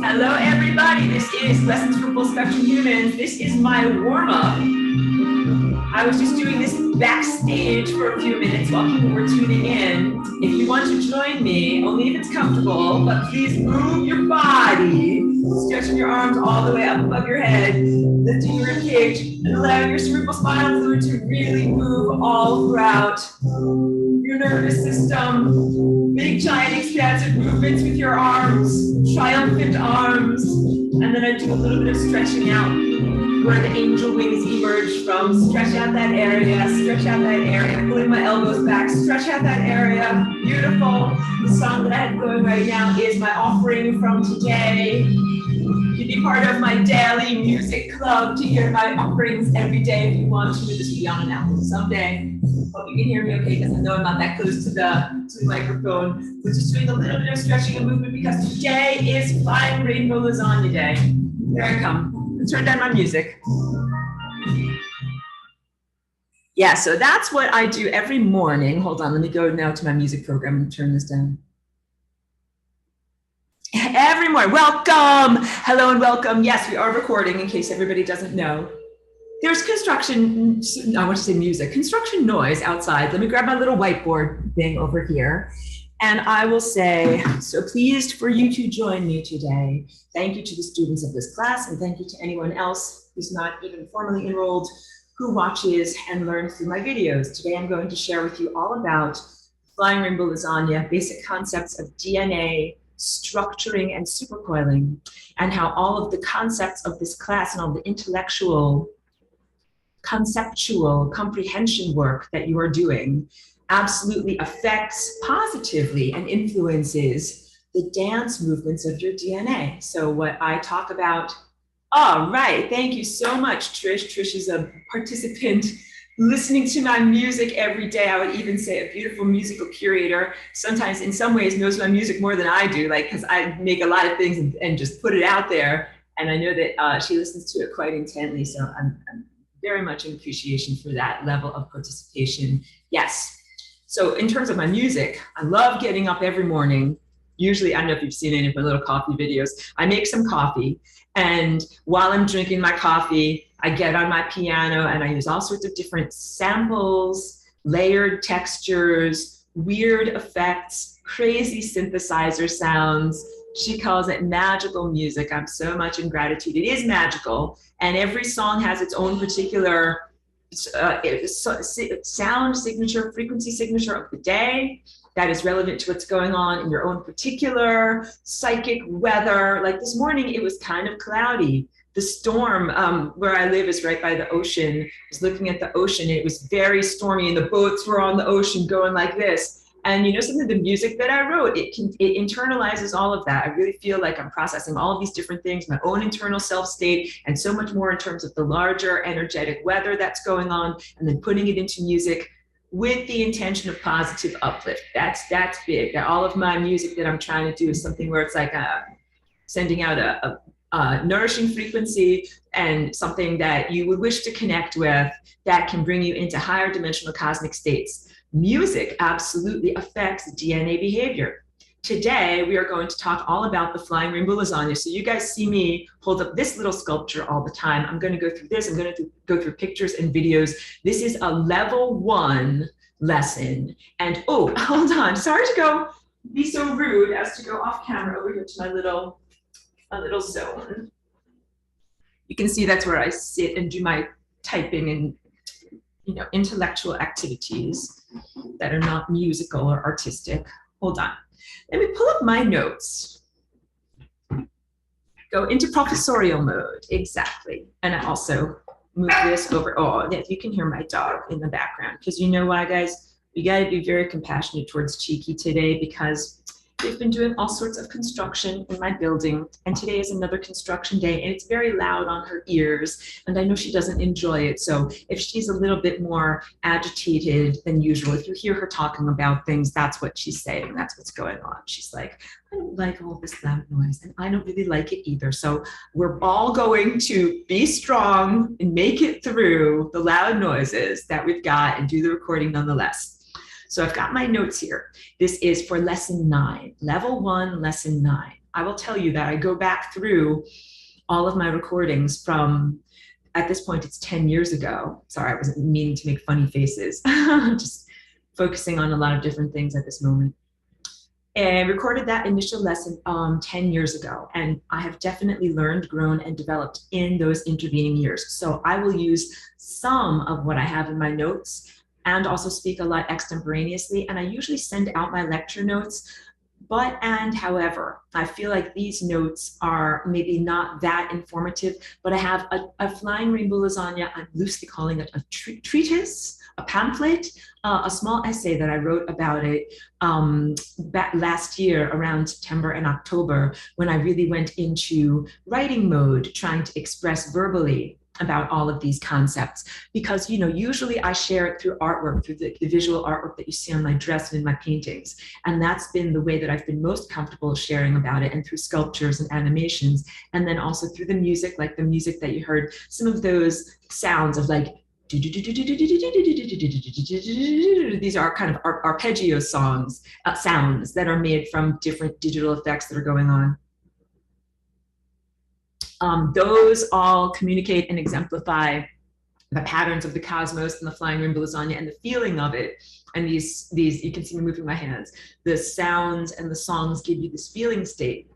Hello, everybody. This is Lessons for Full Spectrum Humans. This is my warm-up. I was just doing this backstage for a few minutes while people were tuning in. If you want to join me, only if it's comfortable, but please move your body, stretching your arms all the way up above your head, lifting your ribcage, and allowing your cerebral spinal fluid to really move all throughout your nervous system. Big, giant, expansive movements with your arms, triumphant arms. And then I do a little bit of stretching out where the angel wings emerge from. Stretch out that area, pulling my elbows back, stretch out that area. Beautiful. The song that I have going right now is my offering from today. You can be part of my daily music club to hear my offerings every day if you want to. Just be on an album someday. Hope you can hear me okay, because I know I'm not that close to the microphone. We're just doing a little bit of stretching and movement because today is Flying Rainbow Lasagna Day. Here I come. Let's turn down my music. Yeah, so that's what I do every morning. Hold on, let me go now to my music program and turn this down. Every morning, welcome, hello and welcome. Yes, we are recording in case everybody doesn't know. There's construction, I want to say music, construction noise outside. Let me grab my little whiteboard thing over here. And I will say, so pleased for you to join me today. Thank you to the students of this class, and thank you to anyone else who's not even formally enrolled, who watches and learns through my videos. Today I'm going to share with you all about Flying Rainbow Lasagna, basic concepts of DNA, structuring and supercoiling, and how all of the concepts of this class and all the conceptual comprehension work that you are doing absolutely affects positively and influences the dance movements of your DNA. So what I talk about, all right, thank you so much, Trish. Trish is a participant listening to my music every day. I would even say a beautiful musical curator. Sometimes in some ways knows my music more than I do, like, because I make a lot of things and just put it out there. And I know that she listens to it quite intently. So I'm very much in appreciation for that level of participation. Yes. So in terms of my music, I love getting up every morning. Usually, I don't know if you've seen any of my little coffee videos. I make some coffee, and while I'm drinking my coffee, I get on my piano and I use all sorts of different samples, layered textures, weird effects, crazy synthesizer sounds. She calls it magical music. I'm so much in gratitude. It is magical, and every song has its own particular sound signature, frequency signature of the day that is relevant to what's going on in your own particular psychic weather. Like this morning, it was kind of cloudy. The storm where I live is right by the ocean. I was looking at the ocean, and it was very stormy, and the boats were on the ocean going like this. And you know something, the music that I wrote, it internalizes all of that. I really feel like I'm processing all of these different things, my own internal self state, and so much more in terms of the larger energetic weather that's going on, and then putting it into music with the intention of positive uplift. That's big. That all of my music that I'm trying to do is something where it's like sending out a nourishing frequency and something that you would wish to connect with that can bring you into higher dimensional cosmic states. Music absolutely affects DNA behavior. Today, we are going to talk all about the Flying Rainbow Lasagna. So you guys see me hold up this little sculpture all the time. I'm going to go through this. I'm going to go through pictures and videos. This is a level 1 lesson. And oh, hold on. Sorry to be so rude as to go off camera over here to my little zone. You can see that's where I sit and do my typing and intellectual activities that are not musical or artistic. Hold on. Let me pull up my notes. Go into professorial mode. Exactly. And I also move this over. Oh, if you can hear my dog in the background, because you know why, guys? We got to be very compassionate towards Cheeky today, because they've been doing all sorts of construction in my building, and today is another construction day, and it's very loud on her ears, and I know she doesn't enjoy it. So if she's a little bit more agitated than usual, if you hear her talking about things, that's what she's saying. That's what's going on. She's like, I don't like all this loud noise, and I don't really like it either. So we're all going to be strong and make it through the loud noises that we've got and do the recording nonetheless. So I've got my notes here. This is for lesson 9, level 1, lesson 9. I will tell you that I go back through all of my recordings from, at this point, it's 10 years ago. Sorry, I wasn't meaning to make funny faces. Just focusing on a lot of different things at this moment. And I recorded that initial lesson 10 years ago, and I have definitely learned, grown, and developed in those intervening years. So I will use some of what I have in my notes and also speak a lot extemporaneously. And I usually send out my lecture notes. However, I feel like these notes are maybe not that informative, but I have a flying rainbow lasagna, I'm loosely calling it a treatise, a pamphlet, a small essay that I wrote about it back last year around September and October, when I really went into writing mode, trying to express verbally about all of these concepts. Because, you know, usually I share it through artwork, through the visual artwork that you see on my dress and in my paintings. And that's been the way that I've been most comfortable sharing about it, and through sculptures and animations. And then also through the music, like the music that you heard, some of those sounds of like, these are kind of arpeggio songs, sounds that are made from different digital effects that are going on. Those all communicate and exemplify the patterns of the cosmos and the flying rainbow lasagna and the feeling of it. And these, you can see me moving my hands. The sounds and the songs give you this feeling state.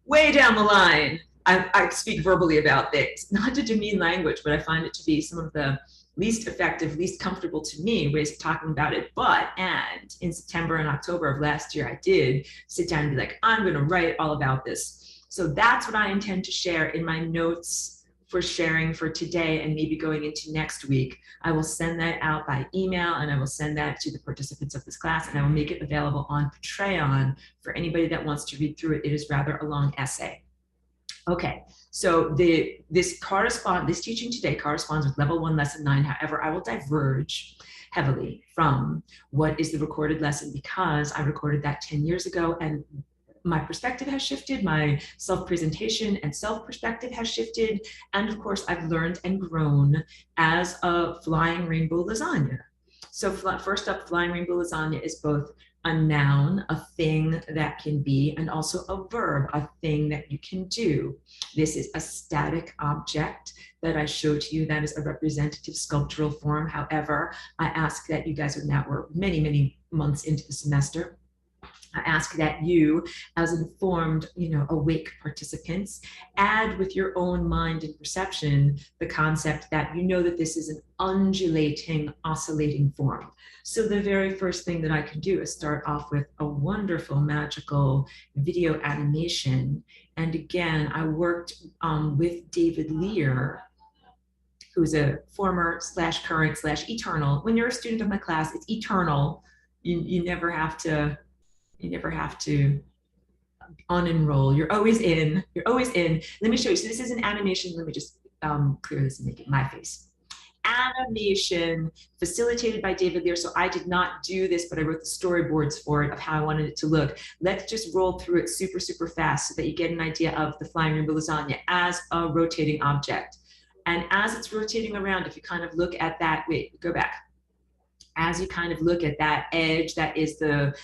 Way down the line, I speak verbally about this, not to demean language, but I find it to be some of the least effective, least comfortable to me ways of talking about it. And in September and October of last year, I did sit down and be like, I'm going to write all about this. So that's what I intend to share in my notes for sharing for today and maybe going into next week. I will send that out by email, and I will send that to the participants of this class, and I will make it available on Patreon for anybody that wants to read through it. It is rather a long essay. Okay, so this teaching today corresponds with level 1, lesson 9. However, I will diverge heavily from what is the recorded lesson, because I recorded that 10 years ago, and my perspective has shifted, my self-presentation and self-perspective has shifted, and of course I've learned and grown as a flying rainbow lasagna. So first up, flying rainbow lasagna is both a noun, a thing that can be, and also a verb, a thing that you can do. This is a static object that I show to you. That is a representative sculptural form. However, I ask that you guys we're many, many months into the semester. I ask that you, as informed, awake participants, add with your own mind and perception the concept that that this is an undulating, oscillating form. So the very first thing that I can do is start off with a wonderful, magical video animation. And again, I worked with David Lear, who's a former / current / eternal. When you're a student of my class, it's eternal. You never have to unenroll. You're always in. Let me show you. So this is an animation. Let me just clear this and make it my face. Animation facilitated by David Lear. So I did not do this, but I wrote the storyboards for it of how I wanted it to look. Let's just roll through it super, super fast so that you get an idea of the flying rainbow lasagna as a rotating object. And as it's rotating around, if you kind of look at that, go back. As you kind of look at that edge, that is the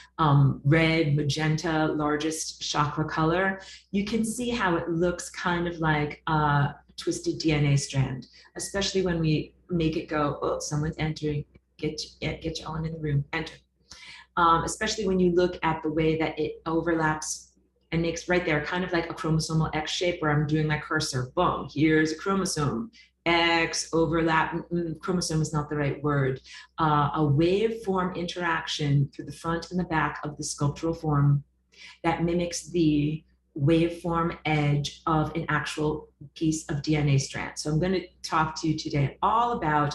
red, magenta, largest chakra color, you can see how it looks kind of like a twisted DNA strand, especially when we make it go, oh, someone's entering, get you on in the room, enter. Especially when you look at the way that it overlaps and makes right there kind of like a chromosomal X shape where I'm doing my cursor, boom, here's a chromosome. X overlap, chromosome is not the right word, a waveform interaction through the front and the back of the sculptural form that mimics the waveform edge of an actual piece of DNA strand. So I'm going to talk to you today all about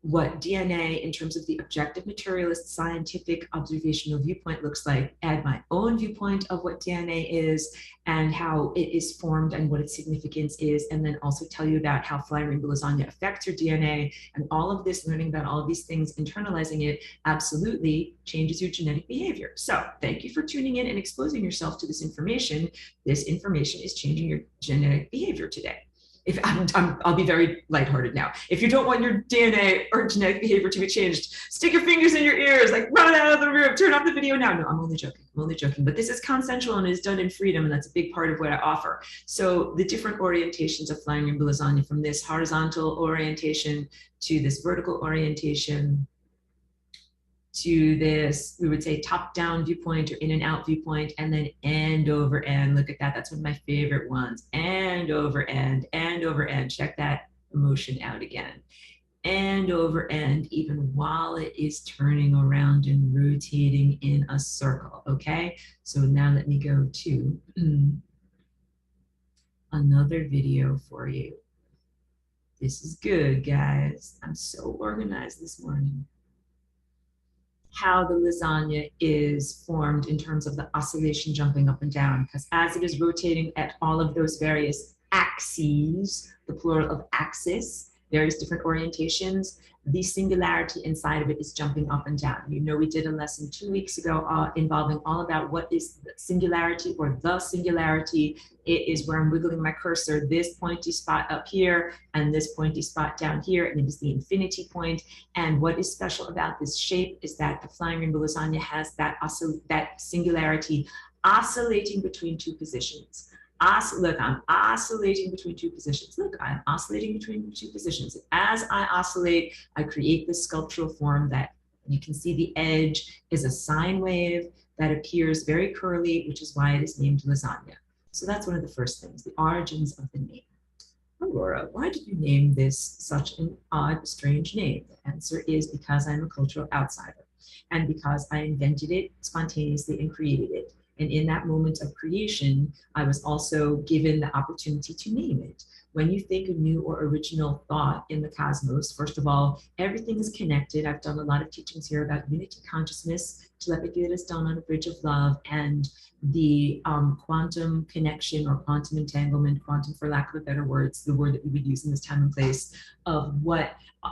what DNA in terms of the objective materialist scientific observational viewpoint looks like, add my own viewpoint of what DNA is and how it is formed and what its significance is, and then also tell you about how flying rainbow lasagna affects your DNA, and all of this, learning about all of these things, internalizing it, absolutely changes your genetic behavior. So thank you for tuning in and exposing yourself to this information. This information is changing your genetic behavior today. I'll be very lighthearted now. If you don't want your DNA or genetic behavior to be changed, stick your fingers in your ears, like run out of the room, turn off the video now. No, I'm only joking. I'm only joking. But this is consensual and is done in freedom, and that's a big part of what I offer. So the different orientations of flying rainbow lasagna, from this horizontal orientation to this vertical orientation, to this, we would say top-down viewpoint or in and out viewpoint, and then end over end. Look at that. That's one of my favorite ones. End over end, end over end. Check that emotion out again. End over end, even while it is turning around and rotating in a circle. Okay, so now let me go to another video for you. This is good, guys. I'm so organized this morning. How the lasagna is formed in terms of the oscillation jumping up and down, because as it is rotating at all of those various axes, the plural of axis, various different orientations, the singularity inside of it is jumping up and down. You know, we did a lesson 2 weeks ago involving all about what is the singularity or the singularity. It is where I'm wiggling my cursor, this pointy spot up here and this pointy spot down here, and it is the infinity point. And what is special about this shape is that the flying rainbow lasagna has that singularity oscillating between two positions. Look, I'm oscillating between two positions. Look, I'm oscillating between two positions. As I oscillate, I create this sculptural form that you can see the edge is a sine wave that appears very curly, which is why it is named lasagna. So that's one of the first things, the origins of the name. Aurora, why did you name this such an odd, strange name? The answer is because I'm a cultural outsider and because I invented it spontaneously and created it. And in that moment of creation, I was also given the opportunity to name it. When you think a new or original thought in the cosmos, first of all, everything is connected. I've done a lot of teachings here about unity consciousness, telepathy that is done on a bridge of love, and the quantum connection or quantum entanglement, quantum for lack of a better word, it's the word that we would use in this time and place, of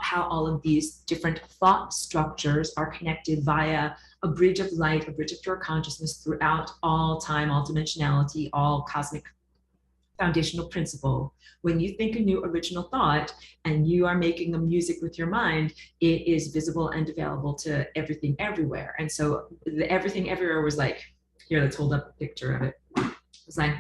how all of these different thought structures are connected via a bridge of light, a bridge of pure consciousness throughout all time, all dimensionality, all cosmic foundational principle. When you think a new original thought and you are making a music with your mind, it is visible and available to everything everywhere. And so the everything everywhere was like, here, let's hold up a picture of it. It was like,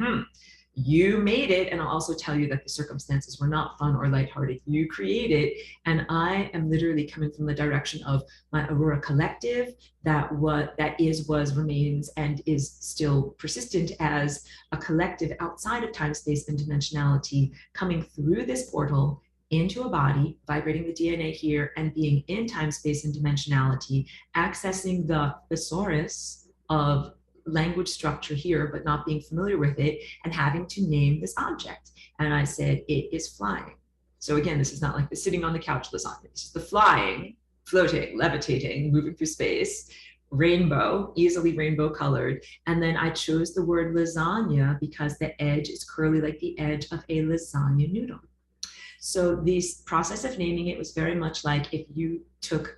you made it, and I'll also tell you that the circumstances were not fun or lighthearted. You created, and I am literally coming from the direction of my Aurora collective that is, was, remains, and is still persistent as a collective outside of time, space, and dimensionality, coming through this portal into a body, vibrating the DNA here, and being in time, space, and dimensionality, accessing the thesaurus of language structure here, but not being familiar with it, and having to name this object. And I said, it is flying. So again, this is not like the sitting on the couch lasagna. It's just the flying, floating, levitating, moving through space, rainbow, easily rainbow colored. And then I chose the word lasagna because the edge is curly like the edge of a lasagna noodle. So this process of naming it was very much like if you took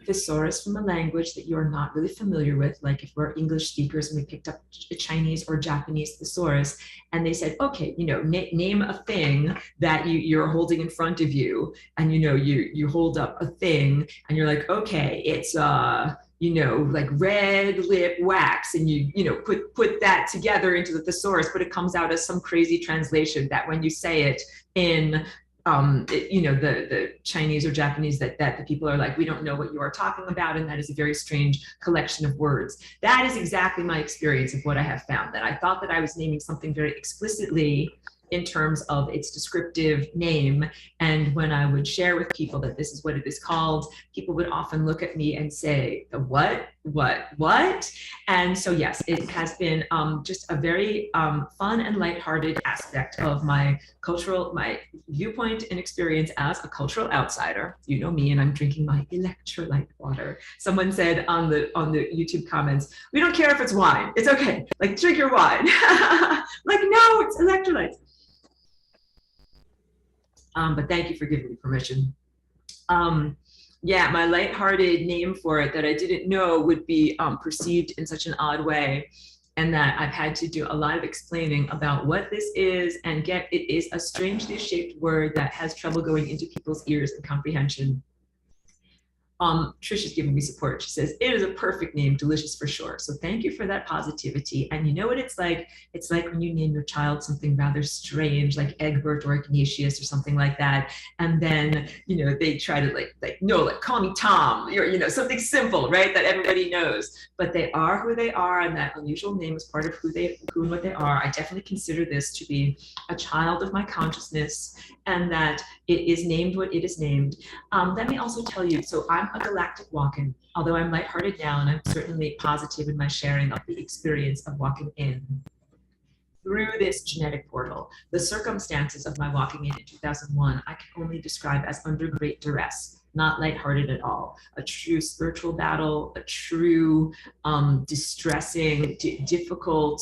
thesaurus from a language that you're not really familiar with, like if we're English speakers and we picked up a Chinese or Japanese thesaurus, and they said, okay, name a thing that you're holding in front of you, and you hold up a thing, and you're like, okay, it's like red lip wax, and you put that together into the thesaurus, but it comes out as some crazy translation that when you say it in the Chinese or Japanese, that the people are like, we don't know what you are talking about, and that is a very strange collection of words. That is exactly my experience of what I have found, that I thought that I was naming something very explicitly in terms of its descriptive name. And when I would share with people that this is what it is called, people would often look at me and say, what? And so yes, it has been just a very fun and lighthearted aspect of my viewpoint and experience as a cultural outsider. You know me, and I'm drinking my electrolyte water. Someone said on the YouTube comments, we don't care if it's wine, it's okay, like drink your wine. Like, no, it's electrolytes. But thank you for giving me permission. Yeah, my lighthearted name for it that I didn't know would be perceived in such an odd way. and that I've had to do a lot of explaining about what this is, and it is a strangely shaped word that has trouble going into people's ears and comprehension. Trisha's giving me support. She says, it is a perfect name, delicious for sure. So thank you for that positivity. And you know what it's like? It's like when you name your child something rather strange, like Egbert or Ignatius or something like that. And then, they try to no, call me Tom, or, something simple, right? That everybody knows. But they are who they are, and that unusual name is part of who and what they are. I definitely consider this to be a child of my consciousness, and that it is named what it is named. Let me also tell you, so I'm a galactic walk-in, although I'm lighthearted now, and I'm certainly positive in my sharing of the experience of walking in through this genetic portal. The circumstances of my walking in 2001, I can only describe as under great duress, not lighthearted at all. A true spiritual battle, a true distressing, difficult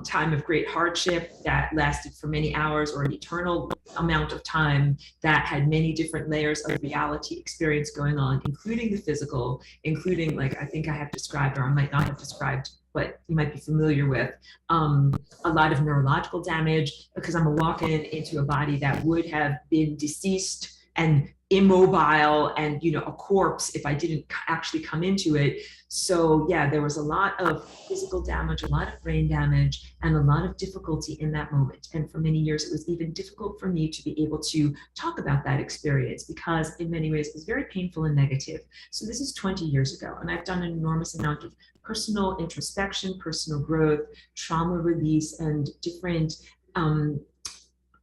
time of great hardship that lasted for many hours, or an eternal amount of time, that had many different layers of reality experience going on, including the physical, including, I think I have described, or I might not have described, but you might be familiar with, a lot of neurological damage, because I'm a walk-in into a body that would have been deceased and immobile and a corpse if I didn't actually come into it. So yeah, there was a lot of physical damage, a lot of brain damage, and a lot of difficulty in that moment. And for many years, it was even difficult for me to be able to talk about that experience, because in many ways it was very painful and negative. So this is 20 years ago, and I've done an enormous amount of personal introspection, personal growth, trauma release, and different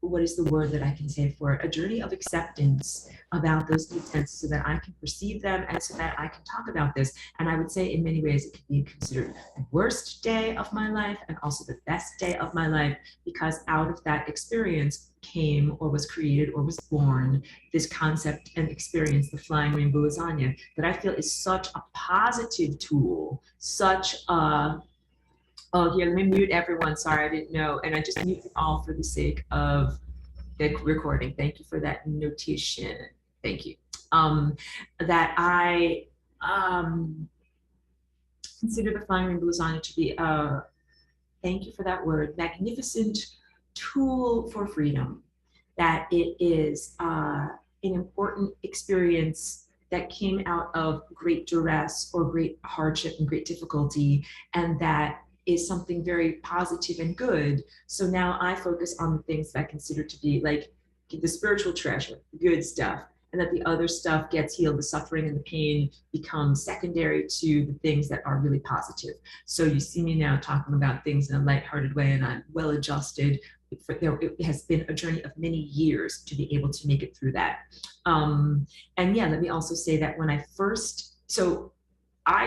what is the word that I can say for it? A journey of acceptance about those events, so that I can perceive them and so that I can talk about this. And I would say in many ways it could be considered the worst day of my life and also the best day of my life, because out of that experience came, or was created, or was born, this concept and experience, the flying rainbow lasagna, that I feel is such a positive tool, such a oh, here, let me mute everyone. Sorry, I didn't know. And I just muted all for the sake of the recording. Thank you for that notation. Thank you. That I consider the flying rainbow lasagna to be a, thank you for that word, magnificent tool for freedom. That it is an important experience that came out of great duress or great hardship and great difficulty, and that is something very positive and good. So now I focus on the things that I consider to be like the spiritual treasure, the good stuff, and that the other stuff gets healed. The suffering and the pain becomes secondary to the things that are really positive. So you see me now talking about things in a lighthearted way, and I'm well adjusted. It has been a journey of many years to be able to make it through that. And yeah, let me also say that when I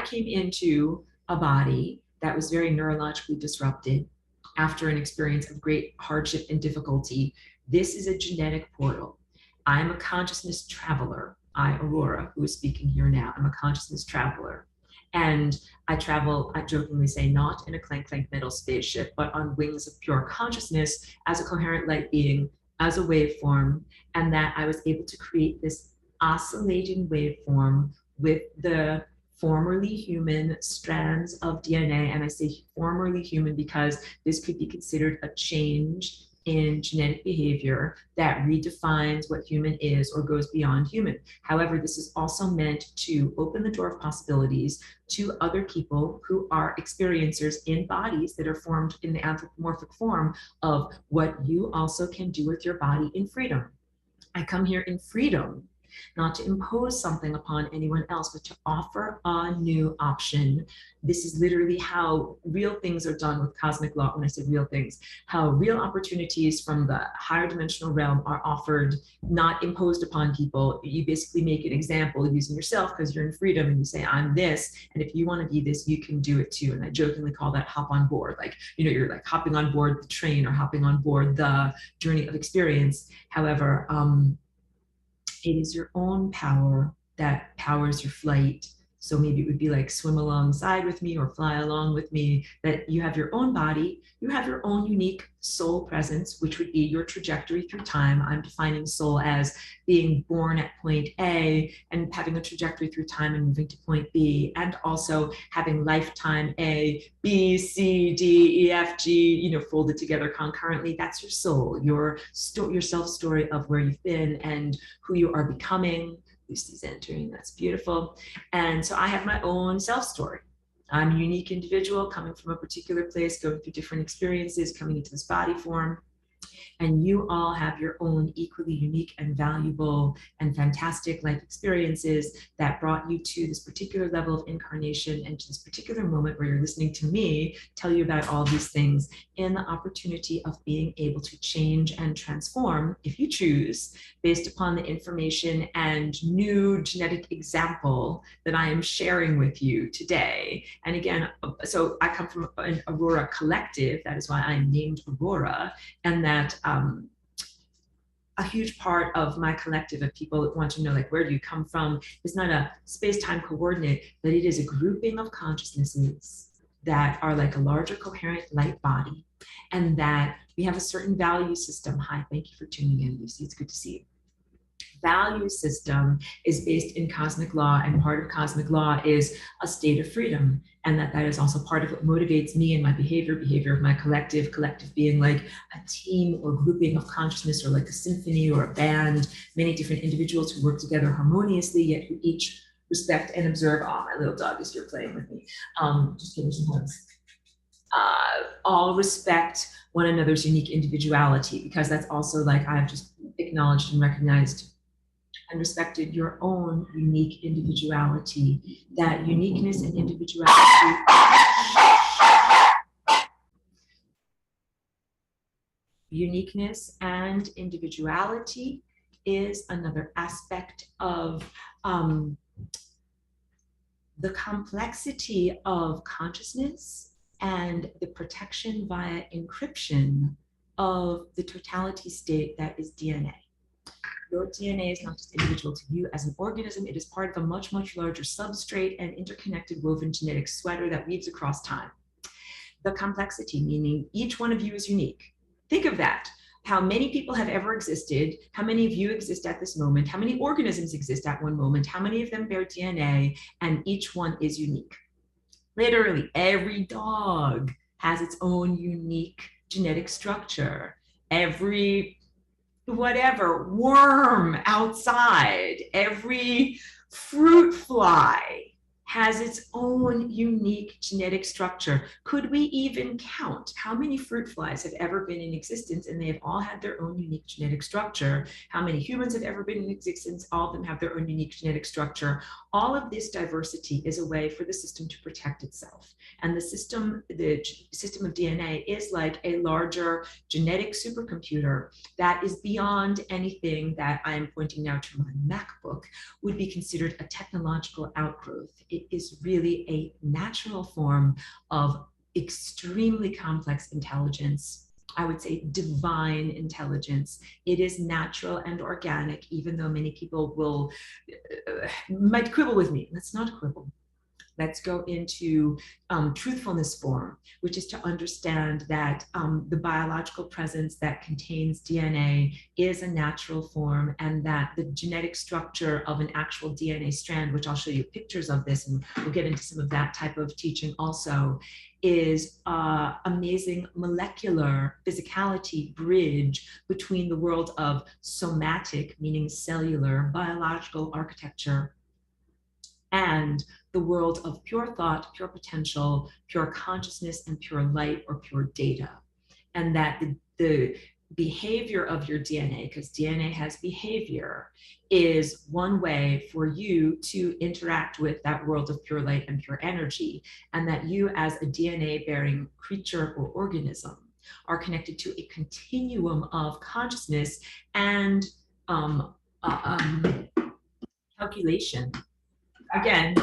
came into a body that was very neurologically disrupted after an experience of great hardship and difficulty. This is a genetic portal. I'm a consciousness traveler. Aurora, who is speaking here now, I'm a consciousness traveler. And I travel, I jokingly say, not in a clank metal spaceship, but on wings of pure consciousness as a coherent light being, as a waveform, and that I was able to create this oscillating waveform with the formerly human strands of DNA. And I say formerly human because this could be considered a change in genetic behavior that redefines what human is or goes beyond human. However, this is also meant to open the door of possibilities to other people who are experiencers in bodies that are formed in the anthropomorphic form of what you also can do with your body in freedom. I come here in freedom, not to impose something upon anyone else, but to offer a new option. This is literally how real things are done with cosmic law. When I say real things, how real opportunities from the higher dimensional realm are offered, not imposed upon people. You basically make an example using yourself because you're in freedom, and you say, I'm this, and if you want to be this, you can do it too. And I jokingly call that hop on board. Like, you're like hopping on board the train or hopping on board the journey of experience. However, it is your own power that powers your flight. So maybe it would be like swim alongside with me or fly along with me, that you have your own body, you have your own unique soul presence, which would be your trajectory through time. I'm defining soul as being born at point A and having a trajectory through time and moving to point B, and also having lifetime A, B, C, D, E, F, G, you know, folded together concurrently. That's your soul, your self story of where you've been and who you are becoming. Lucy's entering, that's beautiful. And so I have my own self story. I'm a unique individual coming from a particular place, going through different experiences, coming into this body form. And you all have your own equally unique and valuable and fantastic life experiences that brought you to this particular level of incarnation and to this particular moment where you're listening to me tell you about all these things, in the opportunity of being able to change and transform, if you choose, based upon the information and new genetic example that I am sharing with you today. And again, so I come from an Aurora collective. That is why I am named Aurora. And that a huge part of my collective of people that want to know, like, where do you come from? It's not a space-time coordinate, but it is a grouping of consciousnesses that are like a larger coherent light body, and that we have a certain value system. Hi, thank you for tuning in, Lucy. It's good to see you. Value system is based in cosmic law, and part of cosmic law is a state of freedom, and that is also part of what motivates me and my behavior of my collective being like a team or grouping of consciousness, or like a symphony or a band, many different individuals who work together harmoniously, yet who each respect and observe. Oh, my little dog is here playing with me. Just give me some hugs. All respect one another's unique individuality, because that's also, like, I've just acknowledged and recognized and respected your own unique individuality. That uniqueness and individuality is another aspect of the complexity of consciousness and the protection via encryption of the totality state that is DNA. Your DNA is not just individual to you as an organism, it is part of a much, much larger substrate and interconnected woven genetic sweater that weaves across time. The complexity, meaning each one of you is unique. Think of that. How many people have ever existed? How many of you exist at this moment? How many organisms exist at one moment? How many of them bear DNA? And each one is unique. Literally, every dog has its own unique genetic structure. Every whatever worm outside, every fruit fly has its own unique genetic structure. Could we even count how many fruit flies have ever been in existence, and they have all had their own unique genetic structure? How many humans have ever been in existence? All of them have their own unique genetic structure. All of this diversity is a way for the system to protect itself. And the system of DNA is like a larger genetic supercomputer that is beyond anything that I am pointing now to my MacBook would be considered a technological outgrowth. It is really a natural form of extremely complex intelligence. I would say divine intelligence. It is natural and organic, even though many people might quibble with me. Let's not quibble. Let's go into truthfulness form, which is to understand that the biological presence that contains DNA is a natural form, and that the genetic structure of an actual DNA strand, which I'll show you pictures of this, and we'll get into some of that type of teaching also, is amazing molecular physicality bridge between the world of somatic, meaning cellular, biological architecture, and the world of pure thought, pure potential, pure consciousness, and pure light, or pure data. And that the behavior of your DNA, because DNA has behavior, is one way for you to interact with that world of pure light and pure energy. And that you, as a DNA-bearing creature or organism, are connected to a continuum of consciousness and calculation. Again,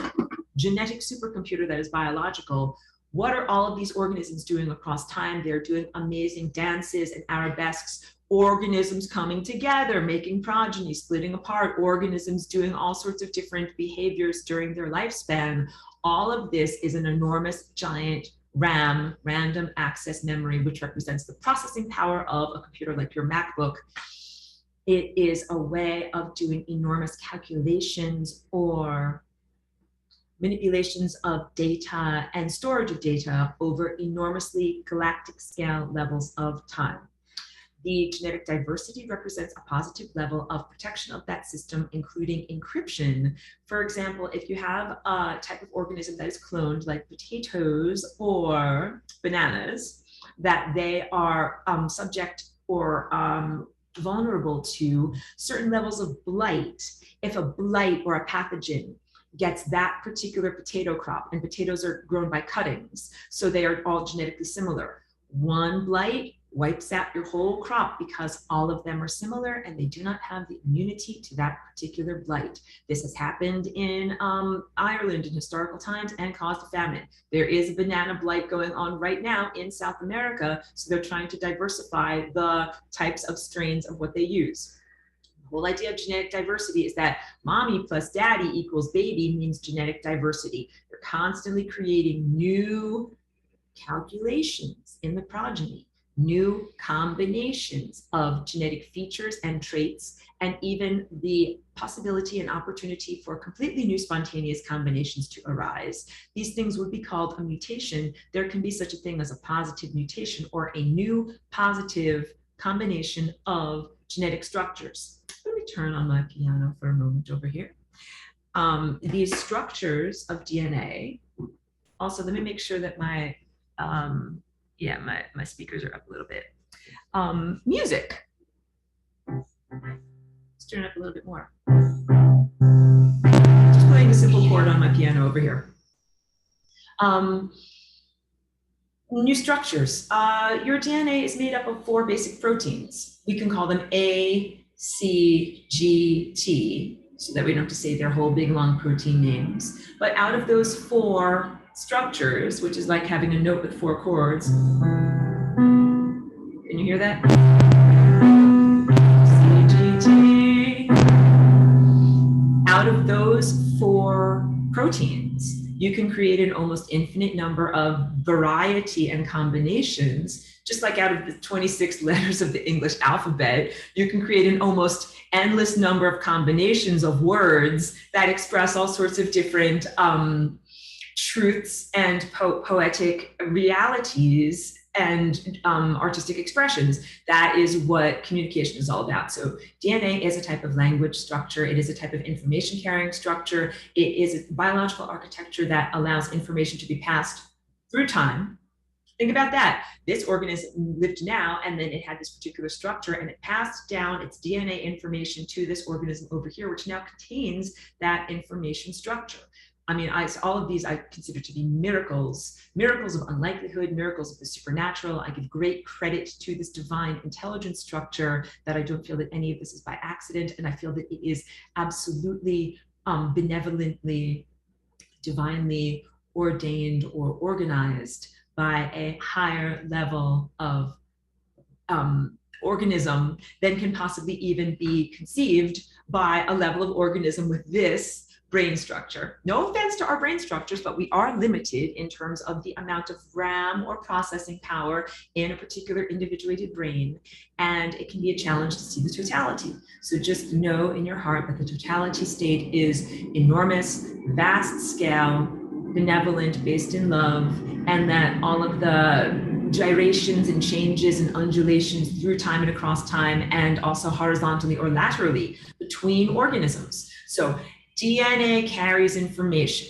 genetic supercomputer that is biological, What are all of these organisms doing across time? They're doing amazing dances and arabesques, organisms coming together, making progeny, splitting apart, organisms doing all sorts of different behaviors during their lifespan. All of this is an enormous, giant RAM, random access memory, which represents the processing power of a computer like your MacBook. It is a way of doing enormous calculations or manipulations of data and storage of data over enormously galactic scale levels of time. The genetic diversity represents a positive level of protection of that system, including encryption. For example, if you have a type of organism that is cloned, like potatoes or bananas, that they are subject or vulnerable to certain levels of blight. If a blight or a pathogen gets that particular potato crop, and potatoes are grown by cuttings, so they are all genetically similar. One blight wipes out your whole crop because all of them are similar and they do not have the immunity to that particular blight. This has happened in Ireland in historical times and caused a famine. There is a banana blight going on right now in South America, so they're trying to diversify the types of strains of what they use. The whole idea of genetic diversity is that mommy plus daddy equals baby means genetic diversity. They're constantly creating new calculations in the progeny, new combinations of genetic features and traits, and even the possibility and opportunity for completely new spontaneous combinations to arise. These things would be called a mutation. There can be such a thing as a positive mutation or a new positive combination of genetic structures. Let me turn on my piano for a moment over here. These structures of DNA, also let me make sure that my my speakers are up a little bit. Music. Let's turn it up a little bit more. Just playing a simple chord on my piano over here. New structures. Your DNA is made up of 4 basic proteins. We can call them A, C, G, T, so that we don't have to say their whole big long protein names. But out of those 4 structures, which is like having a note with 4 chords. Can you hear that? C, G, T. Out of those 4 proteins, you can create an almost infinite number of variety and combinations. Just like out of the 26 letters of the English alphabet, you can create an almost endless number of combinations of words that express all sorts of different truths and poetic realities and artistic expressions. That is what communication is all about. So DNA is a type of language structure. It is a type of information carrying structure. It is a biological architecture that allows information to be passed through time. Think about that. This organism lived now, and then it had this particular structure, and it passed down its DNA information to this organism over here, which now contains that information structure. I mean, all of these I consider to be miracles, miracles of unlikelihood, miracles of the supernatural. I give great credit to this divine intelligence structure, that I don't feel that any of this is by accident, and I feel that it is absolutely benevolently, divinely ordained or organized by a higher level of organism than can possibly even be conceived by a level of organism with this brain structure. No offense to our brain structures, but we are limited in terms of the amount of RAM or processing power in a particular individuated brain, and it can be a challenge to see the totality. So just know in your heart that the totality state is enormous, vast scale, benevolent, based in love, and that all of the gyrations and changes and undulations through time and across time, and also horizontally or laterally between organisms. So DNA carries information.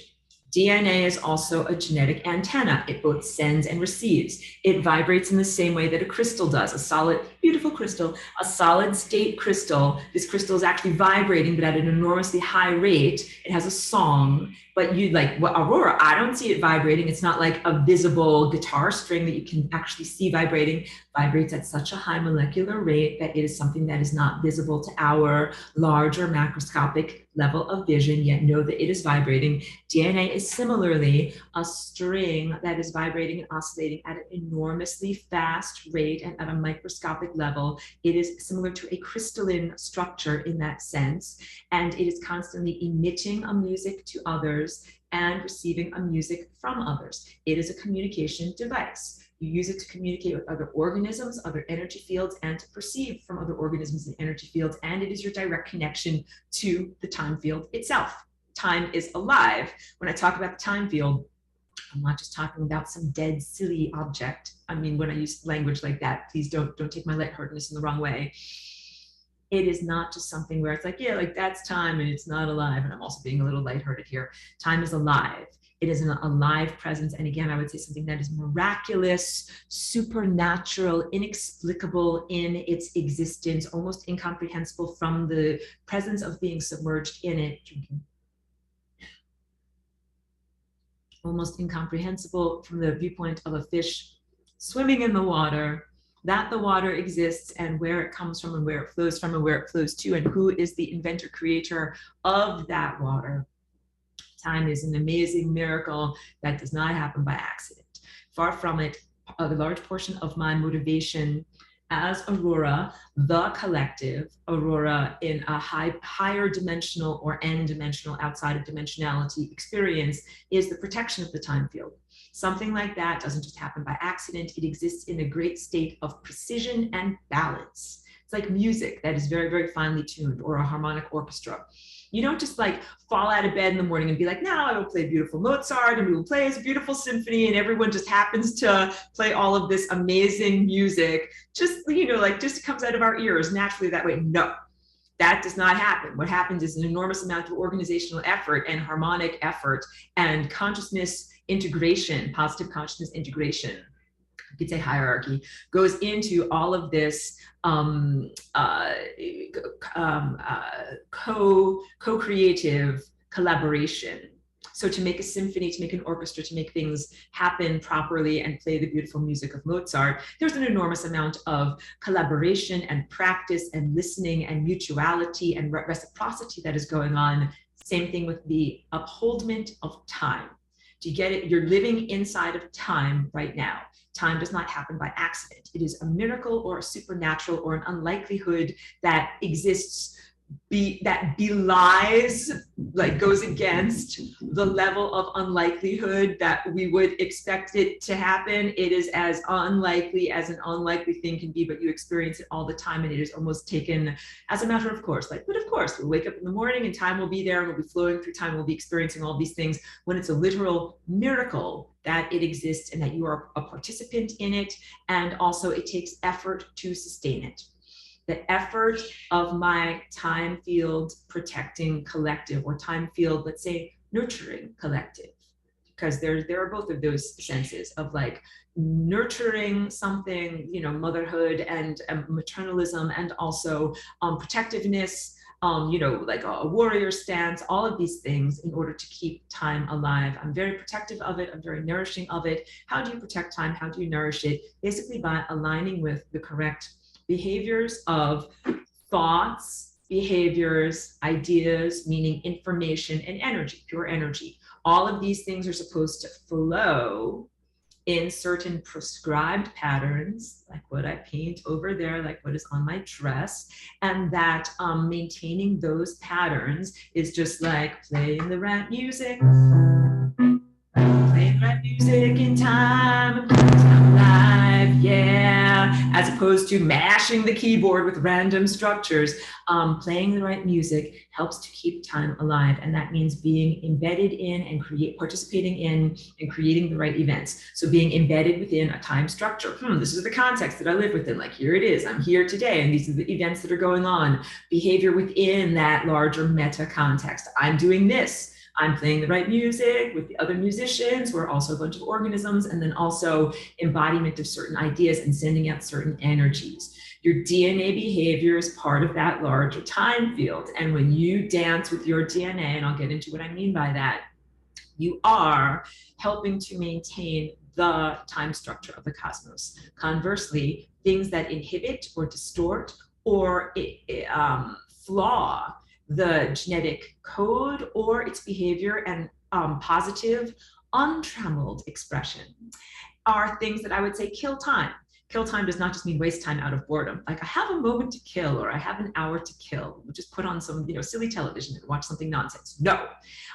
DNA is also a genetic antenna. It both sends and receives. It vibrates in the same way that a crystal does, a solid, beautiful crystal, a solid state crystal. This crystal is actually vibrating, but at an enormously high rate. It has a song. But you like what Aurora, I don't see it vibrating. It's not like a visible guitar string that you can actually see vibrating. Vibrates at such a high molecular rate that it is something that is not visible to our larger macroscopic level of vision, yet know that it is vibrating. DNA is similarly a string that is vibrating and oscillating at an enormously fast rate and at a microscopic level. It is similar to a crystalline structure in that sense, and it is constantly emitting a music to others and receiving a music from others. It is a communication device. You use it to communicate with other organisms, other energy fields, and to perceive from other organisms and energy fields. And it is your direct connection to the time field itself. Time is alive. When I talk about the time field, I'm not just talking about some dead, silly object. I mean, when I use language like that, please don't take my lightheartedness in the wrong way. It is not just something where it's like, yeah, like that's time and it's not alive. And I'm also being a little lighthearted here. Time is alive. It is an alive presence. And again, I would say something that is miraculous, supernatural, inexplicable in its existence, almost incomprehensible from the presence of being submerged in it. Almost incomprehensible from the viewpoint of a fish swimming in the water, that the water exists and where it comes from and where it flows from and where it flows to, and who is the inventor creator of that water. Time is an amazing miracle that does not happen by accident. Far from it. A large portion of my motivation as Aurora, the collective, Aurora in a higher dimensional or n-dimensional, outside of dimensionality experience, is the protection of the time field. Something like that doesn't just happen by accident. It exists in a great state of precision and balance. It's like music that is very, very finely tuned, or a harmonic orchestra. You don't just like fall out of bed in the morning and be like, now I will play beautiful Mozart and we will play his beautiful symphony, and everyone just happens to play all of this amazing music. Just, you know, like just comes out of our ears naturally that way. No, that does not happen. What happens is an enormous amount of organizational effort and harmonic effort and consciousness integration, positive consciousness integration, you could say hierarchy, goes into all of this co-creative collaboration. So to make a symphony, to make an orchestra, to make things happen properly and play the beautiful music of Mozart, there's an enormous amount of collaboration and practice and listening and mutuality and reciprocity that is going on. Same thing with the upholdment of time. Do you get it? You're living inside of time right now. Time does not happen by accident. It is a miracle or a supernatural or an unlikelihood that exists, that belies, like goes against the level of unlikelihood that we would expect it to happen. It is as unlikely as an unlikely thing can be, but you experience it all the time, and it is almost taken as a matter of course. Like, but of course, we'll wake up in the morning and time will be there and we'll be flowing through time, we'll be experiencing all these things, when it's a literal miracle that it exists and that you are a participant in it, and also it takes effort to sustain it. The effort of my time field protecting collective, or time field, let's say, nurturing collective, because there are both of those senses of like nurturing something, you know, motherhood and maternalism, and also protectiveness, you know, like a warrior stance, all of these things in order to keep time alive. I'm very protective of it. I'm very nourishing of it. How do you protect time? How do you nourish it? Basically by aligning with the correct behaviors of thoughts, behaviors, ideas, meaning information and energy, pure energy. All of these things are supposed to flow in certain prescribed patterns, like what I paint over there, like what is on my dress, and that maintaining those patterns is just like playing the right music, playing the right music in time, alive, yeah, as opposed to mashing the keyboard with random structures. Playing the right music helps to keep time alive, and that means being embedded in and participating in and creating the right events. So being embedded within a time structure. This is the context that I live within. Like, here it is. I'm here today, and these are the events that are going on. Behavior within that larger meta context. I'm doing this. I'm playing the right music with the other musicians. We're also a bunch of organisms, and then also embodiment of certain ideas and sending out certain energies. Your DNA behavior is part of that larger time field. And when you dance with your DNA, and I'll get into what I mean by that, you are helping to maintain the time structure of the cosmos. Conversely, things that inhibit or distort or flaw the genetic code or its behavior and positive, untrammeled expression are things that I would say kill time. Kill time does not just mean waste time out of boredom. Like I have a moment to kill or I have an hour to kill. We'll just put on some, silly television and watch something nonsense. No,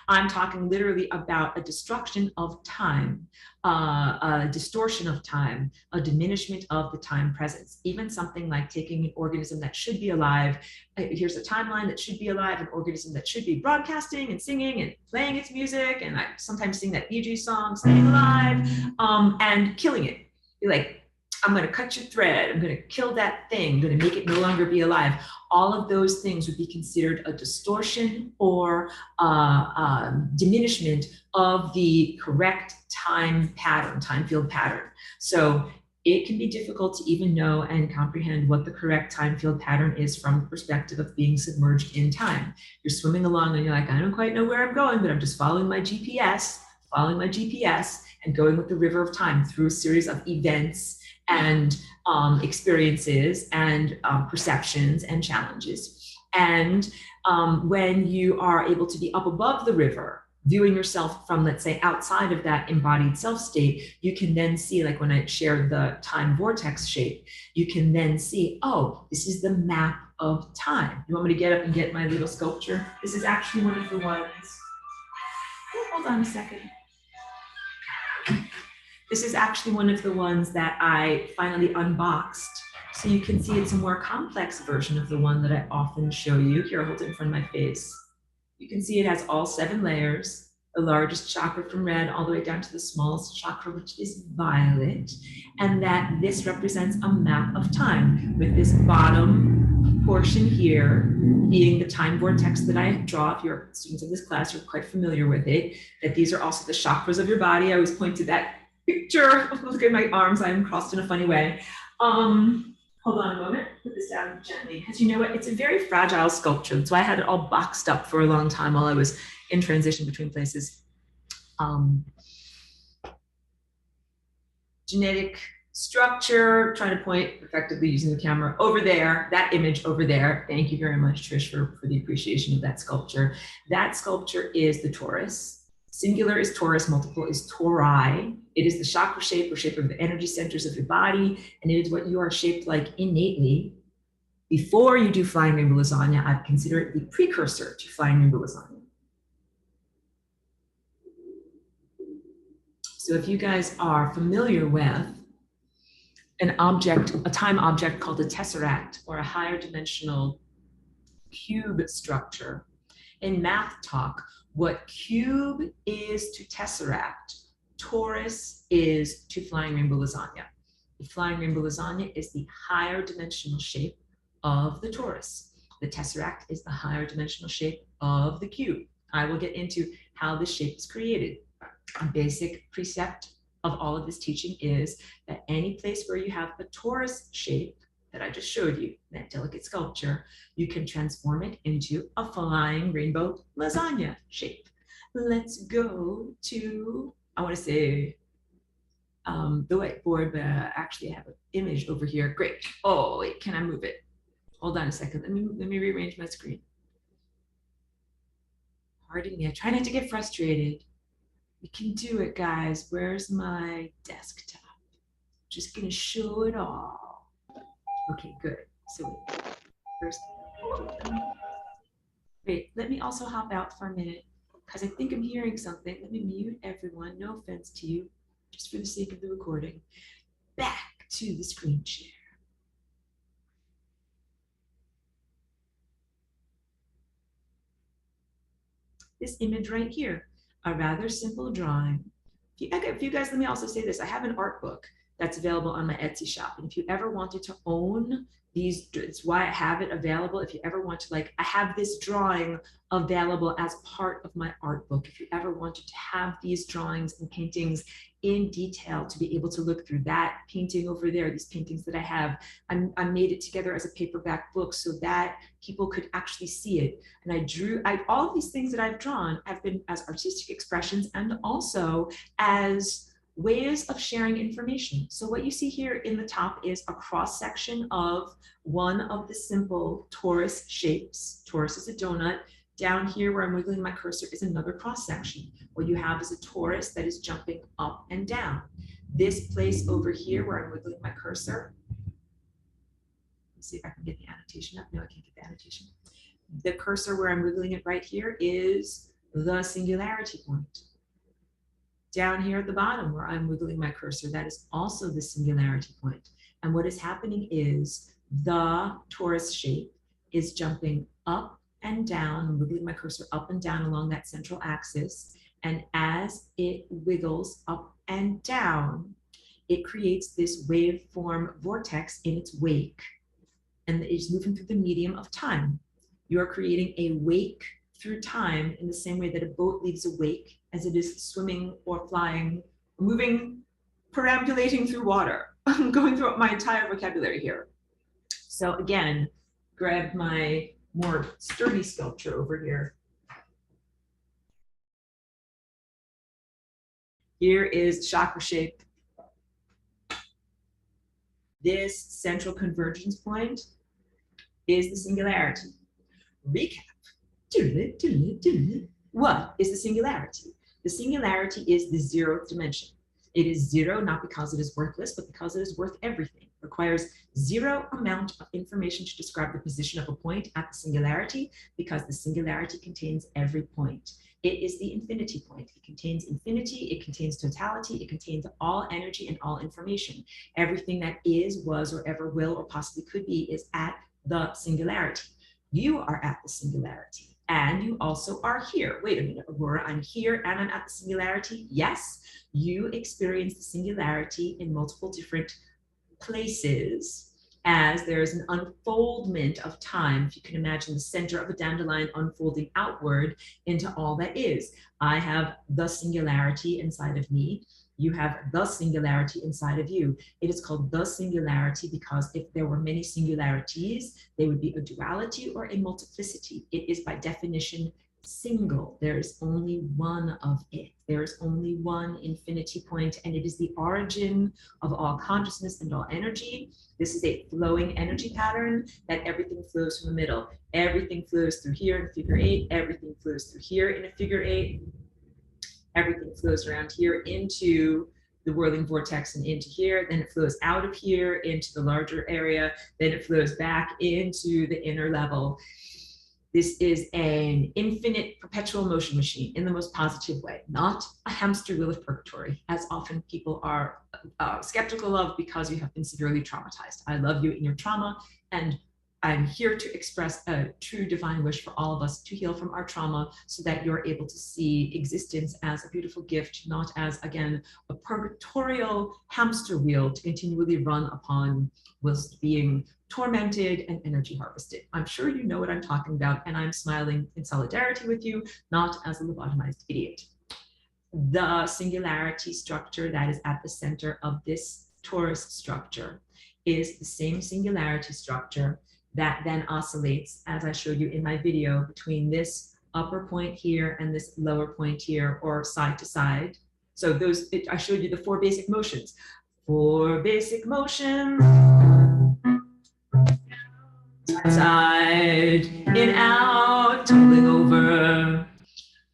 I'm talking literally about a destruction of time, a distortion of time, a diminishment of the time presence. Even something like taking an organism that should be alive. Here's a timeline that should be alive, an organism that should be broadcasting and singing and playing its music. And I sometimes sing that Bee Gees song, Staying Alive, and killing it. You're like, I'm going to cut your thread. I'm going to kill that thing. I'm going to make it no longer be alive. All of those things would be considered a distortion or diminishment of the correct time pattern, time field pattern. So it can be difficult to even know and comprehend what the correct time field pattern is from the perspective of being submerged in time. You're swimming along and you're like, I don't quite know where I'm going, but I'm just following my GPS, and going with the river of time through a series of events and experiences and perceptions and challenges. And when you are able to be up above the river, viewing yourself from, let's say, outside of that embodied self state, you can then see, like when I shared the time vortex shape, you can then see, oh, this is the map of time. You want me to get up and get my little sculpture? This is actually one of the ones. Oh, hold on a second. This is actually one of the ones that I finally unboxed. So you can see it's a more complex version of the one that I often show you. Here, I'll hold it in front of my face. You can see it has all 7 layers, the largest chakra from red all the way down to the smallest chakra, which is violet. And that this represents a map of time, with this bottom portion here being the time vortex that I draw. If you're students of this class, you're quite familiar with it, that these are also the chakras of your body. I always point to that picture. Look at my arms, I'm crossed in a funny way. Hold on a moment, put this down gently, because you know what, it's a very fragile sculpture. That's why I had it all boxed up for a long time while I was in transition between places. Genetic structure, trying to point effectively using the camera over there, that image over there. Thank you very much, Trish, for the appreciation of that sculpture. That sculpture is the torus. Singular is torus, multiple is tori. It is the chakra shape or shape of the energy centers of your body, and it is what you are shaped like innately. Before you do Flying Rainbow Lasagna, I'd consider it the precursor to Flying Rainbow Lasagna. So if you guys are familiar with an object, a time object called a tesseract, or a higher dimensional cube structure, in math talk, what cube is to tesseract, torus is to Flying Rainbow Lasagna. The Flying Rainbow Lasagna is the higher dimensional shape of the torus. The tesseract is the higher dimensional shape of the cube. I will get into how this shape is created. A basic precept of all of this teaching is that any place where you have a torus shape that I just showed you, that delicate sculpture, you can transform it into a Flying Rainbow Lasagna shape. Let's go to, I want to say, the whiteboard, but actually I have an image over here. Great. Oh, wait, can I move it? Hold on a second. Let me rearrange my screen. Pardon me. I try not to get frustrated. We can do it, guys. Where's my desktop? Just gonna show it all. Okay, good. So first, wait, let me also hop out for a minute because I think I'm hearing something. Let me mute everyone. No offense to you, just for the sake of the recording. Back to the screen share. This image right here, a rather simple drawing. If you guys, let me also say this. I have an art book that's available on my Etsy shop. And if you ever wanted to own these, it's why I have it available. If you ever want to, like, I have this drawing available as part of my art book. If you ever wanted to have these drawings and paintings in detail, to be able to look through that painting over there, these paintings that I have, I made it together as a paperback book so that people could actually see it. And all of these things that I've drawn have been as artistic expressions and also as ways of sharing information. So what you see here in the top is a cross section of one of the simple torus shapes. Torus is a donut. Down here where I'm wiggling my cursor is another cross section. What you have is a torus that is jumping up and down. This place over here where I'm wiggling my cursor, let's see if I can get the annotation up. No, I can't get the annotation. The cursor where I'm wiggling it right here is the singularity point. Down here at the bottom where I'm wiggling my cursor, that is also the singularity point. And what is happening is the torus shape is jumping up and down. I'm wiggling my cursor up and down along that central axis. And as it wiggles up and down, it creates this waveform vortex in its wake. And it's moving through the medium of time. You're creating a wake through time in the same way that a boat leaves a wake as it is swimming or flying, moving, perambulating through water. I'm going through my entire vocabulary here. So again, grab my more sturdy sculpture over here. Here is chakra shape. This central convergence point is the singularity. Recap. What is the singularity? The singularity is the zeroth dimension. It is zero not because it is worthless, but because it is worth everything. It requires zero amount of information to describe the position of a point at the singularity, because the singularity contains every point. It is the infinity point. It contains infinity, it contains totality, it contains all energy and all information. Everything that is, was, or ever will, or possibly could be is at the singularity. You are at the singularity. And you also are here. Wait a minute, Aurora, I'm here and I'm at the singularity. Yes, you experience the singularity in multiple different places as there's an unfoldment of time. If you can imagine the center of a dandelion unfolding outward into all that is. I have the singularity inside of me. You have the singularity inside of you. It is called the singularity because if there were many singularities, they would be a duality or a multiplicity. It is by definition single. There is only one of it. There is only one infinity point, and it is the origin of all consciousness and all energy. This is a flowing energy pattern that everything flows from the middle. Everything flows through here in figure 8. Everything flows through here in a figure 8. Everything flows around here into the whirling vortex and into here. Then it flows out of here into the larger area. Then it flows back into the inner level. This is an infinite perpetual motion machine in the most positive way, not a hamster wheel of purgatory, as often people are skeptical of because you have been severely traumatized. I love you in your trauma, and I'm here to express a true divine wish for all of us to heal from our trauma so that you're able to see existence as a beautiful gift, not as, again, a purgatorial hamster wheel to continually run upon whilst being tormented and energy harvested. I'm sure you know what I'm talking about, and I'm smiling in solidarity with you, not as a lobotomized idiot. The singularity structure that is at the center of this torus structure is the same singularity structure that then oscillates, as I showed you in my video, between this upper point here and this lower point here, or side to side. So those, I showed you the 4 basic motions. 4 basic motions. Side, in, out, tumbling over,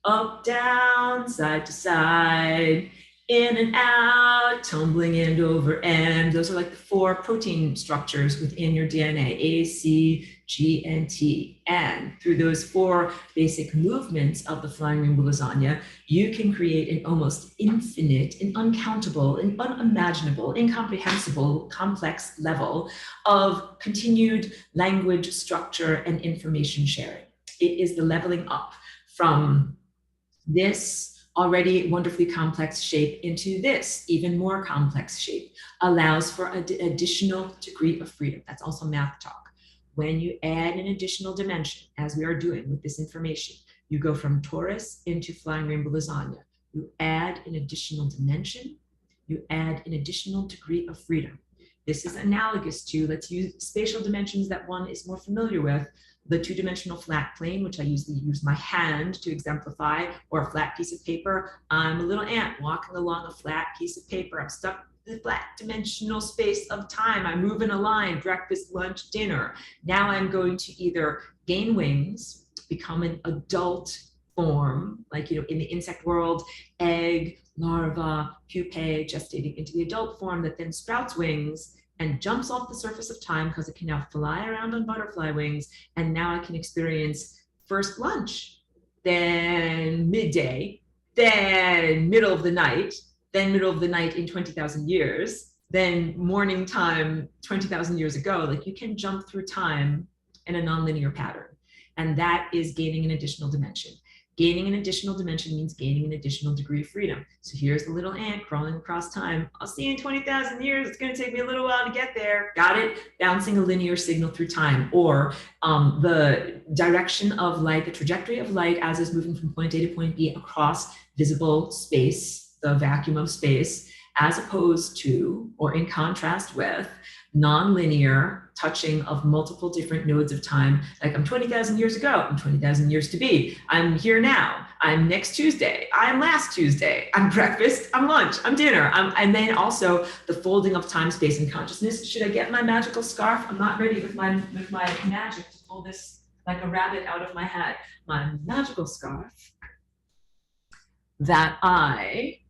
up, down, side to side, in and out, tumbling and over end. Those are like the 4 protein structures within your DNA, A, C, G, and T. And through those 4 basic movements of the flying rainbow lasagna, you can create an almost infinite, an uncountable, an unimaginable, incomprehensible, complex level of continued language, structure, and information sharing. It is the leveling up from this already wonderfully complex shape into this even more complex shape, allows for an additional degree of freedom. That's also math talk. When you add an additional dimension, as we are doing with this information, you go from torus into flying rainbow lasagna. You add an additional dimension, you add an additional degree of freedom. This is analogous to, let's use spatial dimensions that one is more familiar with, the two-dimensional flat plane, which I usually use my hand to exemplify, or a flat piece of paper. I'm a little ant walking along a flat piece of paper. I'm stuck in the flat dimensional space of time. I move in a line, breakfast, lunch, dinner. Now I'm going to either gain wings, become an adult form, like, you know, in the insect world, egg, larva, pupae, gestating into the adult form that then sprouts wings and jumps off the surface of time because it can now fly around on butterfly wings. And now I can experience first lunch, then midday, then middle of the night in 20,000 years, then morning time 20,000 years ago. Like, you can jump through time in a nonlinear pattern. And that is gaining an additional dimension. Gaining an additional dimension means gaining an additional degree of freedom. So here's the little ant crawling across time. I'll see you in 20,000 years. It's going to take me a little while to get there. Got it? Bouncing a linear signal through time, or the direction of light, the trajectory of light as it's moving from point A to point B across visible space, the vacuum of space, as opposed to, or in contrast with, nonlinear touching of multiple different nodes of time. Like, I'm 20,000 years ago, I'm 20,000 years to be, I'm here now, I'm next Tuesday, I'm last Tuesday, I'm breakfast, I'm lunch, I'm dinner, and then also the folding of time, space, and consciousness. Should I get my magical scarf? I'm not ready with my magic to pull this like a rabbit out of my hat. My magical scarf that I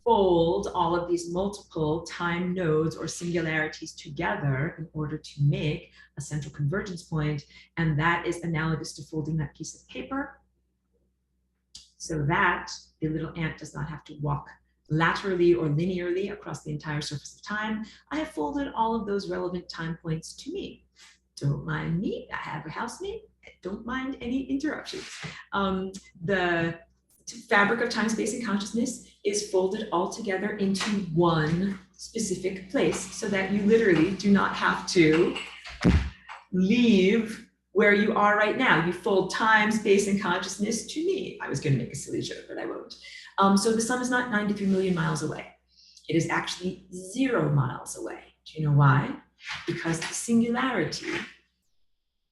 fold all of these multiple time nodes or singularities together in order to make a central convergence point. And that is analogous to folding that piece of paper so that the little ant does not have to walk laterally or linearly across the entire surface of time. I have folded all of those relevant time points to me. Don't mind me, I have a housemate. Don't mind any interruptions. The fabric of time, space, and consciousness is folded all together into one specific place so that you literally do not have to leave where you are right now. You fold time, space, and consciousness to me. I was going to make a silly joke, but I won't. So the sun is not 93 million miles away. It is actually 0 miles away. Do you know why? Because the singularity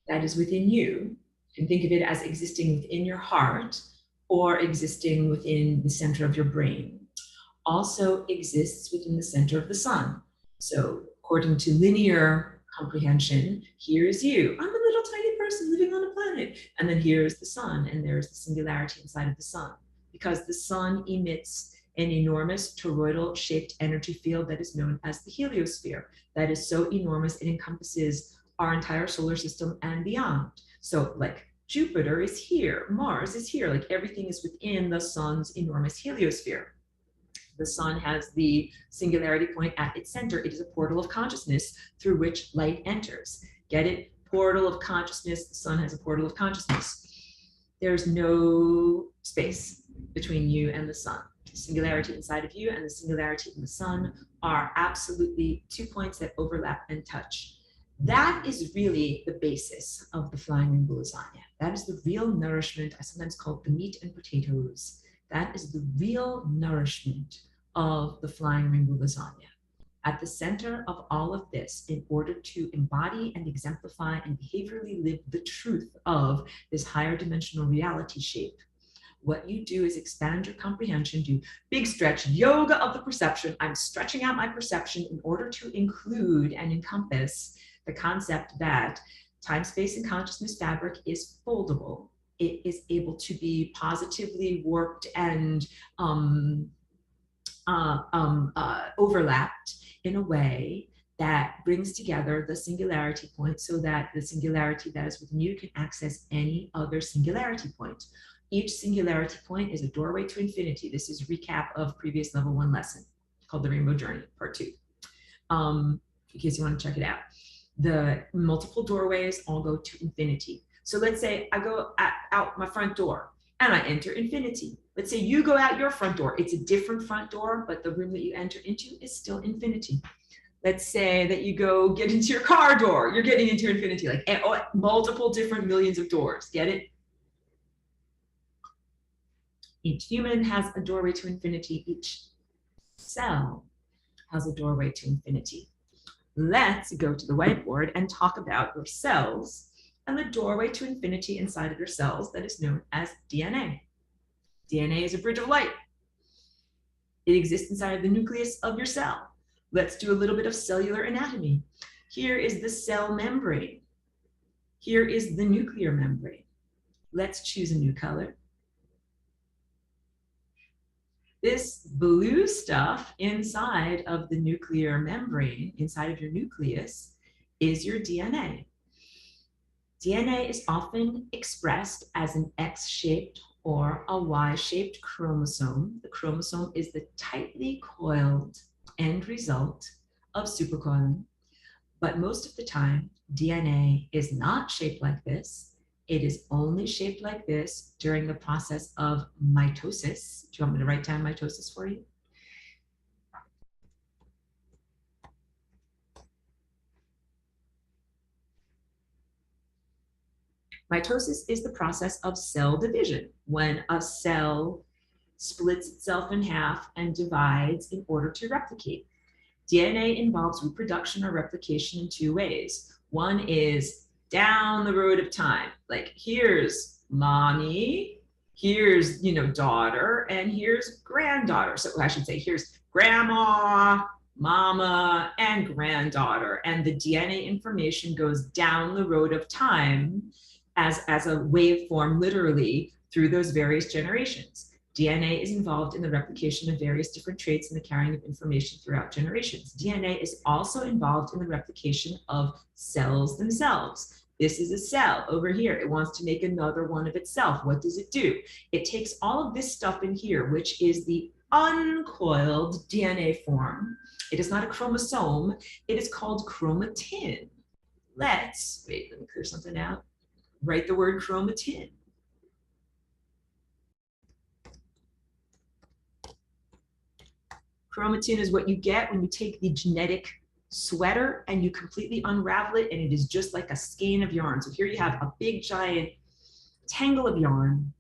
that is within you, you can think of it as existing within your heart, or existing within the center of your brain, also exists within the center of the sun. So according to linear comprehension, here's you. I'm a little tiny person living on a planet. And then here's the sun, and there's the singularity inside of the sun. Because the sun emits an enormous toroidal shaped energy field that is known as the heliosphere. That is so enormous, it encompasses our entire solar system and beyond. So, like, Jupiter is here, Mars is here, like everything is within the sun's enormous heliosphere. The sun has the singularity point at its center. It is a portal of consciousness through which light enters. Get it? Portal of consciousness. The sun has a portal of consciousness. There's no space between you and the sun. The singularity inside of you and the singularity in the sun are absolutely 2 points that overlap and touch. That is really the basis of the flying rainbow lasagna. That is the real nourishment. I sometimes call it the meat and potatoes. That is the real nourishment of the flying rainbow lasagna. At the center of all of this, in order to embody and exemplify and behaviorally live the truth of this higher dimensional reality shape, what you do is expand your comprehension, do big stretch, yoga of the perception. I'm stretching out my perception in order to include and encompass the concept that time, space, and consciousness fabric is foldable. It is able to be positively warped and overlapped in a way that brings together the singularity point so that the singularity that is within you can access any other singularity point. Each singularity point is a doorway to infinity. This is a recap of previous level 1 lesson called the Rainbow Journey, part 2, in case you want to check it out. The multiple doorways all go to infinity. So let's say I go out my front door and I enter infinity. Let's say you go out your front door. It's a different front door, but the room that you enter into is still infinity. Let's say that you go get into your car door. You're getting into infinity, like multiple different millions of doors. Get it? Each human has a doorway to infinity. Each cell has a doorway to infinity. Let's go to the whiteboard and talk about your cells and the doorway to infinity inside of your cells that is known as DNA. DNA is a bridge of light. It exists inside of the nucleus of your cell. Let's do a little bit of cellular anatomy. Here is the cell membrane. Here is the nuclear membrane. Let's choose a new color. This blue stuff inside of the nuclear membrane, inside of your nucleus, is your DNA. DNA is often expressed as an X-shaped or a Y-shaped chromosome. The chromosome is the tightly coiled end result of supercoiling. But most of the time, DNA is not shaped like this. It is only shaped like this during the process of mitosis. Do you want me to write down mitosis for you? Mitosis is the process of cell division, when a cell splits itself in half and divides in order to replicate. DNA involves reproduction or replication in two ways. One is down the road of time, like here's mommy, here's daughter, and here's granddaughter. So I should say here's grandma, mama, and granddaughter, and the DNA information goes down the road of time as a waveform, literally, through those various generations. DNA is involved in the replication of various different traits and the carrying of information throughout generations. DNA is also involved in the replication of cells themselves. This is a cell over here. It wants to make another one of itself. What does it do? It takes all of this stuff in here, which is the uncoiled DNA form. It is not a chromosome. It is called chromatin. Let me clear something out. Write the word chromatin. Chromatin is what you get when you take the genetic sweater and you completely unravel it, and it is just like a skein of yarn. So here you have a big giant tangle of yarn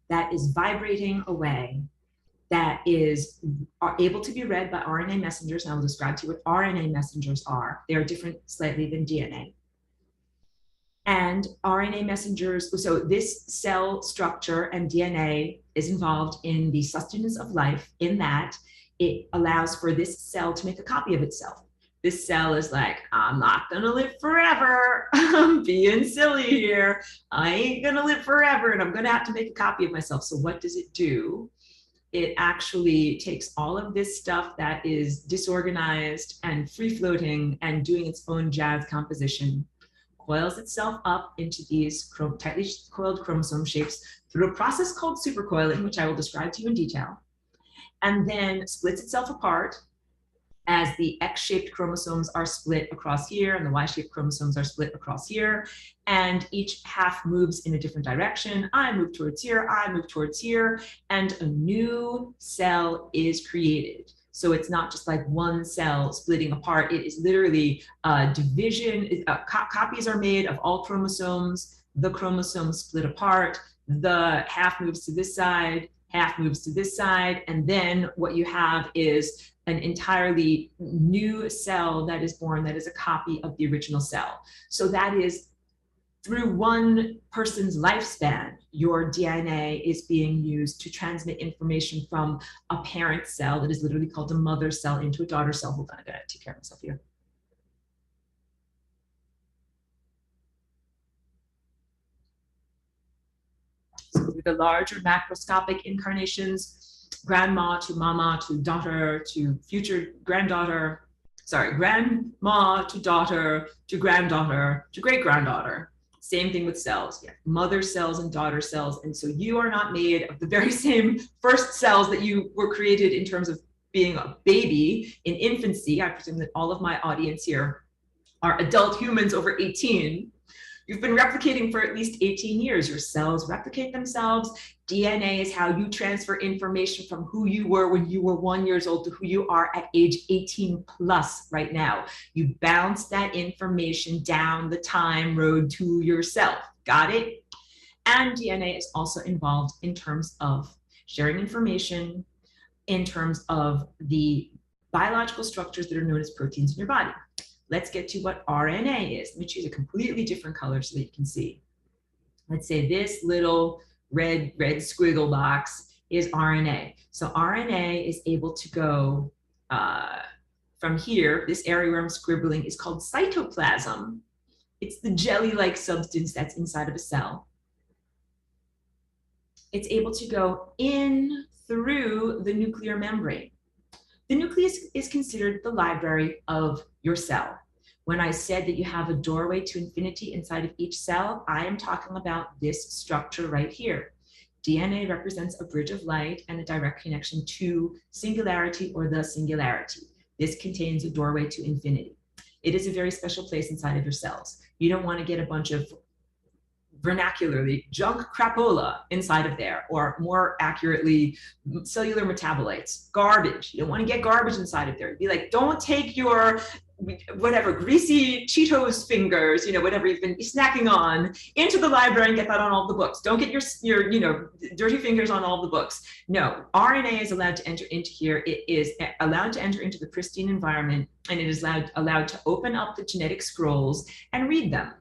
that is vibrating away, that is able to be read by RNA messengers. And I will describe to you what RNA messengers are. They are different slightly than DNA. And RNA messengers, so this cell structure and DNA is involved in the sustenance of life, in that it allows for this cell to make a copy of itself. This cell is like, I'm not gonna live forever. I'm being silly here. I ain't gonna live forever, and I'm gonna have to make a copy of myself. So what does it do? It actually takes all of this stuff that is disorganized and free-floating and doing its own jazz composition, coils itself up into these tightly coiled chromosome shapes through a process called supercoiling, which I will describe to you in detail, and then splits itself apart as the X-shaped chromosomes are split across here and the Y-shaped chromosomes are split across here, and each half moves in a different direction. I move towards here, I move towards here, and a new cell is created. So it's not just like one cell splitting apart. It is literally division. Copies are made of all chromosomes. The chromosomes split apart. The half moves to this side, half moves to this side. And then what you have is an entirely new cell that is born that is a copy of the original cell. So that is through one person's lifespan, your DNA is being used to transmit information from a parent cell that is literally called a mother cell into a daughter cell. Hold on, I gotta take care of myself here. So through the larger macroscopic incarnations, grandma to mama to daughter to future granddaughter, grandma to daughter to granddaughter to great-granddaughter. Same thing with cells, mother cells and daughter cells. And so you are not made of the very same first cells that you were created in terms of being a baby in infancy. I presume that all of my audience here are adult humans over 18. You've been replicating for at least 18 years. Your cells replicate themselves. DNA is how you transfer information from who you were when you were 1 year old to who you are at age 18 plus right now. You bounce that information down the time road to yourself. Got it? And DNA is also involved in terms of sharing information, in terms of the biological structures that are known as proteins in your body. Let's get to what RNA is. Let me choose a completely different color so that you can see. Let's say this little red squiggle box is RNA. So RNA is able to go from here. This area where I'm scribbling is called cytoplasm. It's the jelly-like substance that's inside of a cell. It's able to go in through the nuclear membrane. The nucleus is considered the library of your cell. When I said that you have a doorway to infinity inside of each cell, I am talking about this structure right here. DNA represents a bridge of light and a direct connection to singularity or the singularity. This contains a doorway to infinity. It is a very special place inside of your cells. You don't want to get a bunch of vernacularly junk crapola inside of there, or more accurately, cellular metabolites, garbage. You don't want to get garbage inside of there. Be like, don't take your whatever greasy Cheetos fingers, whatever you've been snacking on, into the library and get that on all the books. Don't get your dirty fingers on all the books. No, RNA is allowed to enter into here. It is allowed to enter into the pristine environment, and it is allowed to open up the genetic scrolls and read them.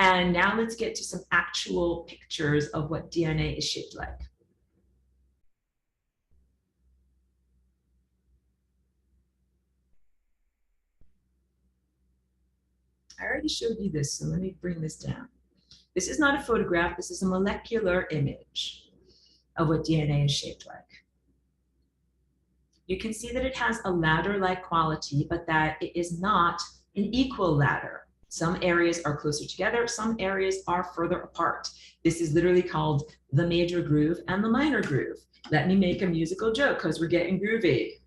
And now let's get to some actual pictures of what DNA is shaped like. I already showed you this, so let me bring this down. This is not a photograph, this is a molecular image of what DNA is shaped like. You can see that it has a ladder-like quality, but that it is not an equal ladder. Some areas are closer together, some areas are further apart. This is literally called the major groove and the minor groove. Let me make a musical joke because we're getting groovy.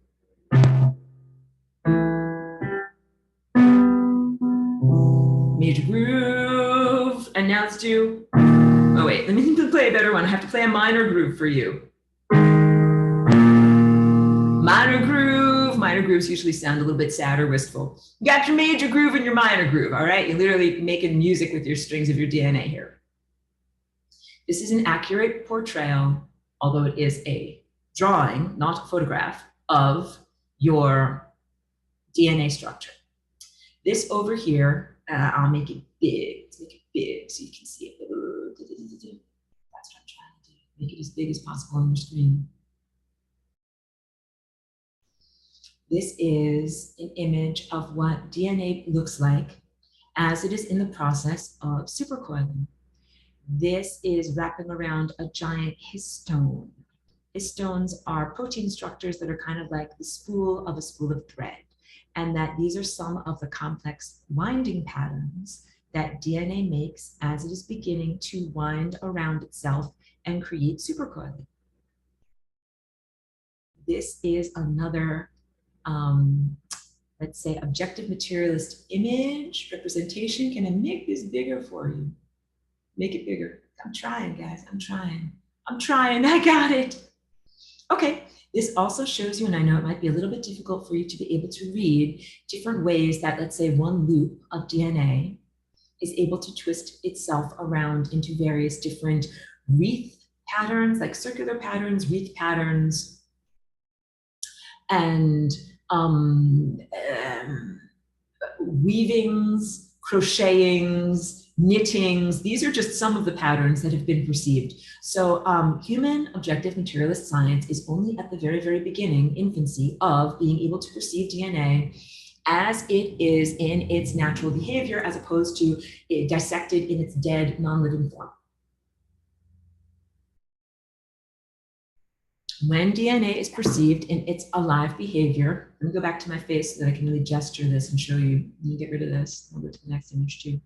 Major groove, and now let's do, oh wait, let me play a better one. I have to play a minor groove for you. Minor groove. Minor grooves usually sound a little bit sad or wistful. You got your major groove and your minor groove, all right? You're literally making music with your strings of your DNA here. This is an accurate portrayal, although it is a drawing, not a photograph, of your DNA structure. This over here, I'll make it big. Let's make it big so you can see it. That's what I'm trying to do. Make it as big as possible on your screen. This is an image of what DNA looks like as it is in the process of supercoiling. This is wrapping around a giant histone. Histones are protein structures that are kind of like the spool of a spool of thread, and that these are some of the complex winding patterns that DNA makes as it is beginning to wind around itself and create supercoiling. This is another let's say objective materialist image representation. Can I make this bigger for you? Make it bigger. I'm trying, guys. I'm trying. I got it. Okay. This also shows you, and I know it might be a little bit difficult for you to be able to read different ways that, let's say, one loop of DNA is able to twist itself around into various different wreath patterns, like circular patterns, wreath patterns, and weavings, crochetings, knittings. These are just some of the patterns that have been perceived. So human objective materialist science is only at the very, very beginning, infancy, of being able to perceive DNA as it is in its natural behavior, as opposed to it dissected in its dead, non-living form. When DNA is perceived in its alive behavior, let me go back to my face so that I can really gesture this and show you. Let me get rid of this. I'll go to the next image too.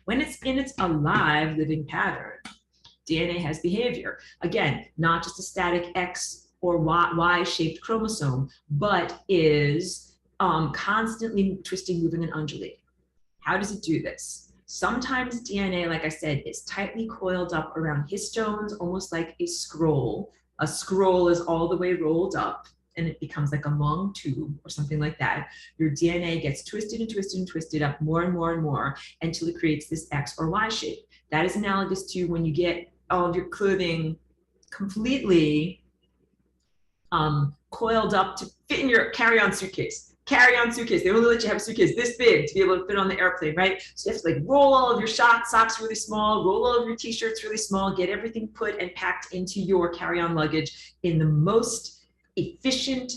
When it's in its alive living pattern, DNA has behavior. Again, not just a static X or Y-shaped chromosome, but is constantly twisting, moving, and undulating. How does it do this? Sometimes DNA, like I said, is tightly coiled up around histones, almost like a scroll. A scroll is all the way rolled up and it becomes like a long tube or something like that. Your DNA gets twisted and twisted and twisted up more and more and more until it creates this X or Y shape. That is analogous to when you get all of your clothing completely coiled up to fit in your carry-on suitcase. Carry-on suitcase. They only let you have a suitcase this big to be able to fit on the airplane, right? So you have to like roll all of your socks really small, roll all of your t-shirts really small, get everything put and packed into your carry-on luggage in the most efficient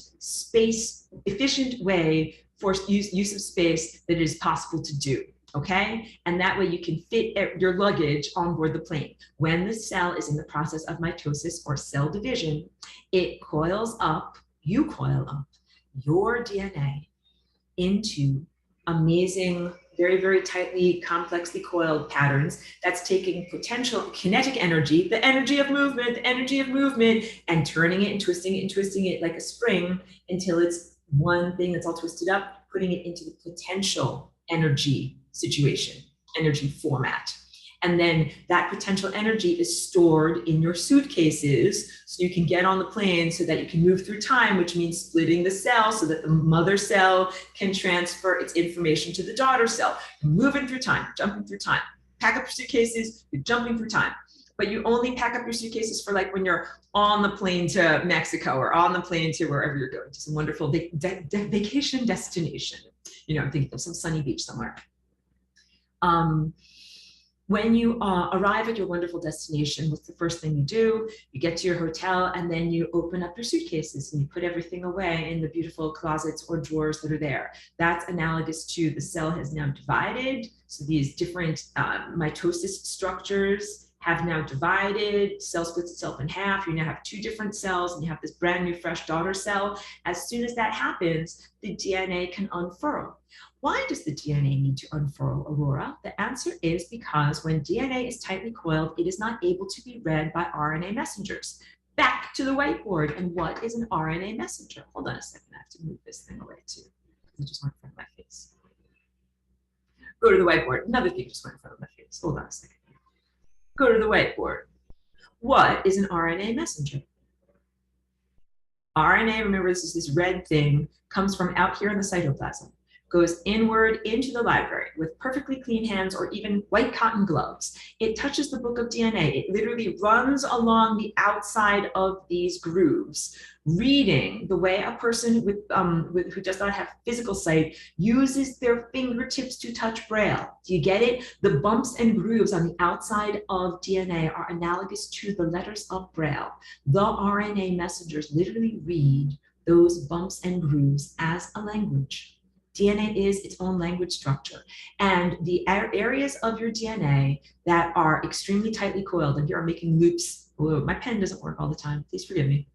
way for use of space that it is possible to do. Okay, and that way you can fit your luggage on board the plane. When the cell is in the process of mitosis or cell division, it coils up, you coil up your DNA into amazing, very, very tightly, complexly coiled patterns that's taking potential kinetic energy, the energy of movement, and turning it and twisting it like a spring until it's one thing that's all twisted up, putting it into the potential energy situation, energy format. And then that potential energy is stored in your suitcases so you can get on the plane so that you can move through time, which means splitting the cell so that the mother cell can transfer its information to the daughter cell. You're moving through time, jumping through time. Pack up your suitcases, you're jumping through time. But you only pack up your suitcases for like when you're on the plane to Mexico or on the plane to wherever you're going, to some wonderful vacation destination. You know, I'm thinking of some sunny beach somewhere. When you arrive at your wonderful destination, what's the first thing you do? You get to your hotel and then you open up your suitcases and you put everything away in the beautiful closets or drawers that are there. That's analogous to the cell has now divided. So these different mitosis structures have now divided, cell splits itself in half. You now have two different cells and you have this brand new fresh daughter cell. As soon as that happens, the DNA can unfurl. Why does the DNA need to unfurl, Aurora? The answer is because when DNA is tightly coiled, it is not able to be read by RNA messengers. Back to the whiteboard. And what is an RNA messenger? Hold on a second, I have to move this thing away too. It just went in front of my face. Go to the whiteboard. Another thing just went in front of my face. Hold on a second. Go to the whiteboard. What is an RNA messenger? RNA, remember this is this red thing, comes from out here in the cytoplasm, goes inward into the library with perfectly clean hands or even white cotton gloves. It touches the book of DNA. It literally runs along the outside of these grooves, reading the way a person who does not have physical sight uses their fingertips to touch Braille. Do you get it? The bumps and grooves on the outside of DNA are analogous to the letters of Braille. The RNA messengers literally read those bumps and grooves as a language. DNA is its own language structure. And the areas of your DNA that are extremely tightly coiled, and here I'm making loops. Whoa, my pen doesn't work all the time. Please forgive me.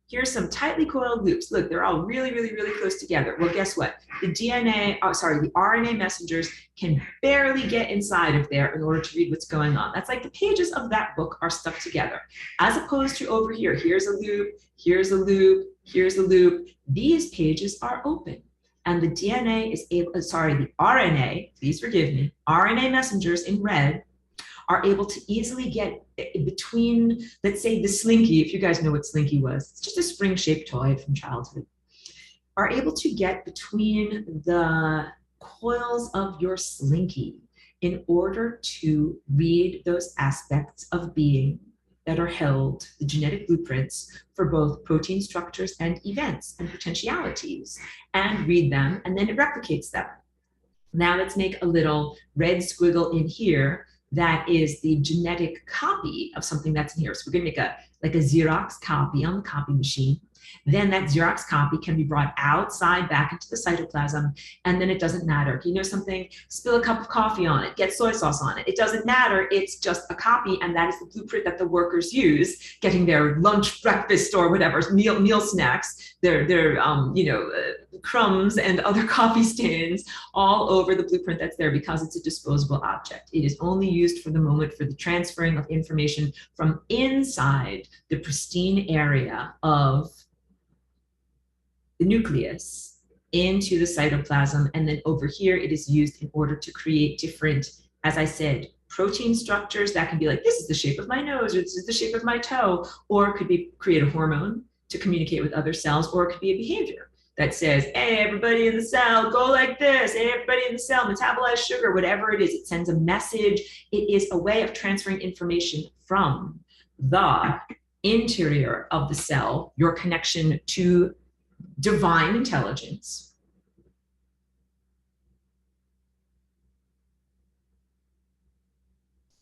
Here's some tightly coiled loops. Look, they're all really, really, really close together. Well, guess what? The RNA messengers can barely get inside of there in order to read what's going on. That's like the pages of that book are stuck together. As opposed to over here, here's a loop, here's a loop, here's a loop. These pages are open. And the DNA is able, the RNA, please forgive me, RNA messengers in red are able to easily get between, let's say the Slinky, if you guys know what Slinky was, it's just a spring-shaped toy from childhood, are able to get between the coils of your Slinky in order to read those aspects of being that are held, the genetic blueprints for both protein structures and events and potentialities, and read them, and then it replicates them. Now let's make a little red squiggle in here that is the genetic copy of something that's in here. So we're gonna make a Xerox copy on the copy machine. Then that Xerox copy can be brought outside back into the cytoplasm, and then it doesn't matter. You know something? Spill a cup of coffee on it, get soy sauce on it. It doesn't matter, it's just a copy, and that is the blueprint that the workers use, getting their lunch, breakfast, or whatever, meal snacks, their crumbs and other coffee stains all over the blueprint that's there because it's a disposable object. It is only used for the moment for the transferring of information from inside the pristine area of the nucleus into the cytoplasm. And then over here, it is used in order to create different, as I said, protein structures that can be like, this is the shape of my nose, or this is the shape of my toe, or it could be create a hormone to communicate with other cells, or it could be a behavior that says, hey, everybody in the cell, go like this. Hey, everybody in the cell, metabolize sugar, whatever it is. It sends a message. It is a way of transferring information from the interior of the cell, your connection to divine intelligence,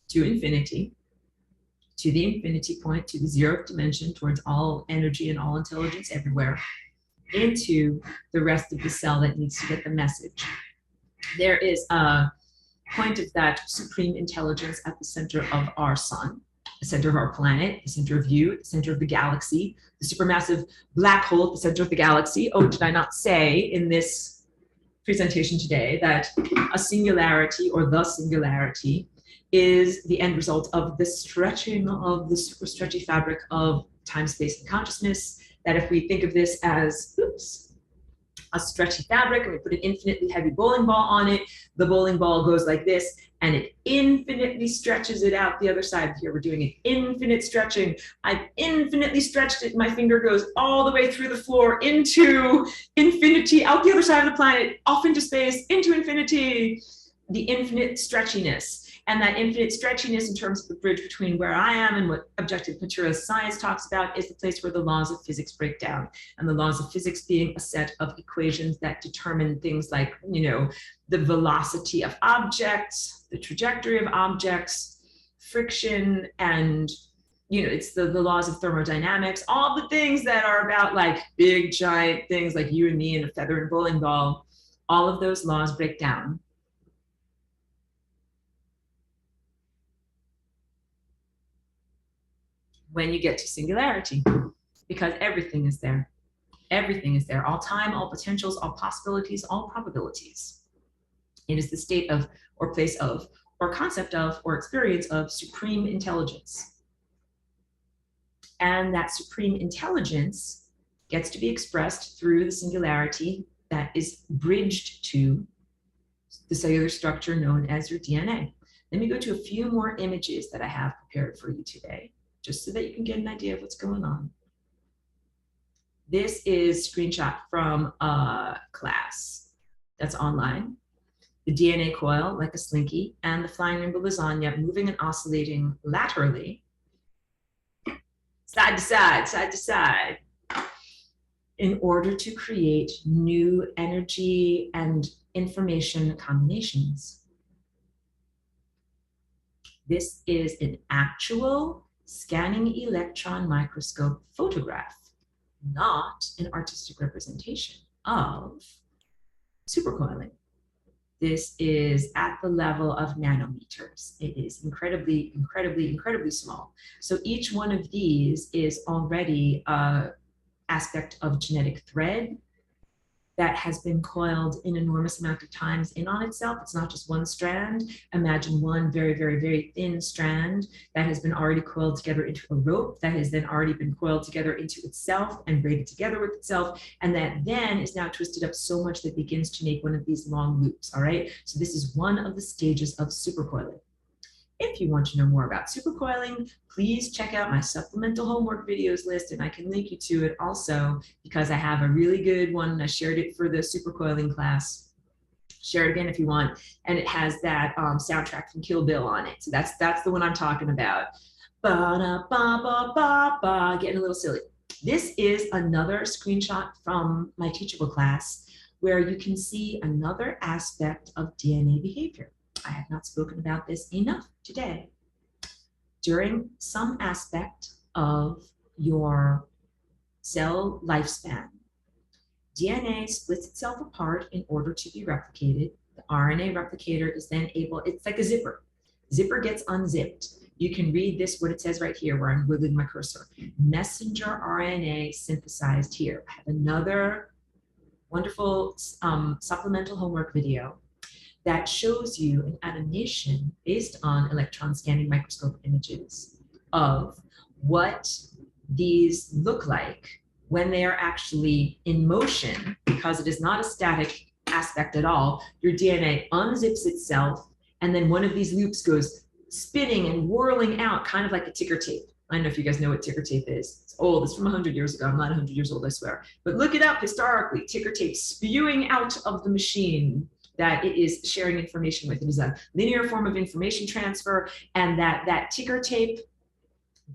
to infinity, to the infinity point, to the zeroth dimension, towards all energy and all intelligence everywhere, into the rest of the cell that needs to get the message. There is a point of that supreme intelligence at the center of our sun, the center of our planet, the center of you, the center of the galaxy, the supermassive black hole at the center of the galaxy. Oh, did I not say in this presentation today that a singularity, or the singularity, is the end result of the stretching of the super stretchy fabric of time, space, and consciousness? That if we think of this as, a stretchy fabric, and we put an infinitely heavy bowling ball on it, the bowling ball goes like this, and it infinitely stretches it out the other side. Here we're doing an infinite stretching. I've infinitely stretched it. My finger goes all the way through the floor into infinity, out the other side of the planet, off into space, into infinity. The infinite stretchiness. And that infinite stretchiness, in terms of the bridge between where I am and what objective material science talks about, is the place where the laws of physics break down. And the laws of physics being a set of equations that determine things like, the velocity of objects, the trajectory of objects, friction, and it's the laws of thermodynamics, all the things that are about like big giant things like you and me and a feather and bowling ball. All of those laws break down when you get to singularity, because everything is there. Everything is there. All time, all potentials, all possibilities, all probabilities. It is the state of, or place of, or concept of, or experience of supreme intelligence. And that supreme intelligence gets to be expressed through the singularity that is bridged to the cellular structure known as your DNA. Let me go to a few more images that I have prepared for you today, just so that you can get an idea of what's going on. This is a screenshot from a class that's online. The DNA coil, like a slinky, and the flying rainbow lasagna moving and oscillating laterally, side to side, in order to create new energy and information combinations. This is an actual scanning electron microscope photograph, not an artistic representation of supercoiling. This is at the level of nanometers. It is incredibly, incredibly, incredibly small. So each one of these is already an aspect of genetic thread that has been coiled an enormous amount of times in on itself. It's not just one strand. Imagine one very, very, very thin strand that has been already coiled together into a rope that has then already been coiled together into itself and braided together with itself. And that then is now twisted up so much that it begins to make one of these long loops, all right? So this is one of the stages of supercoiling. If you want to know more about supercoiling, please check out my supplemental homework videos list, and I can link you to it also because I have a really good one. I shared it for the supercoiling class. Share it again if you want. And it has that soundtrack from Kill Bill on it. So that's the one I'm talking about. Ba-da-ba-ba-ba-ba, getting a little silly. This is another screenshot from my Teachable class where you can see another aspect of DNA behavior. I have not spoken about this enough today. During some aspect of your cell lifespan, DNA splits itself apart in order to be replicated. The RNA replicator is then able, it's like a zipper. Zipper gets unzipped. You can read this, what it says right here where I'm wiggling my cursor. Messenger RNA synthesized here. I have another wonderful supplemental homework video that shows you an animation based on electron scanning microscope images of what these look like when they are actually in motion, because it is not a static aspect at all, your DNA unzips itself, and then one of these loops goes spinning and whirling out, kind of like a ticker tape. I don't know if you guys know what ticker tape is. It's old. It's from 100 years ago. I'm not 100 years old, I swear. But look it up historically. Ticker tape spewing out of the machine that it is sharing information with. It is a linear form of information transfer, and that ticker tape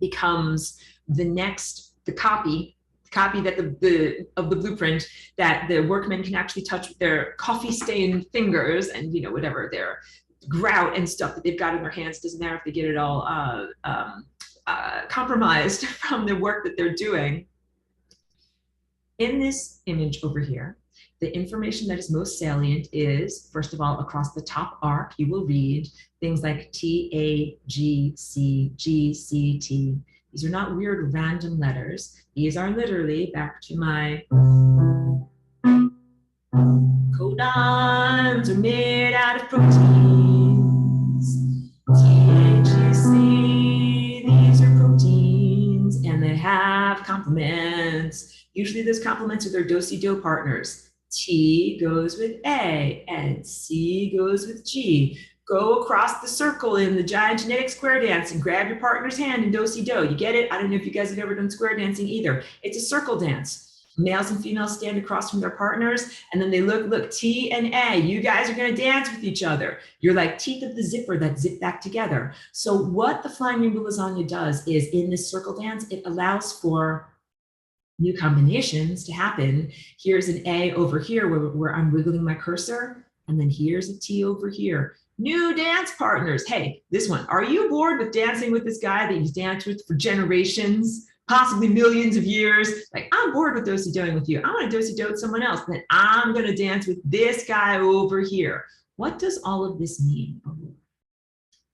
becomes the copy that of the blueprint that the workmen can actually touch with their coffee-stained fingers, and whatever their grout and stuff that they've got in their hands. Doesn't matter if they get it all compromised from the work that they're doing. In this image over here, the information that is most salient is, first of all, across the top arc, you will read things like T, A, G, C, G, C, T. These are not weird random letters. These are literally, back to my codons are made out of proteins. T, A, G, C, these are proteins, and they have complements. Usually those complements are their do-si-do partners. T goes with A, and C goes with G. Go across the circle in the giant genetic square dance and grab your partner's hand in do-si-do. You get it? I don't know if you guys have ever done square dancing either. It's a circle dance. Males and females stand across from their partners, and then they look, T and A. You guys are going to dance with each other. You're like teeth of the zipper that zip back together. So what the flying rainbow lasagna does is, in this circle dance, it allows for new combinations to happen. Here's an A over here where I'm wiggling my cursor, and then here's a T over here. New dance partners. Hey, this one, are you bored with dancing with this guy that you've danced with for generations, possibly millions of years? Like, I'm bored with do-si-doing with you. I want to do-si-do with someone else. Then I'm going to dance with this guy over here. What does all of this mean?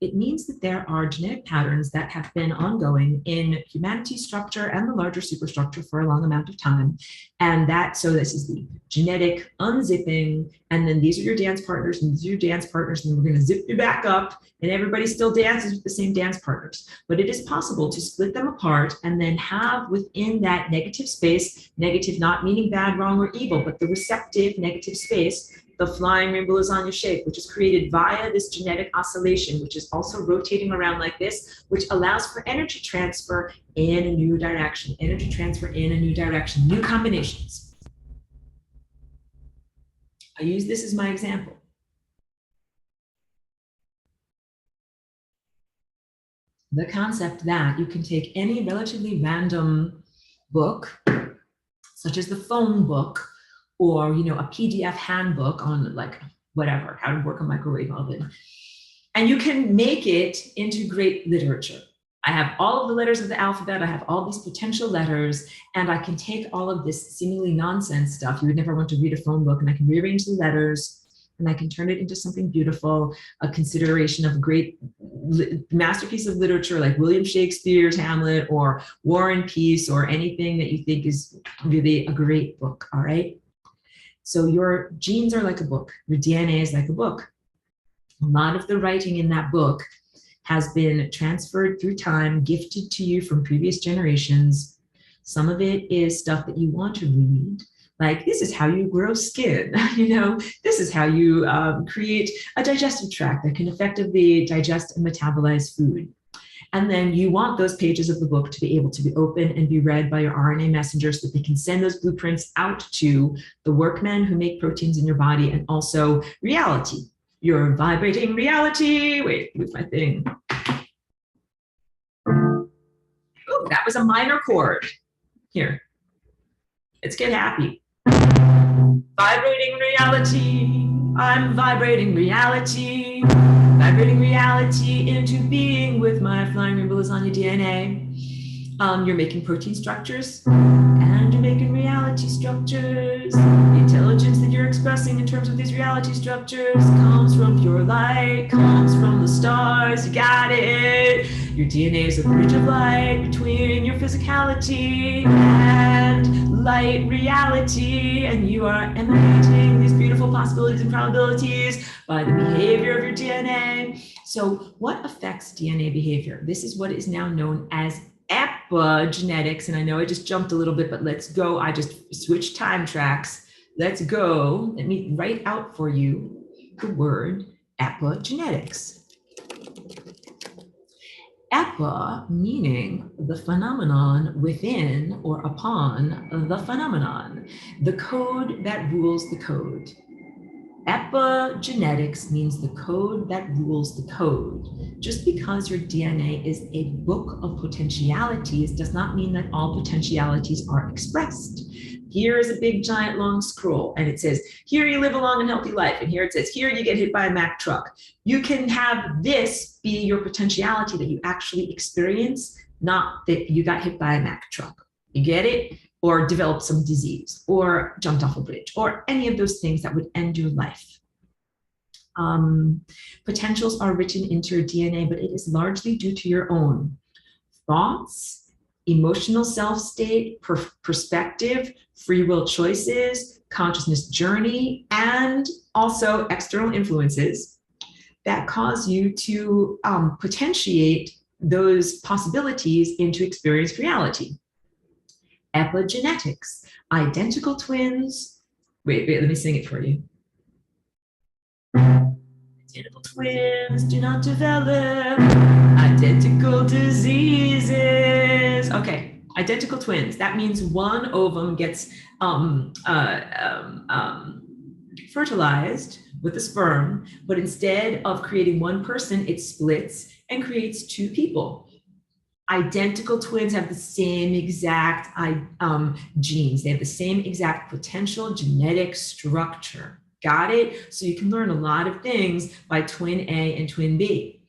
It means that there are genetic patterns that have been ongoing in humanity's structure and the larger superstructure for a long amount of time. And so this is the genetic unzipping, and then these are your dance partners, and these are your dance partners, and then we're going to zip you back up, and everybody still dances with the same dance partners. But it is possible to split them apart and then have within that negative space, negative not meaning bad, wrong, or evil, but the receptive negative space, the flying rainbow lasagna shape, which is created via this genetic oscillation, which is also rotating around like this, which allows for energy transfer in a new direction, new combinations. I use this as my example. The concept that you can take any relatively random book, such as the phone book, or a PDF handbook on like whatever, how to work a microwave oven, and you can make it into great literature. I have all of the letters of the alphabet, I have all these potential letters, and I can take all of this seemingly nonsense stuff you would never want to read a phone book, and I can rearrange the letters, and I can turn it into something beautiful, a consideration of a great masterpiece of literature like William Shakespeare's Hamlet or War and Peace, or anything that you think is really a great book, all right? So your genes are like a book, your DNA is like a book. A lot of the writing in that book has been transferred through time, gifted to you from previous generations. Some of it is stuff that you want to read, like this is how you grow skin, this is how you create a digestive tract that can effectively digest and metabolize food. And then you want those pages of the book to be able to be open and be read by your RNA messenger so that they can send those blueprints out to the workmen who make proteins in your body, and also reality, your vibrating reality. Wait, move my thing. Oh, that was a minor chord. Here, let's get happy. Vibrating reality, I'm vibrating reality. Vibrating reality into being with my flying rainbow lasagna DNA. You're making protein structures, and you're making reality structures. The intelligence that you're expressing in terms of these reality structures comes from pure light, comes from the stars, you got it. Your DNA is a bridge of light between your physicality and light reality, and you are emanating these beautiful possibilities and probabilities by the behavior of your DNA. So what affects DNA behavior? This is what is now known as epigenetics, and I know I just jumped a little bit, but let's go. I just switched time tracks. Let's go. Let me write out for you the word epigenetics. Epi meaning the phenomenon within or upon the phenomenon, the code that rules the code. Epigenetics means the code that rules the code. Just because your DNA is a book of potentialities does not mean that all potentialities are expressed. Here is a big, giant, long scroll, and it says, here you live a long and healthy life. And here it says, here you get hit by a Mack truck. You can have this be your potentiality that you actually experience, not that you got hit by a Mack truck. You get it? Or developed some disease, or jumped off a bridge, or any of those things that would end your life. Potentials are written into your DNA, but it is largely due to your own thoughts, emotional self-state, perspective, free will choices, consciousness journey, and also external influences that cause you to potentiate those possibilities into experienced reality. Epigenetics, identical twins. Wait, let me sing it for you. Identical twins do not develop identical diseases. Okay, identical twins. That means one ovum gets fertilized with the sperm, but instead of creating one person, it splits and creates two people. Identical twins have the same exact genes. They have the same exact potential genetic structure. Got it? So you can learn a lot of things by twin A and twin B.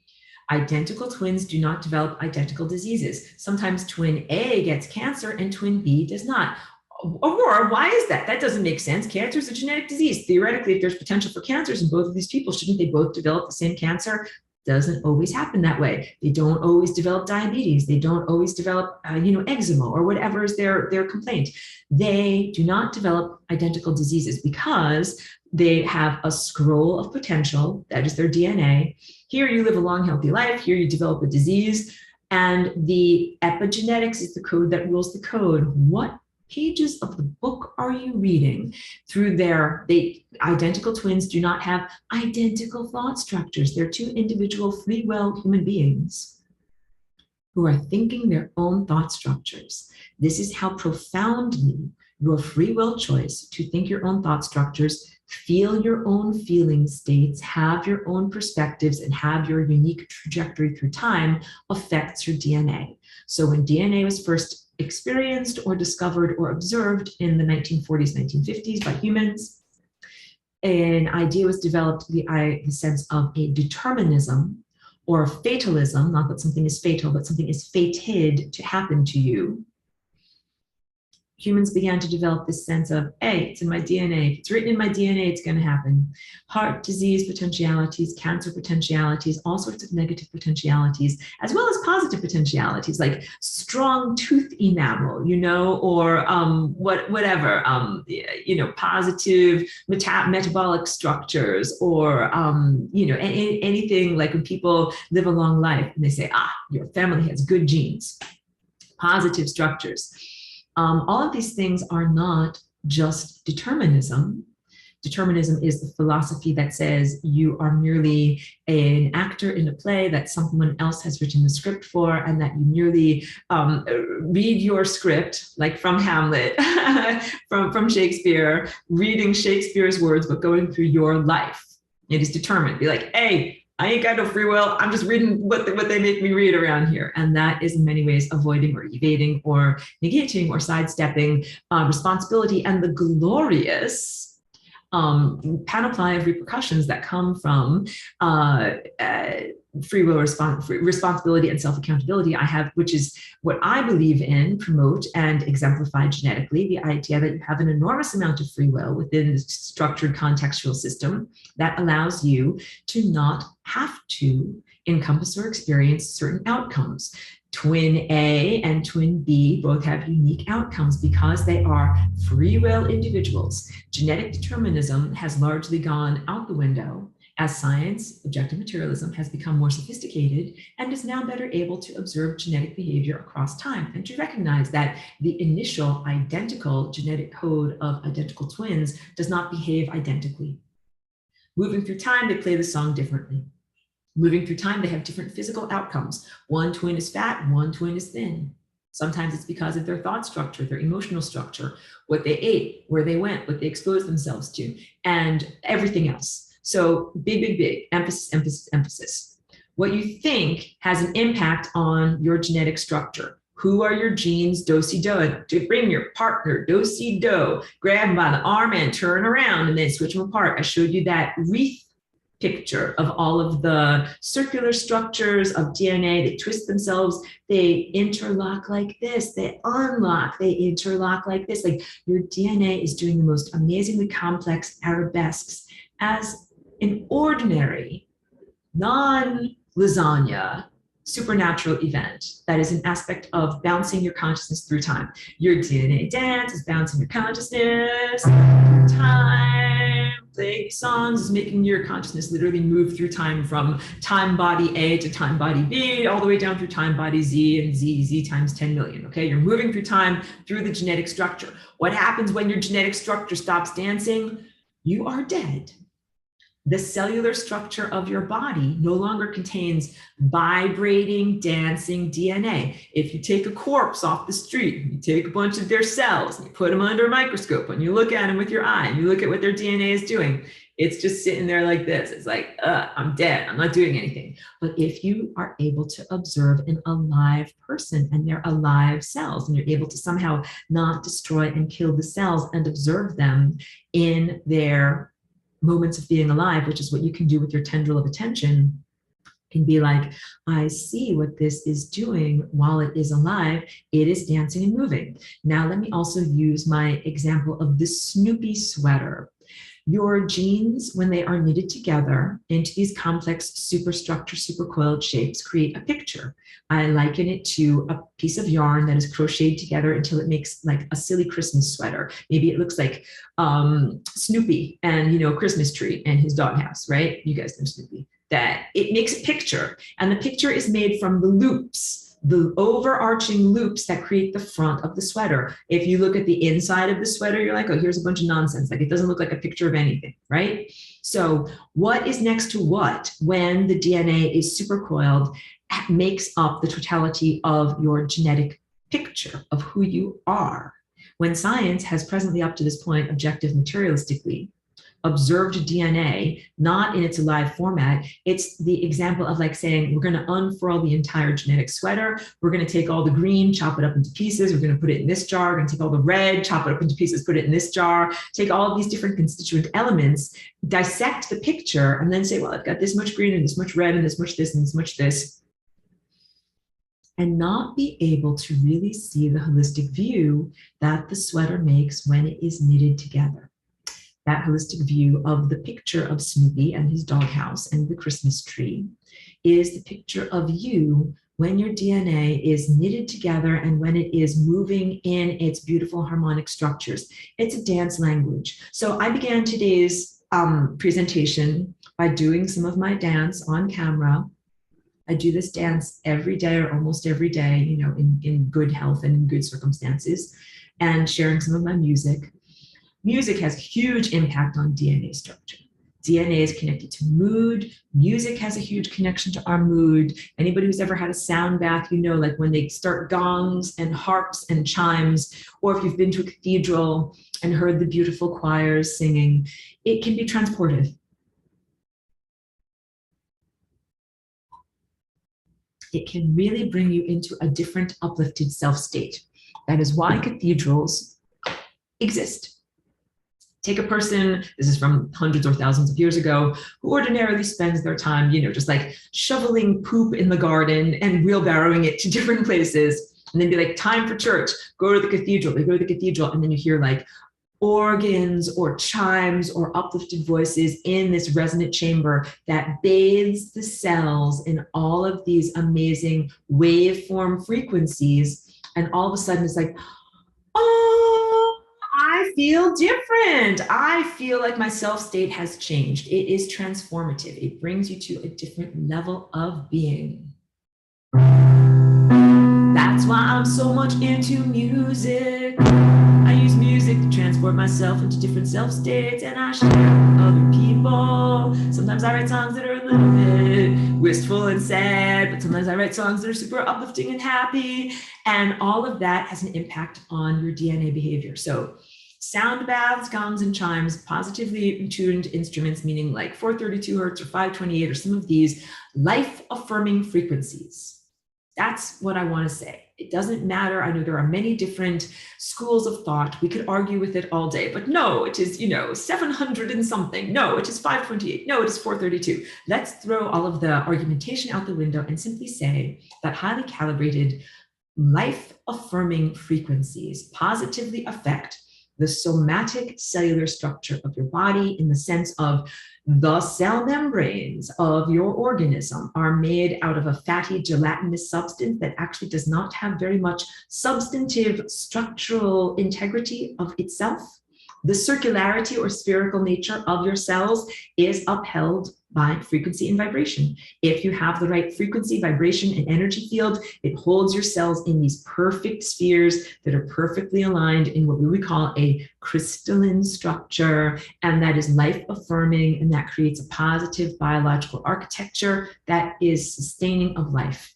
Identical twins do not develop identical diseases. Sometimes twin A gets cancer and twin B does not. Aurora, why is that? That doesn't make sense. Cancer is a genetic disease. Theoretically, if there's potential for cancers in both of these people, shouldn't they both develop the same cancer? Doesn't always happen that way. They don't always develop diabetes. They don't always develop, eczema or whatever is their complaint. They do not develop identical diseases because they have a scroll of potential. That is their DNA. Here you live a long, healthy life. Here you develop a disease. And the epigenetics is the code that rules the code. What pages of the book are you reading? Through identical twins do not have identical thought structures. They're two individual free will human beings who are thinking their own thought structures. This is how profoundly your free will choice to think your own thought structures, feel your own feeling states, have your own perspectives, and have your unique trajectory through time affects your DNA. So when DNA was first experienced or discovered or observed in the 1940s, 1950s by humans, an idea was developed, the sense of a determinism or fatalism, not that something is fatal, but something is fated to happen to you. Humans began to develop this sense of, hey, it's in my DNA. If it's written in my DNA, it's going to happen. Heart disease potentialities, cancer potentialities, all sorts of negative potentialities, as well as positive potentialities, like strong tooth enamel, or whatever, positive metabolic structures, or, anything like when people live a long life and they say, your family has good genes, positive structures. All of these things are not just determinism. Determinism is the philosophy that says you are merely an actor in a play that someone else has written the script for, and that you merely read your script, like from Hamlet, from Shakespeare, reading Shakespeare's words, but going through your life. It is determined. Be like, hey, I ain't got no free will. I'm just reading what they make me read around here. And that is in many ways avoiding or evading or negating or sidestepping responsibility and the glorious panoply of repercussions that come from free will responsibility and self-accountability which is what I believe in, promote, and exemplify genetically, the idea that you have an enormous amount of free will within the structured contextual system that allows you to not have to encompass or experience certain outcomes. Twin A and twin B both have unique outcomes because they are free will individuals. Genetic determinism has largely gone out the window, As science, objective materialism has become more sophisticated and is now better able to observe genetic behavior across time and to recognize that the initial identical genetic code of identical twins does not behave identically. Moving through time, they play the song differently. Moving through time, they have different physical outcomes. One twin is fat, one twin is thin. Sometimes it's because of their thought structure, their emotional structure, what they ate, where they went, what they exposed themselves to, and everything else. So big, emphasis, emphasis, emphasis. What you think has an impact on your genetic structure. Who are your genes, do-si-do? To bring your partner, do-si-do. Grab them by the arm and turn around and then switch them apart. I showed you that wreath picture of all of the circular structures of DNA. They twist themselves, they interlock like this, they unlock, they interlock like this. Like your DNA is doing the most amazingly complex arabesques as an ordinary, non-lasagna, supernatural event that is an aspect of bouncing your consciousness through time. Your DNA dance is bouncing your consciousness through time. Playing songs is making your consciousness literally move through time from time body A to time body B, all the way down through time body Z and Z times 10 million, okay? You're moving through time through the genetic structure. What happens when your genetic structure stops dancing? You are dead. The cellular structure of your body no longer contains vibrating, dancing DNA. If you take a corpse off the street, you take a bunch of their cells, and you put them under a microscope, and you look at them with your eye, and you look at what their DNA is doing, it's just sitting there like this. It's like, I'm dead, I'm not doing anything. But if you are able to observe an alive person and their alive cells, and you're able to somehow not destroy and kill the cells and observe them in their moments of being alive, which is what you can do with your tendril of attention, can be like, I see what this is doing while it is alive. It is dancing and moving. Now, let me also use my example of the Snoopy sweater. Your genes, when they are knitted together into these complex superstructure, supercoiled shapes, create a picture. I liken it to a piece of yarn that is crocheted together until it makes like a silly Christmas sweater. Maybe it looks like Snoopy and, you know, Christmas tree and his doghouse, right? You guys know Snoopy. That it makes a picture, and the picture is made from the loops, the overarching loops that create the front of the sweater. If you look at the inside of the sweater, you're like, oh, here's a bunch of nonsense. Like, it doesn't look like a picture of anything, right? So what is next to what when the DNA is supercoiled makes up the totality of your genetic picture of who you are. When science has presently up to this point, objective materialistically, observed DNA, not in its alive format. It's the example of like saying, we're going to unfurl the entire genetic sweater. We're going to take all the green, chop it up into pieces. We're going to put it in this jar. We're going to take all the red, chop it up into pieces, put it in this jar, take all of these different constituent elements, dissect the picture, and then say, well, I've got this much green and this much red and this much this and this much this. And not be able to really see the holistic view that the sweater makes when it is knitted together. That holistic view of the picture of Snoopy and his doghouse and the Christmas tree is the picture of you when your DNA is knitted together and when it is moving in its beautiful harmonic structures. It's a dance language. So I began today's presentation by doing some of my dance on camera. I do this dance every day or almost every day, you know, in good health and in good circumstances, and sharing some of my music. Music has a huge impact on DNA structure. DNA is connected to mood. Music has a huge connection to our mood. Anybody who's ever had a sound bath, you know, like when they start gongs and harps and chimes, or if you've been to a cathedral and heard the beautiful choirs singing, it can be transportive. It can really bring you into a different uplifted self state. That is why cathedrals exist. Take a person, this is from hundreds or thousands of years ago, who ordinarily spends their time, you know, just like shoveling poop in the garden and wheelbarrowing it to different places, and then be like, time for church, go to the cathedral. They go to the cathedral, and then you hear like organs or chimes or uplifted voices in this resonant chamber that bathes the cells in all of these amazing waveform frequencies. And all of a sudden it's like, oh, I I feel different. I feel like my self-state has changed. It is transformative. It brings you to a different level of being. That's why I'm so much into music. I use music to transport myself into different self-states, and I share with other people. Sometimes I write songs that are a little bit wistful and sad, but sometimes I write songs that are super uplifting and happy. And all of that has an impact on your DNA behavior. So sound baths, gongs, and chimes, positively tuned instruments, meaning like 432 hertz or 528 or some of these life-affirming frequencies. That's what I want to say. It doesn't matter. I know there are many different schools of thought. We could argue with it all day, but no, it is, 700 and something. No, it is 528. No, it is 432. Let's throw all of the argumentation out the window and simply say that highly calibrated, life-affirming frequencies positively affect the somatic cellular structure of your body, in the sense of the cell membranes of your organism are made out of a fatty gelatinous substance that actually does not have very much substantive structural integrity of itself. The circularity or spherical nature of your cells is upheld by frequency and vibration. If you have the right frequency, vibration, and energy field, it holds your cells in these perfect spheres that are perfectly aligned in what we would call a crystalline structure, and that is life-affirming, and that creates a positive biological architecture that is sustaining of life.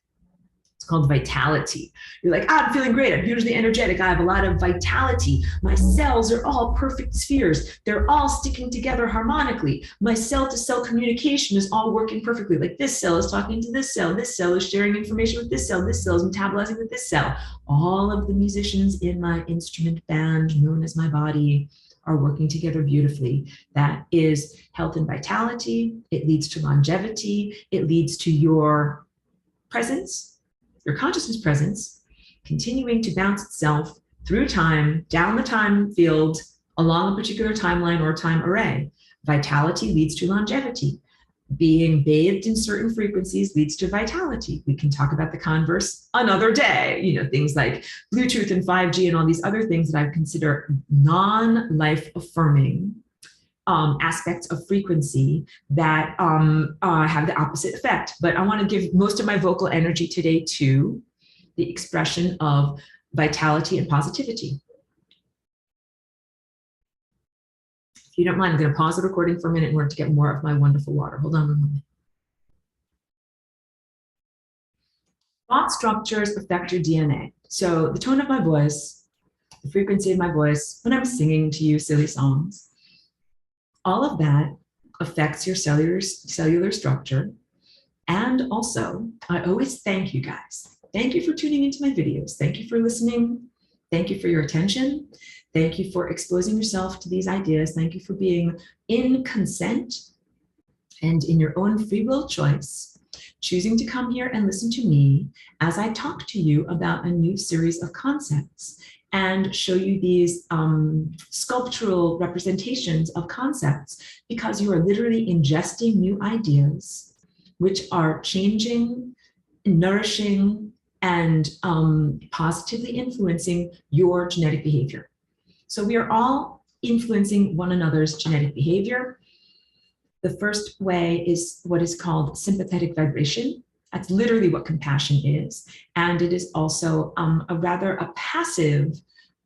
Called vitality. You're like, I'm feeling great. I'm hugely energetic. I have a lot of vitality. My cells are all perfect spheres. They're all sticking together harmonically. My cell-to-cell communication is all working perfectly. Like this cell is talking to this cell is sharing information with this cell is metabolizing with this cell. All of the musicians in my instrument band, known as my body, are working together beautifully. That is health and vitality. It leads to longevity. It leads to your presence, your consciousness presence, continuing to bounce itself through time, down the time field, along a particular timeline or time array. Vitality leads to longevity. Being bathed in certain frequencies leads to vitality. We can talk about the converse another day, things like Bluetooth and 5G and all these other things that I consider non-life affirming aspects of frequency that have the opposite effect. But I want to give most of my vocal energy today to the expression of vitality and positivity. If you don't mind, I'm going to pause the recording for a minute in order to get more of my wonderful water. Hold on a moment. Thought structures affect your DNA. So the tone of my voice, the frequency of my voice, when I'm singing to you silly songs, all of that affects your cellular structure. And also, I always thank you guys. Thank you for tuning into my videos. Thank you for listening. Thank you for your attention. Thank you for exposing yourself to these ideas. Thank you for being in consent and in your own free will choice, choosing to come here and listen to me as I talk to you about a new series of concepts and show you these sculptural representations of concepts, because you are literally ingesting new ideas which are changing, nourishing, and positively influencing your genetic behavior. So we are all influencing one another's genetic behavior. The first way is what is called sympathetic vibration. That's literally what compassion is. And it is also a passive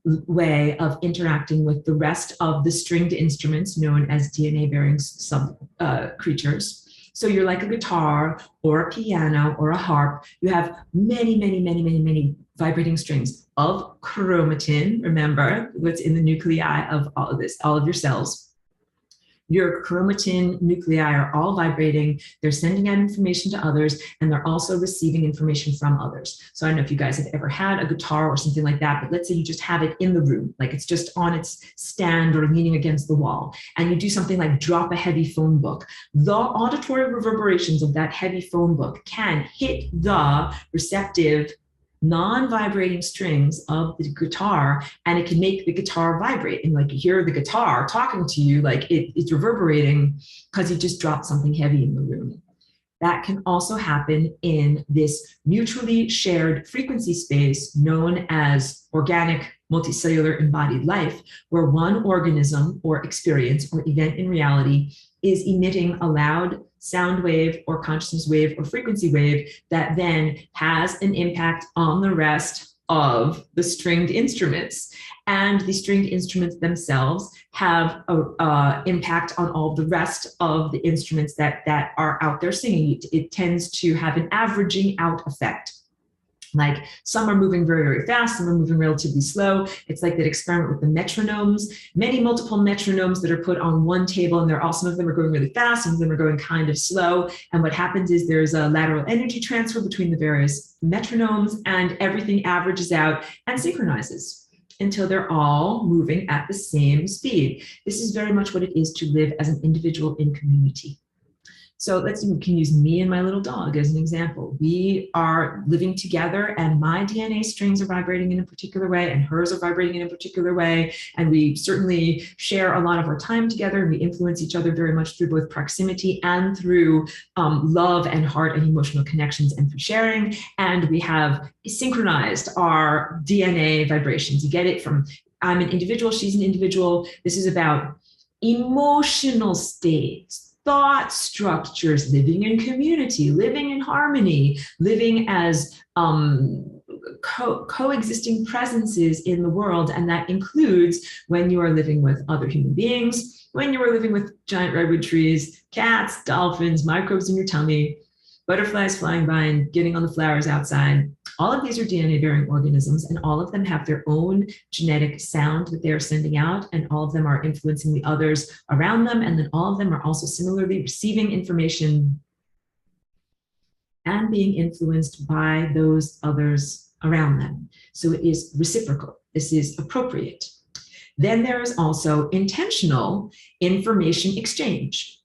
way of interacting with the rest of the stringed instruments known as DNA-bearing creatures. So you're like a guitar or a piano or a harp. You have many vibrating strings of chromatin. Remember what's in the nuclei of all of this, all of your cells. Your chromatin nuclei are all vibrating. They're sending out information to others, and they're also receiving information from others. So I don't know if you guys have ever had a guitar or something like that, but let's say you just have it in the room, like it's just on its stand or leaning against the wall, and you do something like drop a heavy phone book. The auditory reverberations of that heavy phone book can hit the receptive non-vibrating strings of the guitar, and it can make the guitar vibrate, and like you hear the guitar talking to you, like it's reverberating because you just dropped something heavy in the room. That can also happen in this mutually shared frequency space known as organic multicellular embodied life, where one organism or experience or event in reality is emitting a loud sound wave or consciousness wave or frequency wave that then has an impact on the rest of the stringed instruments. And the stringed instruments themselves have an impact on all the rest of the instruments that are out there singing. It tends to have an averaging out effect. Like some are moving very, very fast, some are moving relatively slow. It's like that experiment with the metronomes, many multiple metronomes that are put on one table, and some of them are going really fast, some of them are going kind of slow. And what happens is there's a lateral energy transfer between the various metronomes, and everything averages out and synchronizes until they're all moving at the same speed. This is very much what it is to live as an individual in community. So we can use me and my little dog as an example. We are living together, and my DNA strings are vibrating in a particular way, and hers are vibrating in a particular way. And we certainly share a lot of our time together, and we influence each other very much through both proximity and through love and heart and emotional connections and through sharing. And we have synchronized our DNA vibrations. You get it from I'm an individual, she's an individual. This is about emotional states, thought structures, living in community, living in harmony, living as coexisting presences in the world. And that includes when you are living with other human beings, when you are living with giant redwood trees, cats, dolphins, microbes in your tummy, butterflies flying by and getting on the flowers outside. All of these are DNA-bearing organisms, and all of them have their own genetic sound that they are sending out, and all of them are influencing the others around them, and then all of them are also similarly receiving information and being influenced by those others around them. So it is reciprocal. This is appropriate. Then there is also intentional information exchange.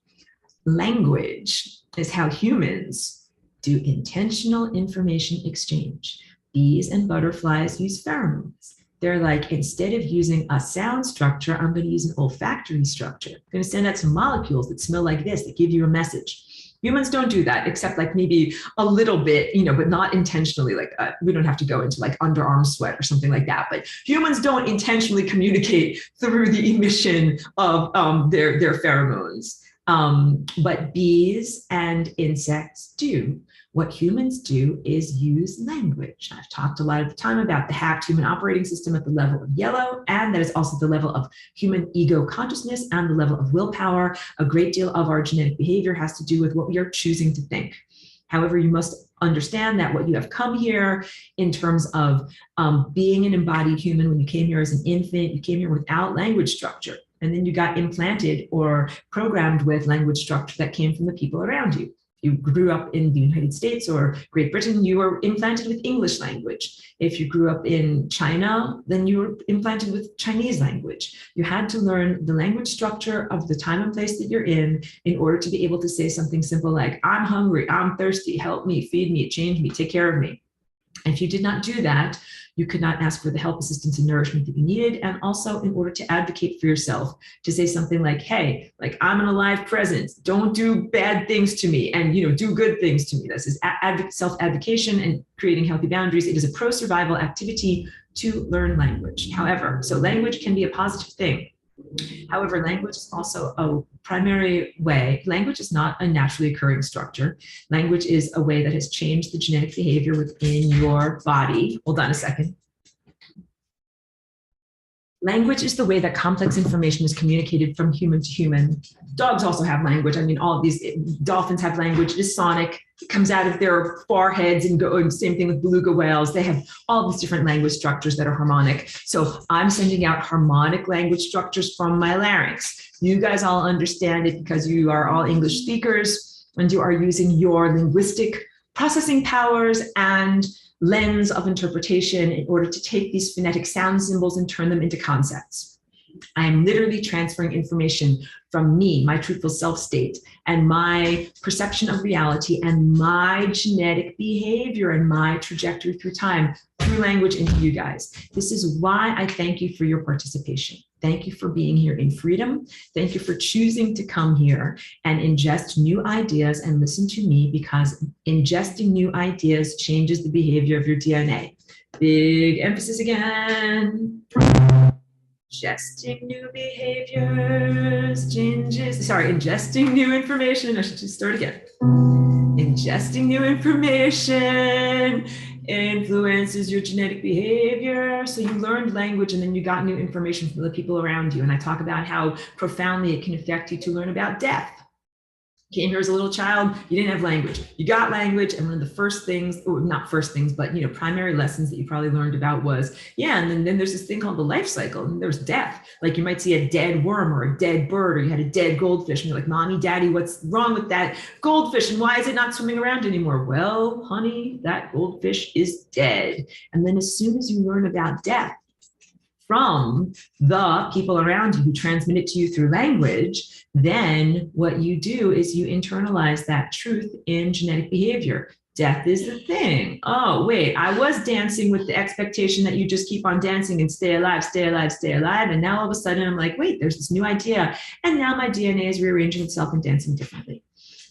Language is how humans do intentional information exchange. Bees and butterflies use pheromones. They're like, instead of using a sound structure, I'm going to use an olfactory structure. I'm going to send out some molecules that smell like this, that give you a message. Humans don't do that, except like maybe a little bit, but not intentionally. Like we don't have to go into like underarm sweat or something like that. But humans don't intentionally communicate through the emission of their pheromones. But bees and insects do. What humans do is use language. I've talked a lot of the time about the hacked human operating system at the level of yellow, and that is also the level of human ego consciousness and the level of willpower. A great deal of our genetic behavior has to do with what we are choosing to think. However, you must understand that what you have come here in terms of being an embodied human, when you came here as an infant, you came here without language structure. And then you got implanted or programmed with language structure that came from the people around you. You grew up in the United States or Great Britain, you were implanted with English language. If you grew up in China, then you were implanted with Chinese language. You had to learn the language structure of the time and place that you're in order to be able to say something simple like, I'm hungry, I'm thirsty, help me, feed me, change me, take care of me. If you did not do that, you could not ask for the help, assistance, and nourishment that you needed. And also in order to advocate for yourself, to say something like, hey, like I'm an alive presence, don't do bad things to me and, do good things to me. This is self-advocation and creating healthy boundaries. It is a pro-survival activity to learn language. However, so language can be a positive thing. However, language is also a primary way. Language is not a naturally occurring structure. Language is a way that has changed the genetic behavior within your body. Hold on a second. Language is the way that complex information is communicated from human to human. Dogs also have language. I mean, all of these dolphins have language. It is sonic. It comes out of their foreheads and same thing with beluga whales. They have all these different language structures that are harmonic. So I'm sending out harmonic language structures from my larynx. You guys all understand it because you are all English speakers and you are using your linguistic processing powers and lens of interpretation in order to take these phonetic sound symbols and turn them into concepts. I am literally transferring information from me, my truthful self state, and my perception of reality, and my genetic behavior and my trajectory through time, through language into you guys. This is why I thank you for your participation. Thank you for being here in freedom. Thank you for choosing to come here and ingest new ideas and listen to me, because ingesting new ideas changes the behavior of your DNA. Big emphasis again. Ingesting new behaviors, ingesting new information. I should just start again. Ingesting new information influences your genetic behavior. So you learned language and then you got new information from the people around you. And I talk about how profoundly it can affect you to learn about death. Came here as a little child, you didn't have language. You got language, and one of the first things, or not first things, but primary lessons that you probably learned about was, and then there's this thing called the life cycle, and there's death. Like you might see a dead worm or a dead bird, or you had a dead goldfish, and you're like, Mommy, Daddy, what's wrong with that goldfish, and why is it not swimming around anymore? Well, honey, that goldfish is dead. And then as soon as you learn about death from the people around you who transmit it to you through language, then what you do is you internalize that truth in genetic behavior. Death is the thing. Oh, wait, I was dancing with the expectation that you just keep on dancing and stay alive, stay alive, stay alive. And now all of a sudden I'm like, wait, there's this new idea. And now my DNA is rearranging itself and dancing differently.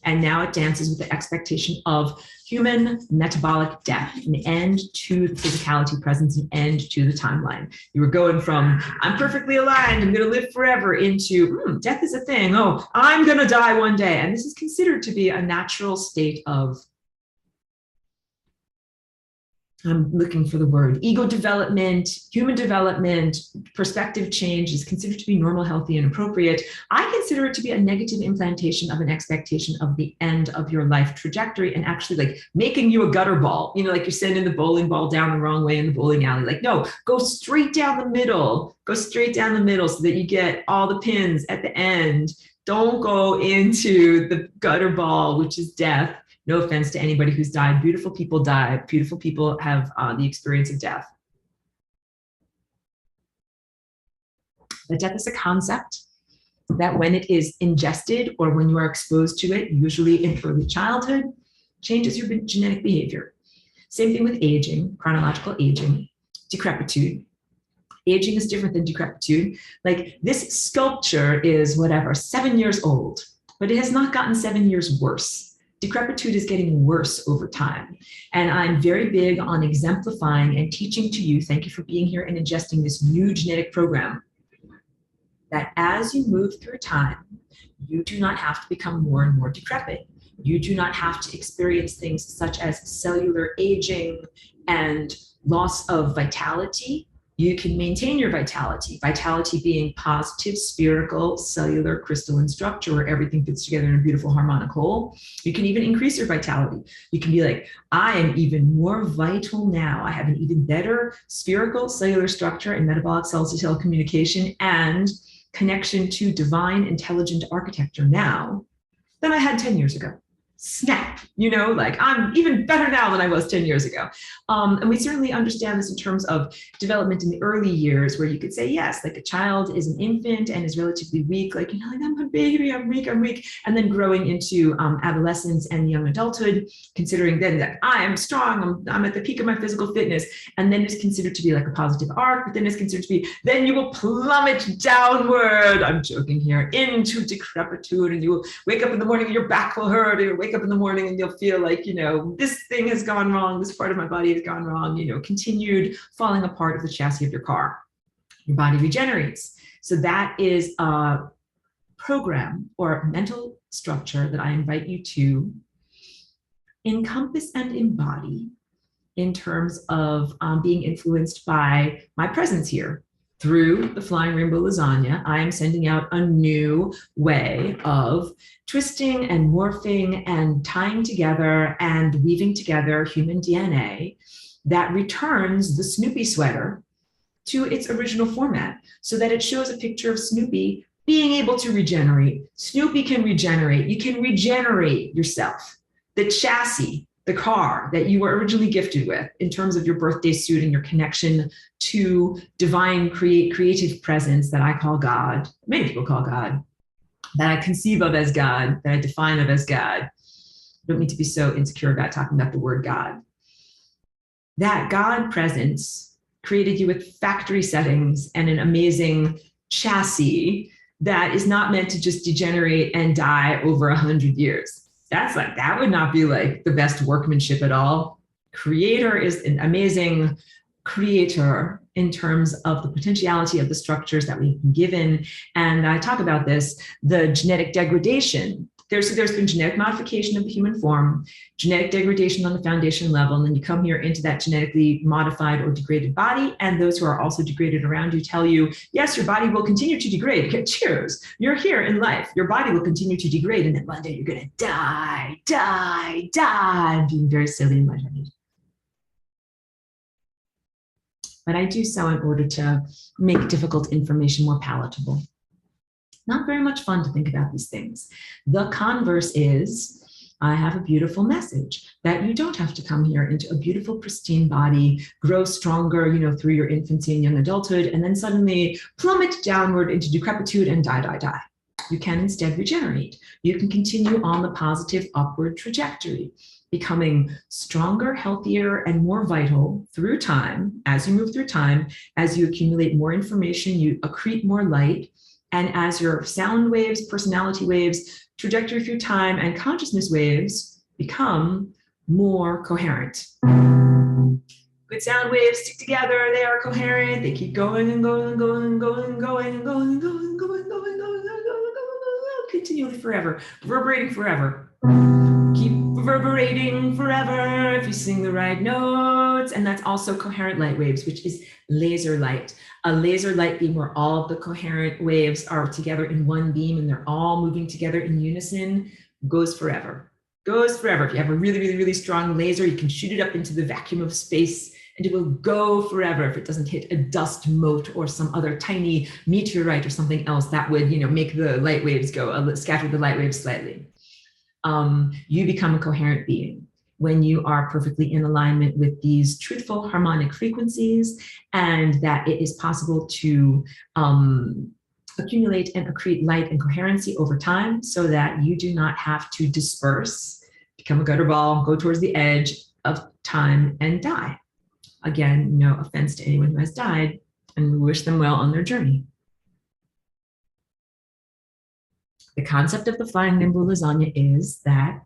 And now it dances with the expectation of human metabolic death, an end to the physicality presence, an end to the timeline. You were going from, I'm perfectly aligned, I'm going to live forever, into, death is a thing. Oh, I'm going to die one day. And this is considered to be a natural state of, I'm looking for the word, ego development, human development, perspective change is considered to be normal, healthy, and appropriate. I consider it to be a negative implantation of an expectation of the end of your life trajectory, and actually like making you a gutter ball, like you're sending the bowling ball down the wrong way in the bowling alley. Like, no, go straight down the middle, so that you get all the pins at the end. Don't go into the gutter ball, which is death. No offense to anybody who's died. Beautiful people die. Beautiful people have the experience of death. But death is a concept that when it is ingested or when you are exposed to it, usually in early childhood, changes your genetic behavior. Same thing with aging, chronological aging, decrepitude. Aging is different than decrepitude. Like this sculpture is 7 years old, but it has not gotten 7 years worse. Decrepitude is getting worse over time. And I'm very big on exemplifying and teaching to you, thank you for being here and ingesting this new genetic program, that as you move through time, you do not have to become more and more decrepit. You do not have to experience things such as cellular aging and loss of vitality. You can maintain your vitality being positive, spherical, cellular, crystalline structure where everything fits together in a beautiful harmonic whole. You can even increase your vitality. You can be like, I am even more vital now. I have an even better spherical cellular structure and metabolic cell-to-cell communication and connection to divine intelligent architecture now than I had 10 years ago. Snap, like I'm even better now than I was 10 years ago. And we certainly understand this in terms of development in the early years where you could say, yes, like a child is an infant and is relatively weak, like, I'm a baby, I'm weak. And then growing into adolescence and young adulthood, considering then that I am strong, I'm at the peak of my physical fitness, and then it's considered to be like a positive arc, but then it's considered to be, then you will plummet downward, I'm joking here, into decrepitude, and you will wake up in the morning and your back will hurt, or you'll wake up in the morning and you'll feel like, this thing has gone wrong, this part of my body has gone wrong, continued falling apart of the chassis of your car. Your body regenerates. So that is a program or mental structure that I invite you to encompass and embody in terms of being influenced by my presence here. Through the Flying Rainbow Lasagna, I am sending out a new way of twisting and morphing and tying together and weaving together human DNA that returns the Snoopy sweater to its original format so that it shows a picture of Snoopy being able to regenerate. Snoopy can regenerate. You can regenerate yourself. The chassis, the car that you were originally gifted with in terms of your birthday suit and your connection to divine creative presence that I call God, many people call God, that I conceive of as God, that I define of as God. I don't mean to be so insecure about talking about the word God. That God presence created you with factory settings and an amazing chassis that is not meant to just degenerate and die over 100 years. That would not be like the best workmanship at all. Creator is an amazing creator in terms of the potentiality of the structures that we've been given. And I talk about this, the genetic degradation. There's been genetic modification of the human form, genetic degradation on the foundation level, and then you come here into that genetically modified or degraded body, and those who are also degraded around you tell you, yes, your body will continue to degrade. Cheers, you're here in life. Your body will continue to degrade, and then one day you're gonna die, and being very silly and lighthearted. But I do so in order to make difficult information more palatable. Not very much fun to think about these things. The converse is, I have a beautiful message that you don't have to come here into a beautiful, pristine body, grow stronger, through your infancy and young adulthood, and then suddenly plummet downward into decrepitude and die. You can instead regenerate. You can continue on the positive upward trajectory, becoming stronger, healthier, and more vital through time. As you move through time, as you accumulate more information, you accrete more light, and as your sound waves, personality waves, trajectory through time, and consciousness waves become more coherent. Good sound waves stick together, they are coherent, they keep going and going and going and going and going and going and going and going and going and going and going, continually forever, reverberating forever. Keep reverberating forever if you sing the right notes. And that's also coherent light waves, which is laser light. A laser light beam where all of the coherent waves are together in one beam and they're all moving together in unison, goes forever. Goes forever. If you have a really, really, really strong laser, you can shoot it up into the vacuum of space and it will go forever if it doesn't hit a dust mote or some other tiny meteorite or something else that would, make the light waves go, scatter the light waves slightly. You become a coherent being when you are perfectly in alignment with these truthful harmonic frequencies, and that it is possible to accumulate and accrete light and coherency over time so that you do not have to disperse, become a gutter ball, go towards the edge of time and die. Again, no offense to anyone who has died, and we wish them well on their journey. The concept of the flying nimble lasagna is that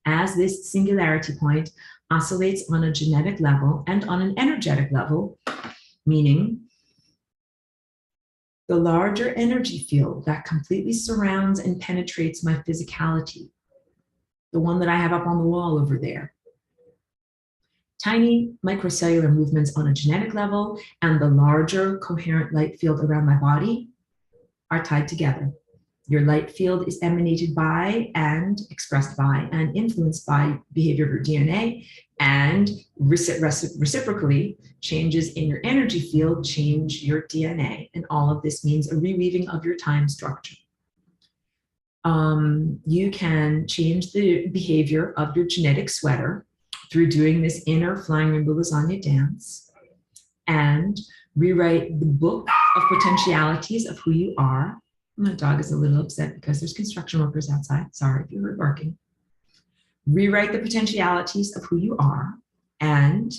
as this singularity point oscillates on a genetic level and on an energetic level, meaning the larger energy field that completely surrounds and penetrates my physicality, the one that I have up on the wall over there, tiny microcellular movements on a genetic level and the larger coherent light field around my body are tied together. Your light field is emanated by and expressed by and influenced by behavior of your DNA, and reciprocally, changes in your energy field change your DNA. And all of this means a reweaving of your time structure. You can change the behavior of your genetic sweater through doing this inner flying rainbow lasagna dance and rewrite the book of potentialities of who you are. My dog is a little upset because there's construction workers outside. Sorry if you heard barking. Rewrite the potentialities of who you are and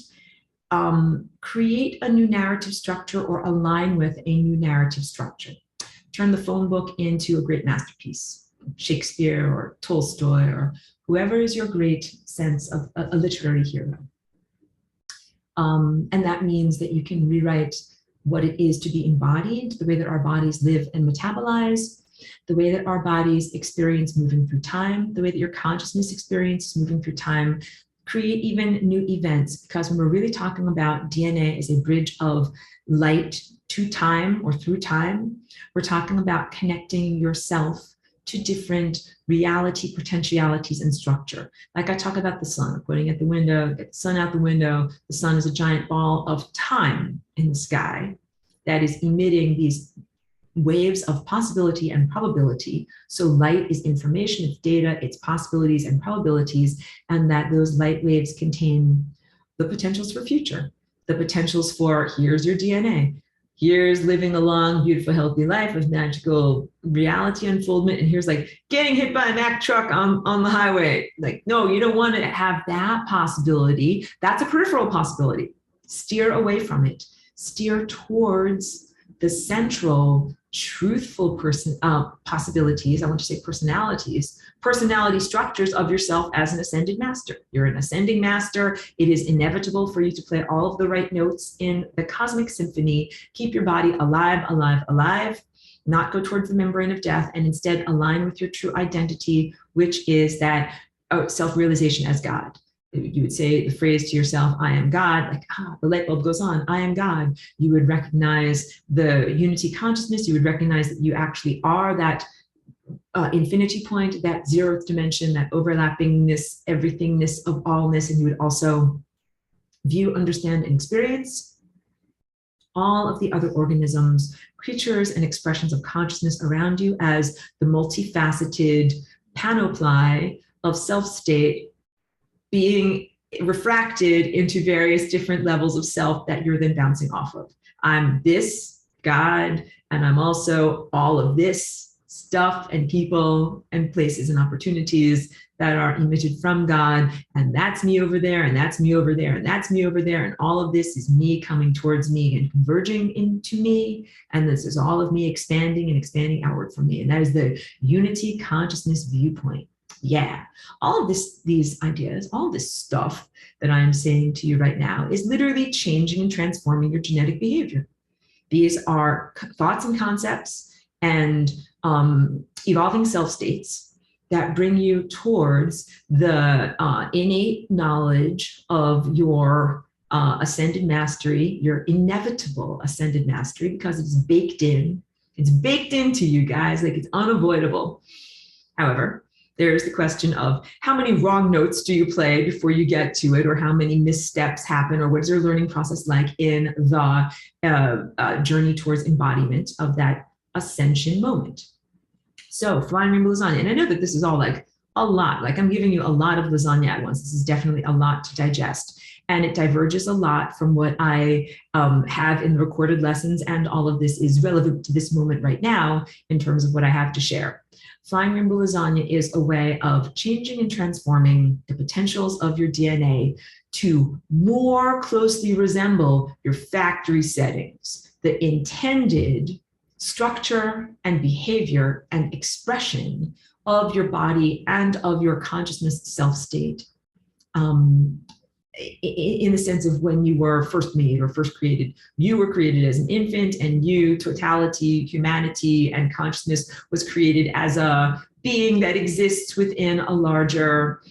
create a new narrative structure or align with a new narrative structure. Turn the phone book into a great masterpiece, Shakespeare or Tolstoy or whoever is your great sense of a literary hero. And that means that you can rewrite what it is to be embodied, the way that our bodies live and metabolize, the way that our bodies experience moving through time, the way that your consciousness experiences moving through time, create even new events. Because when we're really talking about DNA as a bridge of light to time or through time, we're talking about connecting yourself to different reality, potentialities, and structure. Like I talk about the sun, pointing at the window, get the sun out the window. The sun is a giant ball of time in the sky that is emitting these waves of possibility and probability. So light is information, it's data, it's possibilities and probabilities, and that those light waves contain the potentials for future, the potentials for here's your DNA, here's living a long, beautiful, healthy life with magical reality unfoldment. And here's like getting hit by a Mack truck on the highway. Like, no, you don't want to have that possibility. That's a peripheral possibility. Steer away from it. Steer towards the central truthful possibilities, I want to say personalities, personality structures of yourself as an ascended master. You're an ascending master. It is inevitable for you to play all of the right notes in the cosmic symphony. Keep your body alive, alive, alive, not go towards the membrane of death, and instead align with your true identity, which is that self-realization as God. You would say the phrase to yourself, I am God, like, the light bulb goes on, I am God. You would recognize the unity consciousness. You would recognize that you actually are that infinity point, that zeroth dimension, that overlappingness, everythingness of allness. And you would also view, understand, and experience all of the other organisms, creatures, and expressions of consciousness around you as the multifaceted panoply of self-state being refracted into various different levels of self that you're then bouncing off of. I'm this God, and I'm also all of this stuff and people and places and opportunities that are emitted from God. And that's me over there, and that's me over there, and that's me over there. And all of this is me coming towards me and converging into me. And this is all of me expanding and expanding outward from me. And that is the unity consciousness viewpoint. Yeah, all of these ideas, all this stuff that I'm saying to you right now is literally changing and transforming your genetic behavior. These are thoughts and concepts and evolving self states that bring you towards the innate knowledge of your ascended mastery, your inevitable ascended mastery, because it's baked in. It's baked into you guys, like it's unavoidable. However, there's the question of how many wrong notes do you play before you get to it, or how many missteps happen, or what's your learning process like in the journey towards embodiment of that ascension moment. So flying rainbow lasagna, and I know that this is all like a lot, like I'm giving you a lot of lasagna at once. This is definitely a lot to digest, and it diverges a lot from what I have in the recorded lessons, and all of this is relevant to this moment right now in terms of what I have to share. Flying rainbow lasagna is a way of changing and transforming the potentials of your DNA to more closely resemble your factory settings, the intended structure and behavior and expression of your body and of your consciousness self-state. In the sense of when you were first made or first created, you were created as an infant, and you, totality, humanity, and consciousness was created as a being that exists within a larger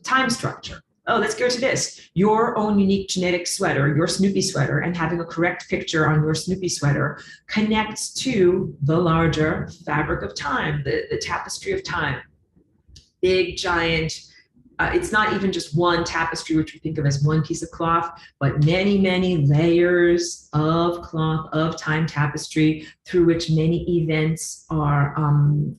time structure. Oh, let's go to this. Your own unique genetic sweater, your Snoopy sweater, and having a correct picture on your Snoopy sweater connects to the larger fabric of time, the tapestry of time. Big, giant, it's not even just one tapestry, which we think of as one piece of cloth, but many, many layers of cloth, of time tapestry, through which many events are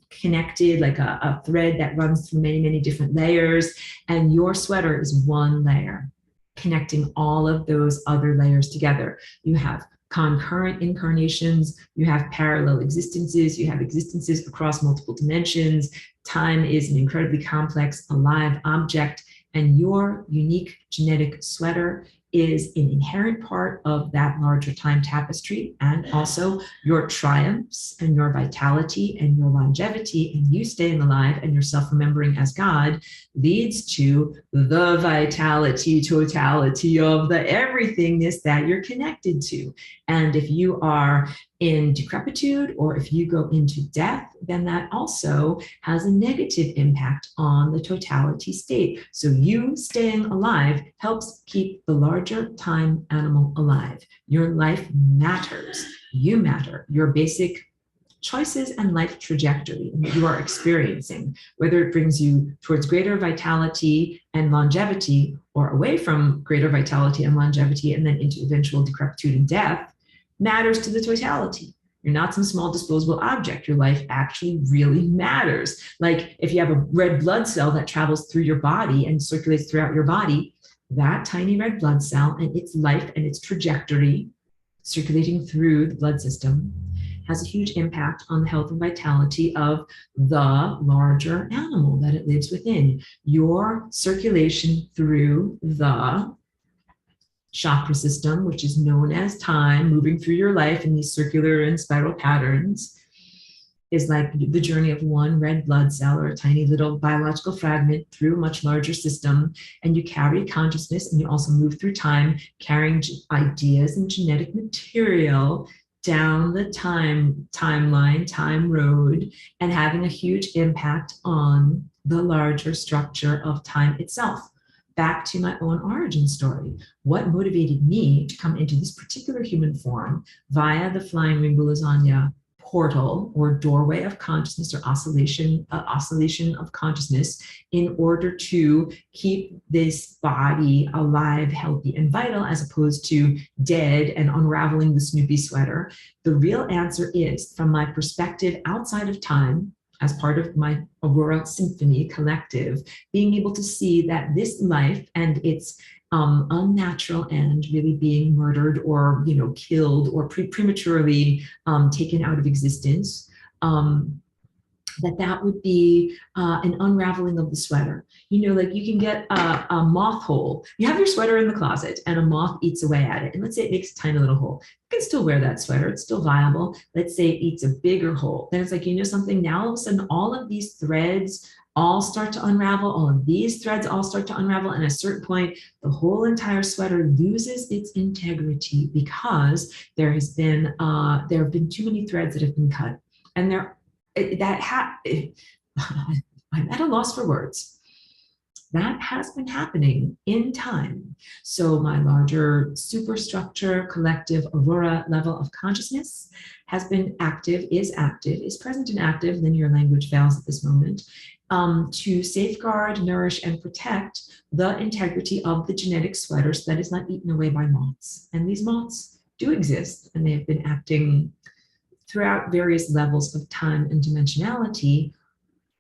connected, like a thread that runs through many, many different layers. And your sweater is one layer, connecting all of those other layers together. You have concurrent incarnations, you have parallel existences, you have existences across multiple dimensions. Time is an incredibly complex, alive object, and your unique genetic sweater is an inherent part of that larger time tapestry, and also your triumphs and your vitality and your longevity and you staying alive and yourself remembering as God leads to the vitality, totality of the everythingness that you're connected to. And if you are in decrepitude, or if you go into death, then that also has a negative impact on the totality state. So you staying alive helps keep the larger time animal alive. Your life matters. You matter. Your basic choices and life trajectory and what you are experiencing, whether it brings you towards greater vitality and longevity, or away from greater vitality and longevity and then into eventual decrepitude and death, matters to the totality. You're not some small disposable object. Your life actually really matters. Like if you have a red blood cell that travels through your body and circulates throughout your body, that tiny red blood cell and its life and its trajectory circulating through the blood system has a huge impact on the health and vitality of the larger animal that it lives within. Your circulation through the chakra system, which is known as time, moving through your life in these circular and spiral patterns, is like the journey of one red blood cell or a tiny little biological fragment through a much larger system. And you carry consciousness, and you also move through time, carrying ideas and genetic material down the timeline, time road, and having a huge impact on the larger structure of time itself. Back to my own origin story. What motivated me to come into this particular human form via the flying rainbow lasagna portal or doorway of consciousness or oscillation of consciousness in order to keep this body alive, healthy, and vital, as opposed to dead and unraveling the Snoopy sweater. The real answer is, from my perspective outside of time, as part of my Aurora Symphony collective, being able to see that this life and its unnatural end really being murdered or killed or prematurely taken out of existence, that would be an unraveling of the sweater. Like you can get a moth hole. You have your sweater in the closet and a moth eats away at it. And let's say it makes a tiny little hole. You can still wear that sweater. It's still viable. Let's say it eats a bigger hole. Then it's like, something, now all of a sudden, all of these threads all start to unravel. All of these threads all start to unravel. And at a certain point, the whole entire sweater loses its integrity because there have been too many threads that have been cut. And I'm at a loss for words. That has been happening in time. So my larger superstructure, collective Aurora level of consciousness has been active, is present and active, linear language fails at this moment, to safeguard, nourish, and protect the integrity of the genetic sweater so that it's not eaten away by moths. And these moths do exist, and they have been acting throughout various levels of time and dimensionality,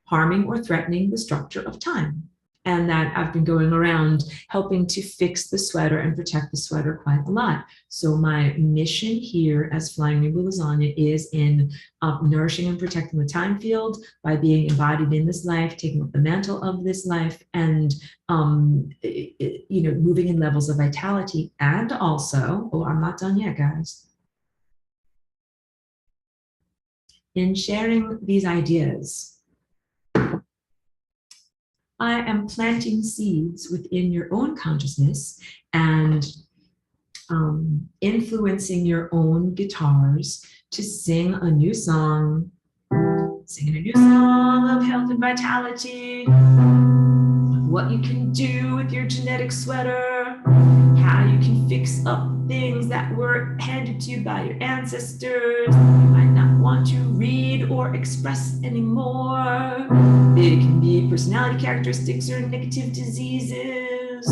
harming or threatening the structure of time. And that I've been going around helping to fix the sweater and protect the sweater quite a lot. So my mission here as Flying Rainbow Lasagna is in nourishing and protecting the time field by being embodied in this life, taking up the mantle of this life, and moving in levels of vitality. And also, I'm not done yet, guys. In sharing these ideas, I am planting seeds within your own consciousness and influencing your own guitars to sing a new song, of health and vitality, what you can do with your genetic sweater, how you can fix up things that were handed to you by your ancestors that you might not want to read or express anymore. It can be personality characteristics or negative diseases.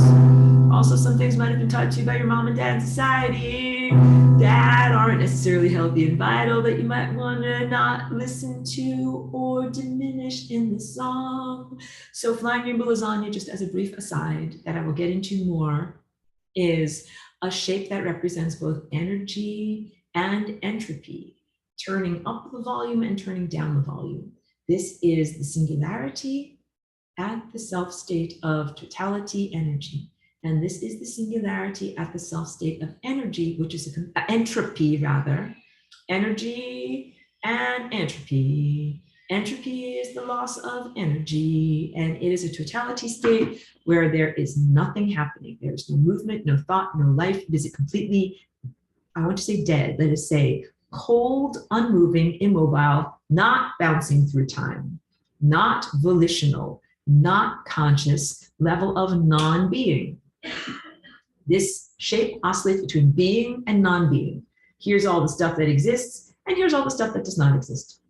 Also, some things might have been taught to you by your mom and dad in society that aren't necessarily healthy and vital, that you might want to not listen to or diminish in the song. So Flying Rainbow Lasagna, just as a brief aside that I will get into more, is a shape that represents both energy and entropy, turning up the volume and turning down the volume. This is the singularity at the self state of totality energy. And this is the singularity at the self state of energy, which is entropy rather. Energy and entropy. Entropy is the loss of energy, and it is a totality state where there is nothing happening. There's no movement, no thought, no life. It is completely, I want to say dead, let us say cold, unmoving, immobile, not bouncing through time, not volitional, not conscious level of non-being. This shape oscillates between being and non-being. Here's all the stuff that exists, and here's all the stuff that does not exist.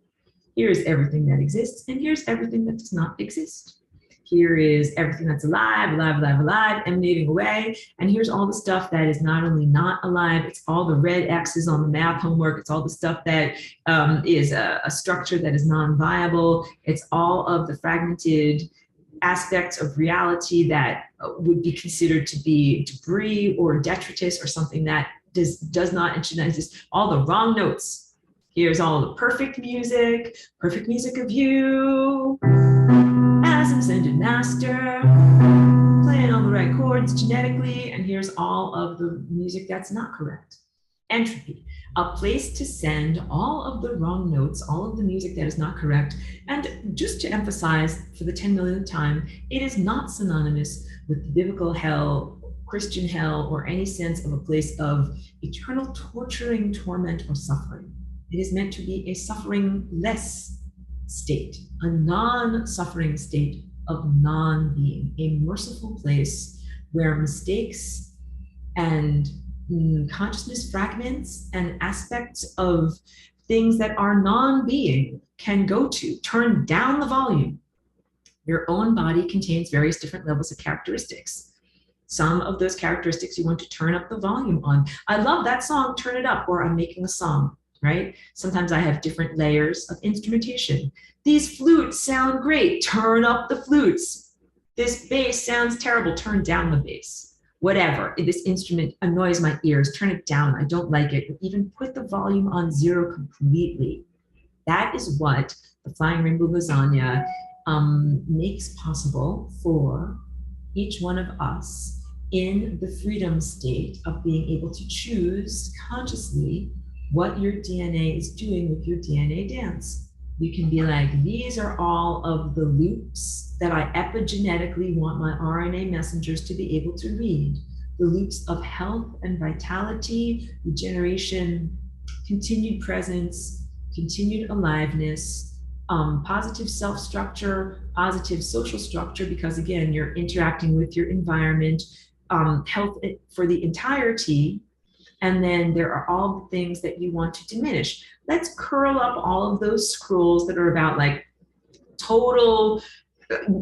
Here's everything that exists, and here's everything that does not exist. Here is everything that's alive, emanating away. And here's all the stuff that is not only not alive, it's all the red X's on the math homework. It's all the stuff that is a structure that is non-viable. It's all of the fragmented aspects of reality that would be considered to be debris or detritus or something that does not and should not exist. All the wrong notes. Here's all the perfect music of you as an ascended master, playing all the right chords genetically, and here's all of the music that's not correct. Entropy. a place to send all of the wrong notes, all of the music that is not correct. And just to emphasize for the 10 millionth time, it is not synonymous with biblical hell, Christian hell, or any sense of a place of eternal torturing, torment, or suffering. It is meant to be a suffering-less state, a non-suffering state of non-being, a merciful place where mistakes and consciousness fragments and aspects of things that are non-being can go to. Turn down the volume. Your own body contains various different levels of characteristics. Some of those characteristics you want to turn up the volume on. I love that song, turn it up, or I'm making a song, right? Sometimes I have different layers of instrumentation. These flutes sound great, turn up the flutes. This bass sounds terrible, turn down the bass. Whatever, this instrument annoys my ears, turn it down, I don't like it. Or even put the volume on 0 completely. That is what the Flying Rainbow Lasagna makes possible for each one of us in the freedom state of being able to choose consciously what your DNA is doing with your DNA dance. You can be like, these are all of the loops that I epigenetically want my RNA messengers to be able to read. The loops of health and vitality, regeneration, continued presence, continued aliveness, positive self-structure, positive social structure, because again, you're interacting with your environment, health for the entirety, and then there are all the things that you want to diminish. Let's curl up all of those scrolls that are about like total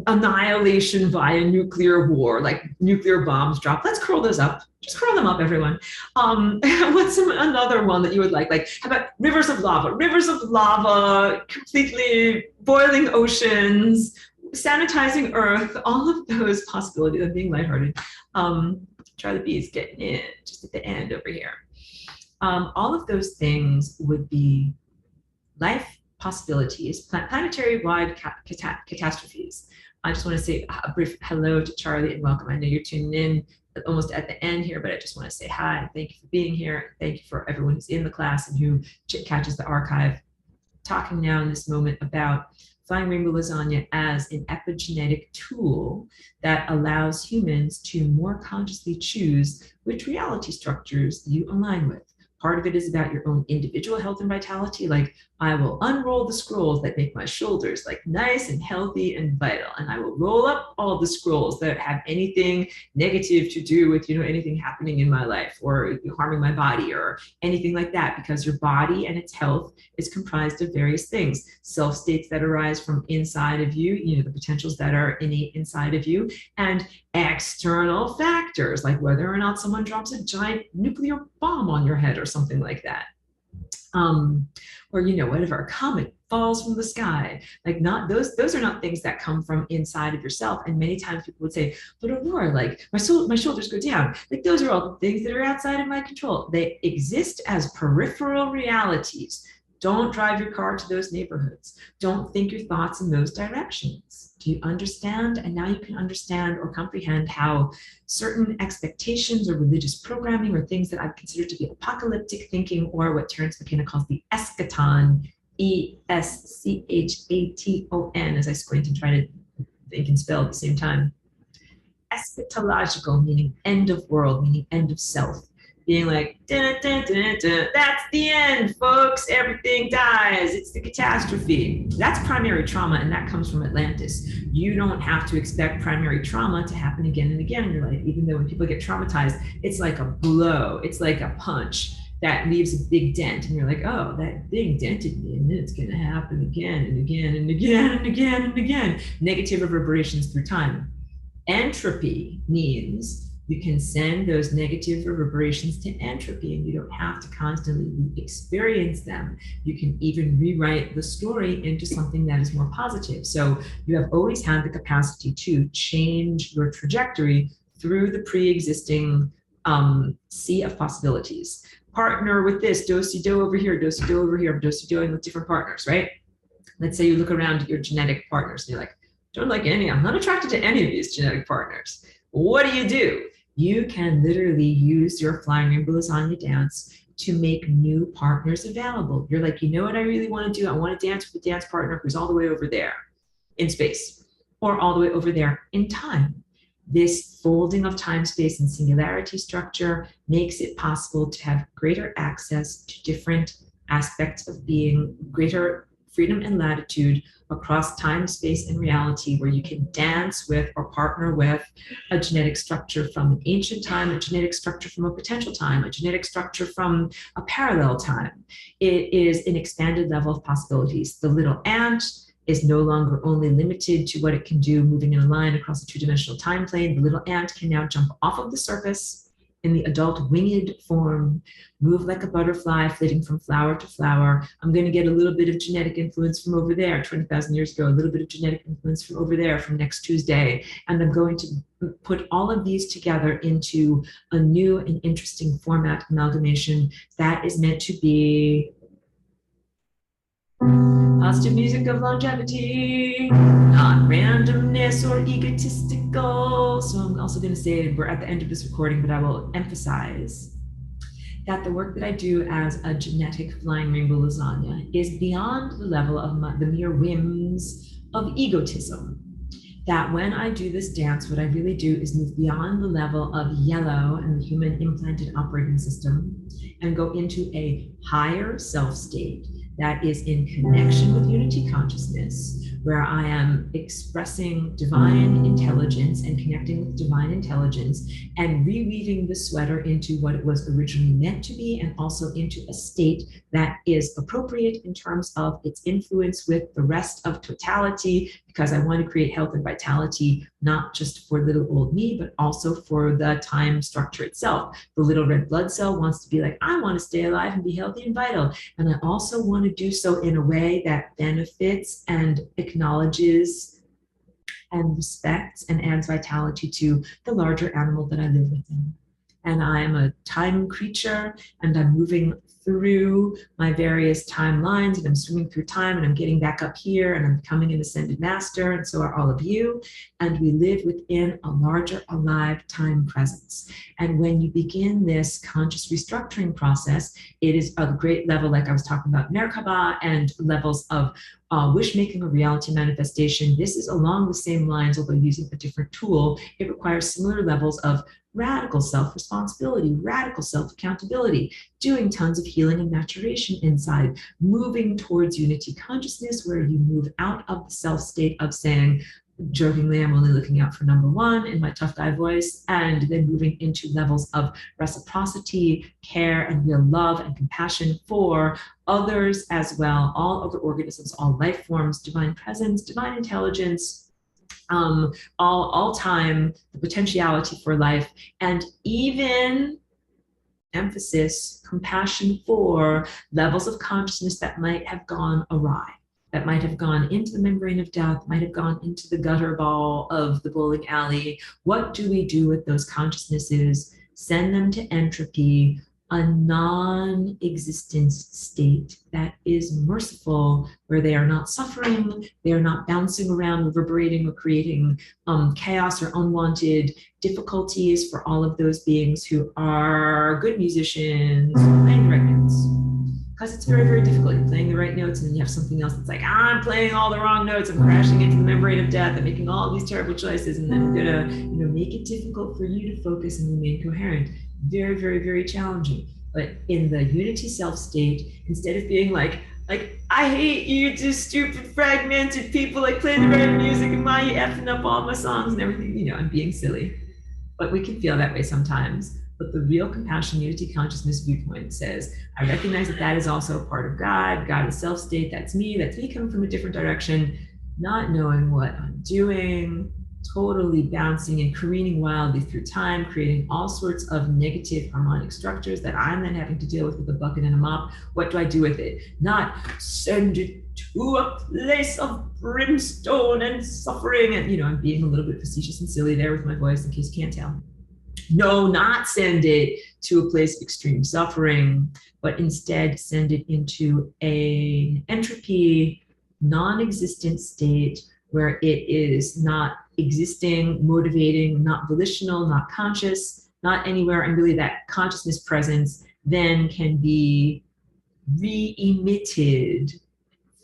annihilation via nuclear war, like nuclear bombs drop. Let's curl those up. Just curl them up, everyone. What's another one that you would like? Like, how about rivers of lava? Rivers of lava, completely boiling oceans, sanitizing Earth, all of those possibilities of being lighthearted. Charlie B is getting in just at the end over here. All of those things would be life possibilities, planetary-wide catastrophes. I just want to say a brief hello to Charlie and welcome. I know you're tuning in almost at the end here, but I just want to say hi. Thank you for being here. Thank you for everyone who's in the class and who catches the archive. Talking now in this moment about Flying Rainbow Lasagna as an epigenetic tool that allows humans to more consciously choose which reality structures you align with. Part of it is about your own individual health and vitality. Like, I will unroll the scrolls that make my shoulders like nice and healthy and vital. And I will roll up all the scrolls that have anything negative to do with, anything happening in my life or harming my body or anything like that, because your body and its health is comprised of various things. Self states that arise from inside of you, the potentials that are innate inside of you, and external factors like whether or not someone drops a giant nuclear bomb on your head or something like that. Or whatever, a comet falls from the sky. Like, not those are not things that come from inside of yourself. And many times people would say, but Aurora, like my shoulders go down. Like, those are all things that are outside of my control. They exist as peripheral realities. Don't drive your car to those neighborhoods. Don't think your thoughts in those directions. Do you understand? And now you can understand or comprehend how certain expectations or religious programming or things that I consider to be apocalyptic thinking, or what Terence McKenna calls the eschaton, E-S-C-H-A-T-O-N, as I squint and try to think and spell at the same time. Eschatological, meaning end of world, meaning end of self. Being like, dun, dun, dun, dun, that's the end, folks. Everything dies. It's the catastrophe. That's primary trauma, and that comes from Atlantis. You don't have to expect primary trauma to happen again and again in your life, even though when people get traumatized, it's like a blow. It's like a punch that leaves a big dent, and you're like, oh, that thing dented me, and then it's going to happen again and again and again and again and again. Negative reverberations through time. Entropy means you can send those negative reverberations to entropy, and you don't have to constantly experience them. You can even rewrite the story into something that is more positive. So you have always had the capacity to change your trajectory through the pre-existing sea of possibilities. Partner with this, do-si-do over here, do-si-do over here, do-si-doing with different partners, right? Let's say you look around at your genetic partners and you're like, don't like any, I'm not attracted to any of these genetic partners. What do? You can literally use your Flying Rainbow Lasagna dance to make new partners available. You're like, you know what I really want to do? I want to dance with a dance partner who's all the way over there in space, or all the way over there in time. This folding of time, space, and singularity structure makes it possible to have greater access to different aspects of being, greater freedom and latitude across time, space, and reality, where you can dance with or partner with a genetic structure from an ancient time, a genetic structure from a potential time, a genetic structure from a parallel time. It is an expanded level of possibilities. The little ant is no longer only limited to what it can do moving in a line across a two-dimensional time plane. The little ant can now jump off of the surface in the adult winged form, move like a butterfly, flitting from flower to flower. I'm going to get a little bit of genetic influence from over there, 20,000 years ago, a little bit of genetic influence from over there from next Tuesday. And I'm going to put all of these together into a new and interesting format amalgamation that is meant to be positive music of longevity, not randomness or egotistical. So I'm also going to say, we're at the end of this recording, but I will emphasize that the work that I do as a genetic flying rainbow lasagna is beyond the level of the mere whims of egotism. That when I do this dance, what I really do is move beyond the level of yellow and the human implanted operating system and go into a higher self state that is in connection with unity consciousness, where I am expressing divine intelligence and connecting with divine intelligence and reweaving the sweater into what it was originally meant to be, and also into a state that is appropriate in terms of its influence with the rest of totality, because I want to create health and vitality, not just for little old me, but also for the time structure itself. The little red blood cell wants to be like, I want to stay alive and be healthy and vital. And I also want to do so in a way that benefits and acknowledges and respects and adds vitality to the larger animal that I live within. And I am a time creature, and I'm moving through my various timelines, and I'm swimming through time, and I'm getting back up here, and I'm becoming an ascended master, and so are all of you. And we live within a larger alive time presence. And when you begin this conscious restructuring process, it is a great level, like I was talking about Merkaba, and levels of wish making or reality manifestation. This is along the same lines, although using a different tool. It requires similar levels of radical self-responsibility, radical self-accountability, doing tons of healing and maturation inside, moving towards unity consciousness, where you move out of the self state of saying, jokingly, I'm only looking out for number one in my tough guy voice, and then moving into levels of reciprocity, care, and real love and compassion for others as well, all other organisms, all life forms, divine presence, divine intelligence, all time, the potentiality for life, and even emphasis, compassion for levels of consciousness that might have gone awry, that might have gone into the membrane of death, might have gone into the gutter ball of the bowling alley. What do we do with those consciousnesses? Send them to entropy, a non-existent state that is merciful, where they are not suffering, they are not bouncing around, reverberating, or creating chaos or unwanted difficulties for all of those beings who are good musicians, playing the right notes. Because it's very, very difficult. You're playing the right notes, and then you have something else that's like, I'm playing all the wrong notes, I'm crashing into the membrane of death, I'm making all these terrible choices, and then I'm gonna, make it difficult for you to focus and remain coherent. Very, very, very challenging. But in the unity self state, instead of being like, I hate you, just stupid fragmented people, like play the right music, and why you effing up all my songs and everything, I'm being silly. But we can feel that way sometimes. But the real compassion, unity consciousness viewpoint says, I recognize that that is also a part of God. God is self state, that's me coming from a different direction, not knowing what I'm doing, totally bouncing and careening wildly through time, creating all sorts of negative harmonic structures that I'm then having to deal with a bucket and a mop. What do I do with it? Not send it to a place of brimstone and suffering. And, I'm being a little bit facetious and silly there with my voice, in case you can't tell. No, not send it to a place of extreme suffering, but instead send it into an entropy, non-existent state where it is not existing, motivating, not volitional, not conscious, not anywhere, and really that consciousness presence then can be re-emitted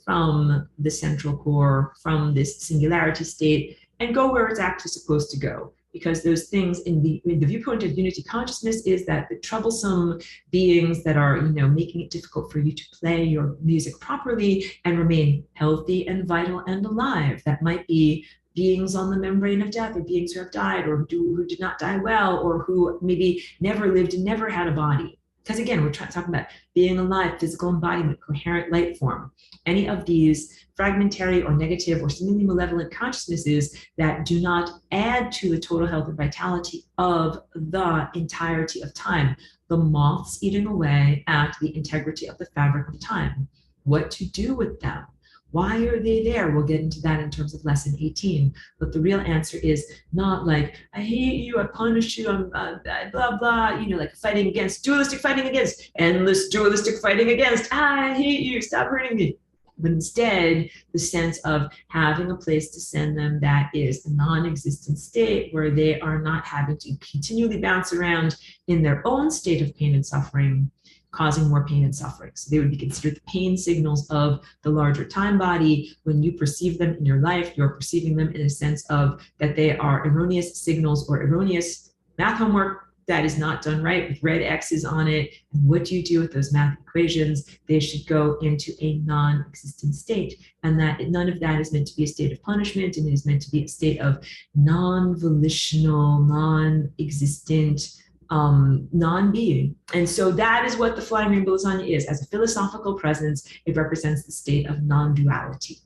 from the central core, from this singularity state, and go where it's actually supposed to go. Because those things in the viewpoint of unity consciousness is that the troublesome beings that are, making it difficult for you to play your music properly and remain healthy and vital and alive. That might be beings on the membrane of death, or beings who have died, or who did not die well, or who maybe never lived and never had a body. Because again, we're talking about being alive, physical embodiment, coherent light form. Any of these fragmentary or negative or seemingly malevolent consciousnesses that do not add to the total health and vitality of the entirety of time. The moths eating away at the integrity of the fabric of time. What to do with them? Why are they there? We'll get into that in terms of lesson 18. But the real answer is not like, I hate you, I punish you, I'm blah, blah, like fighting against, dualistic fighting against, endless dualistic fighting against, I hate you, stop hurting me. But instead, the sense of having a place to send them that is a non-existent state where they are not having to continually bounce around in their own state of pain and suffering, causing more pain and suffering. So they would be considered the pain signals of the larger time body. When you perceive them in your life, you're perceiving them in a sense of that they are erroneous signals or erroneous math homework that is not done right with red X's on it. And what do you do with those math equations? They should go into a non-existent state. And that none of that is meant to be a state of punishment, and it is meant to be a state of non-volitional, non-existent, non-being. And so that is what the flying rainbow lasagna is. As a philosophical presence, it represents the state of non-duality.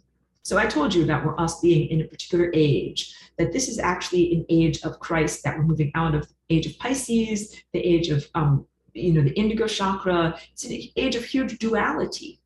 So I told you about us being in a particular age, that this is actually an age of Christ, that we're moving out of the age of Pisces, the age of, the indigo chakra. It's an age of huge duality.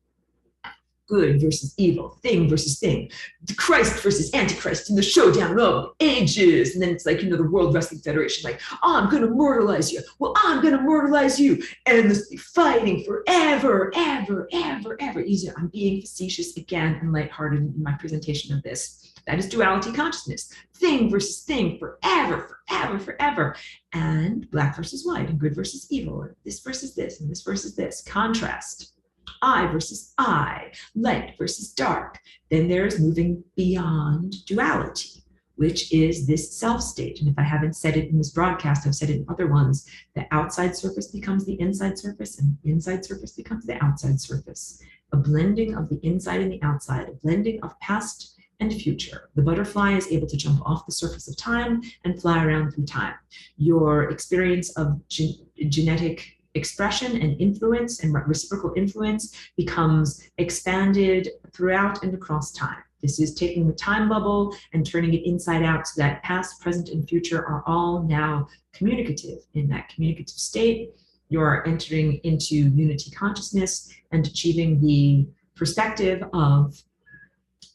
Good versus evil, thing versus thing, the Christ versus Antichrist in the showdown of ages. And then it's like, the World Wrestling Federation, like, oh, I'm going to mortalize you. Well, I'm going to mortalize you. And this fighting forever, ever, ever, ever. Easier. I'm being facetious again and lighthearted in my presentation of this. That is duality consciousness. Thing versus thing, forever, forever, forever. And black versus white, and good versus evil, and this versus this, and this versus this. Contrast. I versus I, light versus dark. Then there's moving beyond duality, which is this self state. And if I haven't said it in this broadcast, I've said it in other ones. The outside surface becomes the inside surface, and the inside surface becomes the outside surface. A blending of the inside and the outside, a blending of past and future. The butterfly is able to jump off the surface of time and fly around through time. Your experience of genetic expression and influence and reciprocal influence becomes expanded throughout and across time. This is taking the time bubble and turning it inside out so that past, present, and future are all now communicative. In that communicative state, you're entering into unity consciousness and achieving the perspective of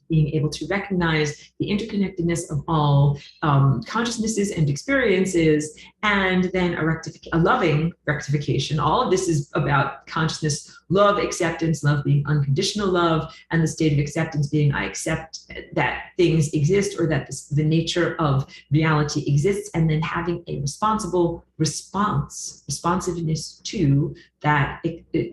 being able to recognize the interconnectedness of all consciousnesses and experiences, and then a loving rectification. All of this is about consciousness, love, acceptance, love being unconditional love, and the state of acceptance being I accept that things exist, or that the nature of reality exists, and then having a responsible responsiveness to that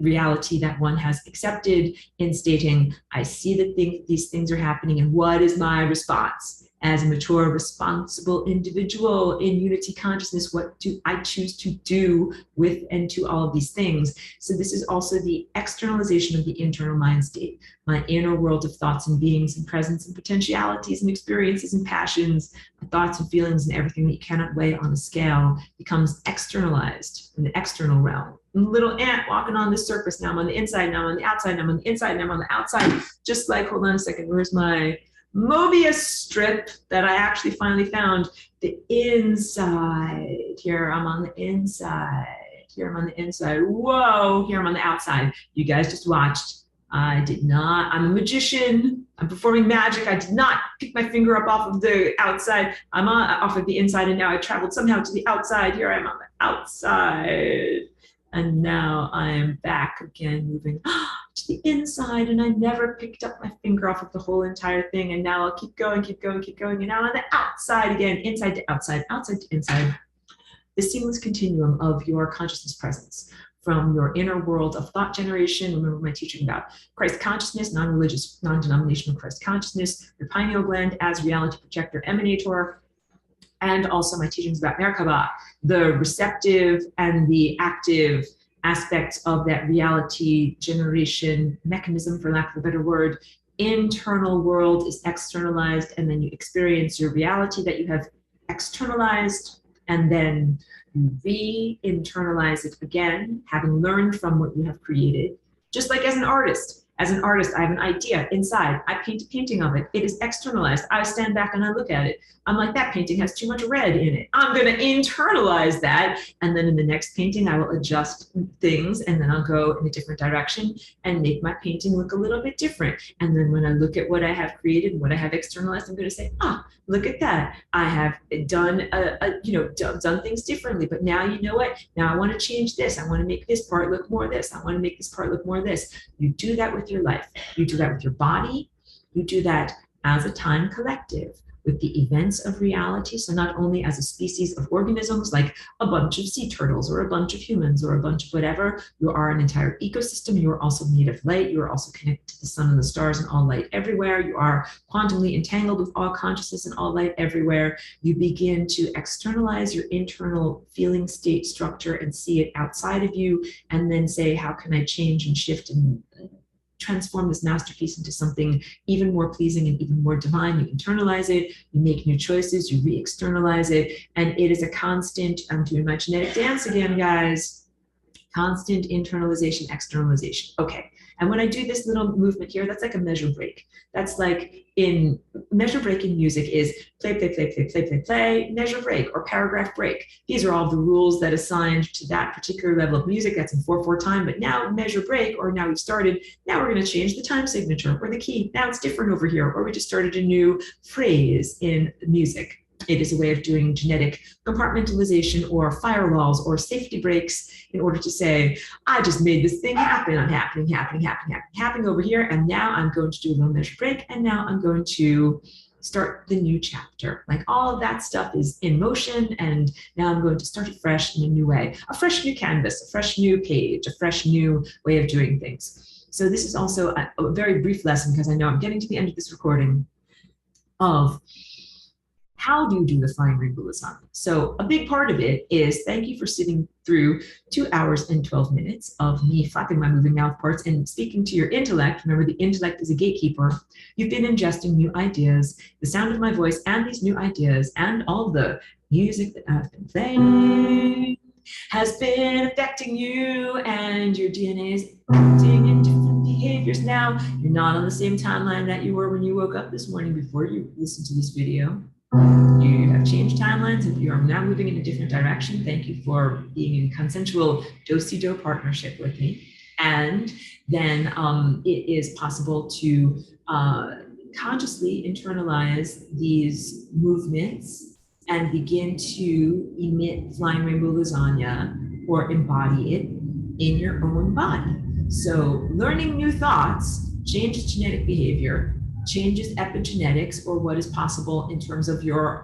reality that one has accepted, in stating, I see that these things are happening, and what is my response? As a mature, responsible individual in unity consciousness, what do I choose to do with and to all of these things? So this is also the externalization of the internal mind state, my inner world of thoughts and beings and presence and potentialities and experiences and passions, thoughts and feelings and everything that you cannot weigh on a scale becomes externalized in the external realm. Little ant walking on the surface. Now I'm on the inside, now I'm on the outside, now I'm on the inside, now I'm on the outside. Just like, hold on a second, where's my Mobius strip that I actually finally found? The inside. Here I'm on the inside. Here I'm on the inside. Whoa, here I'm on the outside. You guys just watched. I did not, I'm a magician. I'm performing magic. I did not pick my finger up off of the outside. I'm off of the inside, and now I traveled somehow to the outside. Here I am on the outside. And now I'm back again, moving to the inside, and I never picked up my finger off of the whole entire thing. And now I'll keep going, keep going, keep going. And now on the outside again, inside to outside, outside to inside. The seamless continuum of your consciousness presence. from your inner world of thought generation. Remember my teaching about Christ consciousness, non-religious, non-denominational Christ consciousness, your pineal gland as reality projector emanator, and also my teachings about Merkaba, the receptive and the active aspects of that reality generation mechanism, for lack of a better word. Internal world is externalized, and then you experience your reality that you have externalized, and then you re-internalize it again, having learned from what you have created. Just like as an artist, I have an idea inside. I paint a painting of it. It is externalized. I stand back and I look at it. I'm like, that painting has too much red in it. I'm going to internalize that. And then in the next painting, I will adjust things, and then I'll go in a different direction and make my painting look a little bit different. And then when I look at what I have created and what I have externalized, I'm going to say, look at that. I have done, done things differently. But now, you know what? Now I want to change this. I want to make this part look more this. I want to make this part look more this. You do that with your life. You do that with your body. You do that as a time collective with the events of reality. So not only as a species of organisms, like a bunch of sea turtles or a bunch of humans or a bunch of whatever, you are an entire ecosystem. You are also made of light. You are also connected to the sun and the stars and all light everywhere. You are quantumly entangled with all consciousness and all light everywhere. You begin to externalize your internal feeling state structure and see it outside of you, and then say, how can I change and shift and transform this masterpiece into something even more pleasing and even more divine? You internalize it, you make new choices, you re-externalize it, and it is a constant, I'm doing my genetic dance again, guys, constant internalization, externalization. Okay, and when I do this little movement here, that's like a measure break. That's like in measure break in music is play, play, play, play, play, play, play, measure break, or paragraph break. These are all the rules that assigned to that particular level of music. That's in 4/4 time. But now measure break, or now we've started, now we're going to change the time signature or the key. Now it's different over here, or we just started a new phrase in music. It is a way of doing genetic compartmentalization or firewalls or safety breaks in order to say, I just made this thing happen. I'm happening over here. And now I'm going to do a little measure break. And now I'm going to start the new chapter. Like all of that stuff is in motion. And now I'm going to start afresh in a new way, a fresh new canvas, a fresh new page, a fresh new way of doing things. So this is also a very brief lesson, because I know I'm getting to the end of this recording, of how do you do the flying rainbow lasagna? So a big part of it is, thank you for sitting through 2 hours and 12 minutes of me flapping my moving mouth parts and speaking to your intellect. Remember, the intellect is a gatekeeper. You've been ingesting new ideas, the sound of my voice and these new ideas and all the music that I've been playing has been affecting you, and your DNA is acting in different behaviors now. You're not on the same timeline that you were when you woke up this morning before you listened to this video. You have changed timelines, and you are now moving in a different direction. Thank you for being in consensual do-si-do partnership with me. And then it is possible to consciously internalize these movements and begin to emit flying rainbow lasagna, or embody it in your own body. So learning new thoughts changes genetic behavior, changes epigenetics, or what is possible in terms of your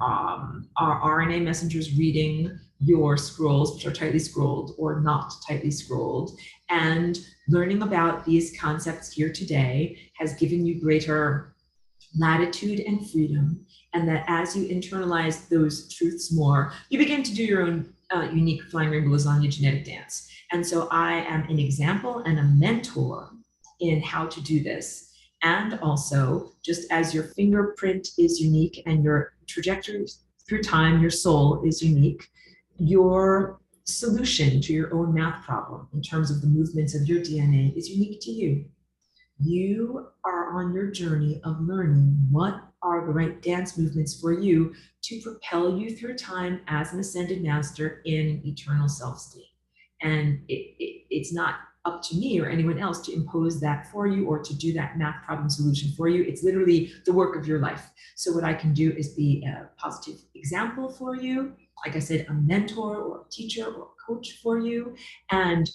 RNA messengers reading your scrolls, which are tightly scrolled or not tightly scrolled. And learning about these concepts here today has given you greater latitude and freedom. And that as you internalize those truths more, you begin to do your own unique flying rainbow lasagna genetic dance. And so I am an example and a mentor in how to do this. And also, just as your fingerprint is unique and your trajectory through time, your soul is unique, your solution to your own math problem in terms of the movements of your DNA is unique to you. You are on your journey of learning what are the right dance movements for you to propel you through time as an ascended master in an eternal self state. And it's not up to me or anyone else to impose that for you or to do that math problem solution for you. It's literally the work of your life. So what I can do is be a positive example for you. like I said, a mentor or a teacher or a coach for you, and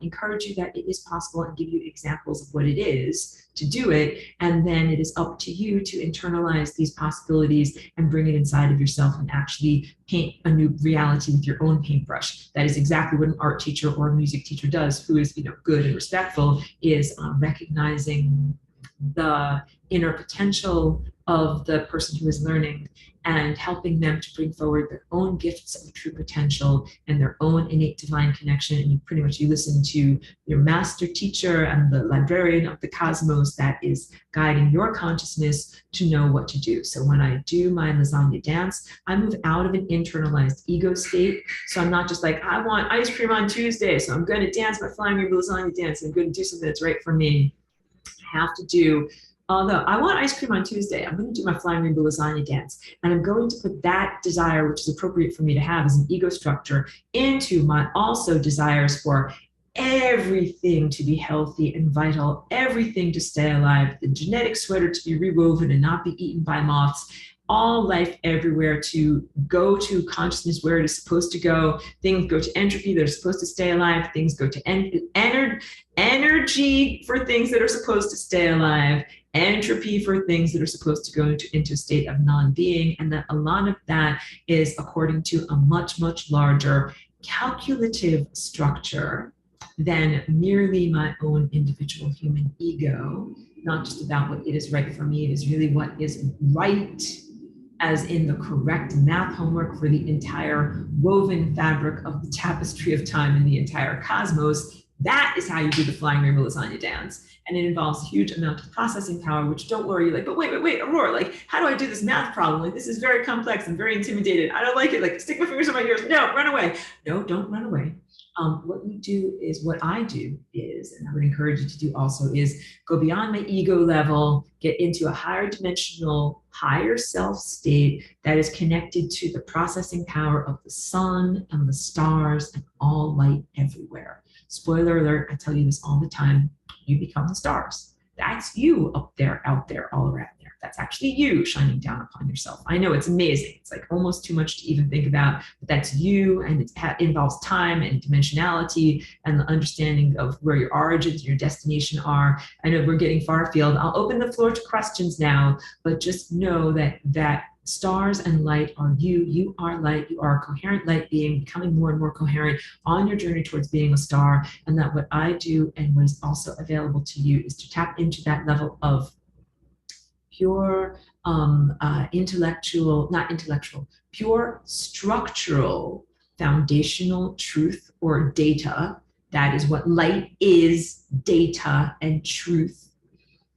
encourage you that it is possible and give you examples of what it is to do it. And then it is up to you to internalize these possibilities and bring it inside of yourself and actually paint a new reality with your own paintbrush. That is exactly what an art teacher or a music teacher does, who is, good and respectful, is recognizing the inner potential of the person who is learning and helping them to bring forward their own gifts of true potential and their own innate divine connection. And you listen to your master teacher and the librarian of the cosmos that is guiding your consciousness to know what to do. So when I do my lasagna dance, I move out of an internalized ego state. So I'm not just like, I want ice cream on Tuesday, so I'm going to dance my flying rainbow lasagna dance. I'm going to do something that's right for me. I have to do, although I want ice cream on Tuesday, I'm going to do my flying rainbow lasagna dance. And I'm going to put that desire, which is appropriate for me to have as an ego structure, into my also desires for everything to be healthy and vital, everything to stay alive, the genetic sweater to be rewoven and not be eaten by moths, all life everywhere to go to consciousness where it is supposed to go. Things go to entropy that are supposed to stay alive. Things go to energy for things that are supposed to stay alive. Entropy for things that are supposed to go into a state of non-being. And that a lot of that is according to a much, much larger calculative structure than merely my own individual human ego. Not just about what it is right for me, it is really what is right, as in the correct math homework for the entire woven fabric of the tapestry of time in the entire cosmos. That is how you do the flying rainbow lasagna dance. And it involves a huge amount of processing power, which, don't worry, you're like, but wait, Aurora, like, how do I do this math problem? Like, this is very complex. I'm very intimidated. I don't like it. Like, stick my fingers in my ears. No, run away. No, don't run away. What you do is, what I do is, and I would encourage you to do also, is go beyond my ego level, get into a higher dimensional, higher self state that is connected to the processing power of the sun and the stars and all light everywhere. Spoiler alert, I tell you this all the time, you become the stars. That's you up there, out there, all around there. That's actually you shining down upon yourself. I know it's amazing. It's like almost too much to even think about, but that's you, and it involves time and dimensionality and the understanding of where your origins and your destination are. I know we're getting far afield. I'll open the floor to questions now, but just know that stars and light are you. You are light. You are a coherent light being, becoming more and more coherent on your journey towards being a star. And that what I do and what is also available to you is to tap into that level of pure pure structural foundational truth or data. That is what light is, data and truth.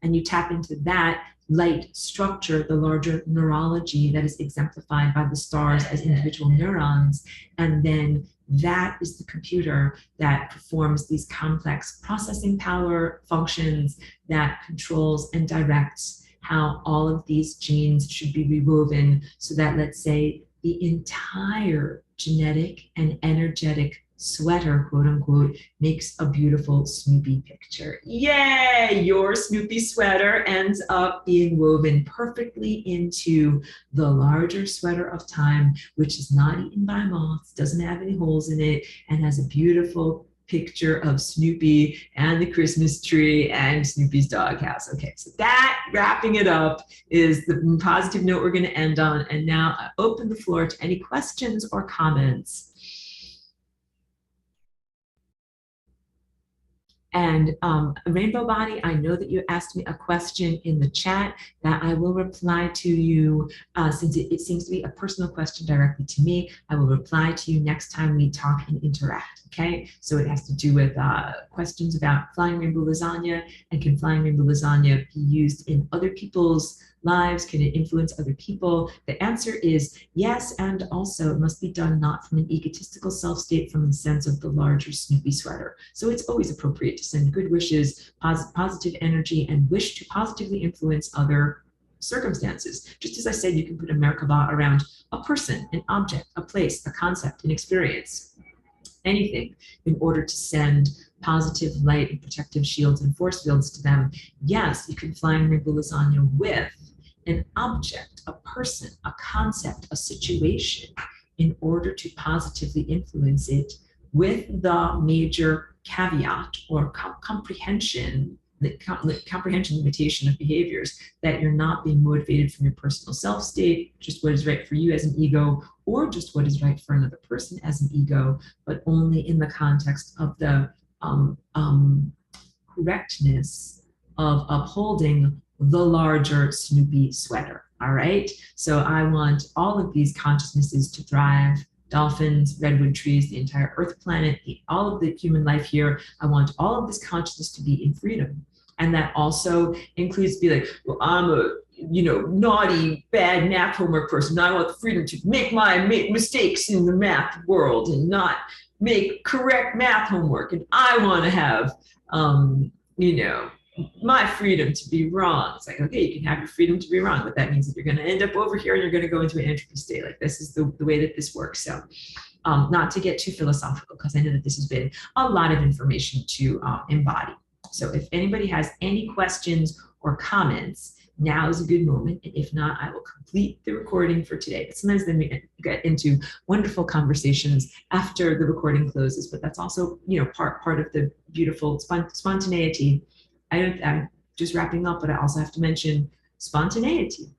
And you tap into that light structure, the larger neurology that is exemplified by the stars as individual neurons. And then that is the computer that performs these complex processing power functions that controls and directs how all of these genes should be rewoven so that, let's say, the entire genetic and energetic sweater, quote unquote, makes a beautiful Snoopy picture. Yay! Your Snoopy sweater ends up being woven perfectly into the larger sweater of time, which is not eaten by moths, doesn't have any holes in it, and has a beautiful picture of Snoopy and the Christmas tree and Snoopy's doghouse. Okay, so that, wrapping it up, is the positive note we're going to end on. And now I open the floor to any questions or comments. And Rainbow Body, I know that you asked me a question in the chat that I will reply to you, since it seems to be a personal question directly to me. I will reply to you next time we talk and interact, okay? So it has to do with questions about flying rainbow lasagna, and can flying rainbow lasagna be used in other people's lives? Can it influence other people? The answer is yes, and also it must be done not from an egotistical self state, from the sense of the larger Snoopy sweater. So it's always appropriate to send good wishes, positive energy, and wish to positively influence other circumstances. Just as I said, you can put a Merkaba around a person, an object, a place, a concept, an experience, anything, in order to send positive light and protective shields and force fields to them. Yes, you can fly rainbow lasagna with an object, a person, a concept, a situation, in order to positively influence it, with the major caveat or comprehension, the comprehension limitation of behaviors, that you're not being motivated from your personal self state, just what is right for you as an ego, or just what is right for another person as an ego, but only in the context of the correctness of upholding the larger Snoopy sweater. All right. So I want all of these consciousnesses to thrive. Dolphins, redwood trees, the entire Earth planet, all of the human life here. I want all of this consciousness to be in freedom. And that also includes be like, well, I'm a naughty, bad math homework person. I want the freedom to make mistakes in the math world and not make correct math homework. And I want to have, my freedom to be wrong. It's like, okay, you can have your freedom to be wrong, but that means that you're going to end up over here and you're going to go into an entropy state. Like, this is the way that this works. So not to get too philosophical, because I know that this has been a lot of information to embody. So if anybody has any questions or comments, now is a good moment. And if not, I will complete the recording for today. But sometimes then we get into wonderful conversations after the recording closes, but that's also, part of the beautiful spontaneity. I'm just wrapping up, but I also have to mention spontaneity.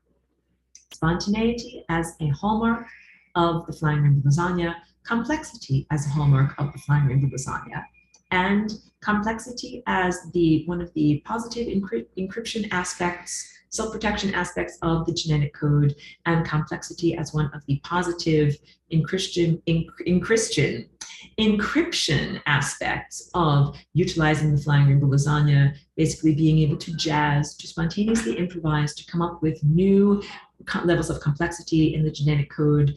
Spontaneity as a hallmark of the Flying Rainbow Lasagna, complexity as a hallmark of the Flying Rainbow Lasagna, and complexity as one of the positive encryption aspects, self-protection aspects of the genetic code, and complexity as one of the positive encryption aspects of utilizing the Flying Rainbow Lasagna, basically being able to jazz, to spontaneously improvise, to come up with new levels of complexity in the genetic code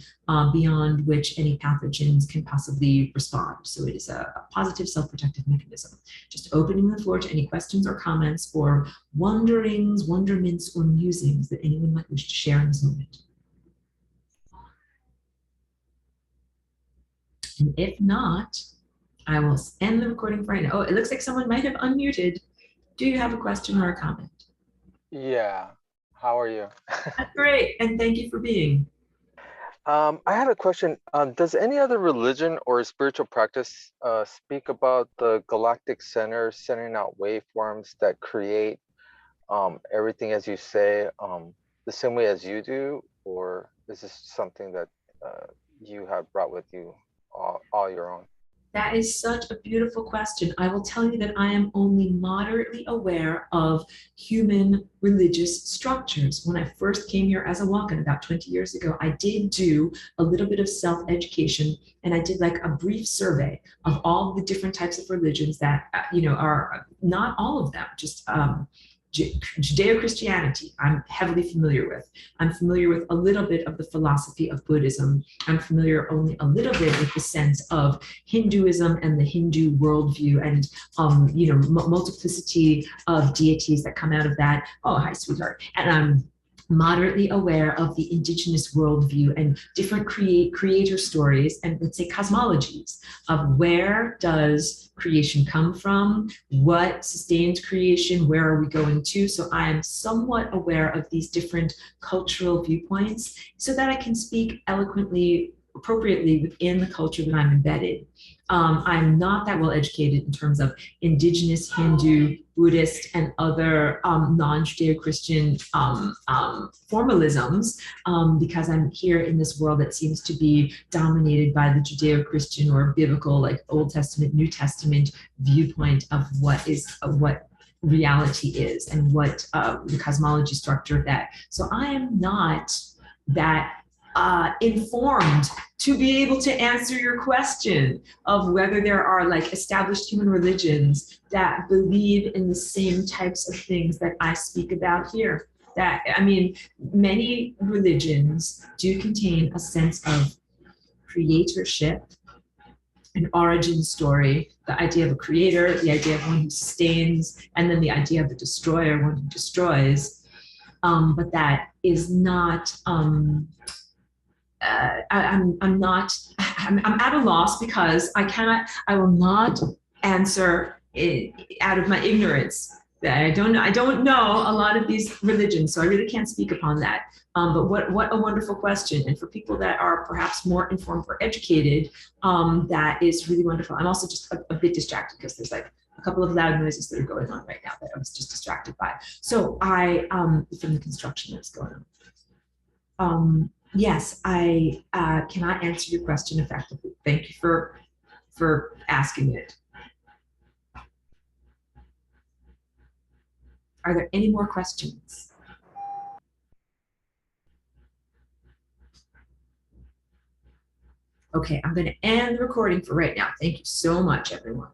beyond which any pathogens can possibly respond. So it is a positive self-protective mechanism. Just opening the floor to any questions or comments or wonderings, wonderments, or musings that anyone might wish to share in this moment. And if not, I will end the recording for right now. Oh, it looks like someone might have unmuted. Do you have a question or a comment? Yeah. How are you? Great, and thank you for being. I had a question. Does any other religion or spiritual practice speak about the galactic center sending out waveforms that create everything, as you say, the same way as you do? Or is this something that you have brought with you all your own? That is such a beautiful question. I will tell you that I am only moderately aware of human religious structures. When I first came here as a walk-in about 20 years ago, I did do a little bit of self-education, and I did like a brief survey of all the different types of religions that, are not all of them, just Judeo-Christianity, I'm heavily familiar with. I'm familiar with a little bit of the philosophy of Buddhism. I'm familiar only a little bit with the sense of Hinduism and the Hindu worldview and, multiplicity of deities that come out of that. Oh, hi, sweetheart. And I'm moderately aware of the indigenous worldview and different creator stories and, let's say, cosmologies of where does creation come from, what sustains creation, where are we going to. So I am somewhat aware of these different cultural viewpoints so that I can speak eloquently, appropriately within the culture that I'm embedded. I'm not that well educated in terms of indigenous Hindu, Buddhist, and other non-Judeo-Christian formalisms because I'm here in this world that seems to be dominated by the Judeo-Christian or biblical, like Old Testament, New Testament viewpoint of what reality is and what the cosmology structure of that. So I am not that informed to be able to answer your question of whether there are like established human religions that believe in the same types of things that I speak about here. Many religions do contain a sense of creatorship, an origin story, the idea of a creator, the idea of one who sustains, and then the idea of a destroyer, one who destroys. But that is not, I'm at a loss because I will not answer it out of my ignorance I don't know a lot of these religions, so I really can't speak upon that. But what a wonderful question. And for people that are perhaps more informed or educated, that is really wonderful. I'm also just a bit distracted because there's like a couple of loud noises that are going on right now that I was just distracted by. So from the construction that's going on. Yes, I cannot answer your question effectively. Thank you for asking it. Are there any more questions? Okay, I'm going to end the recording for right now. Thank you so much, everyone.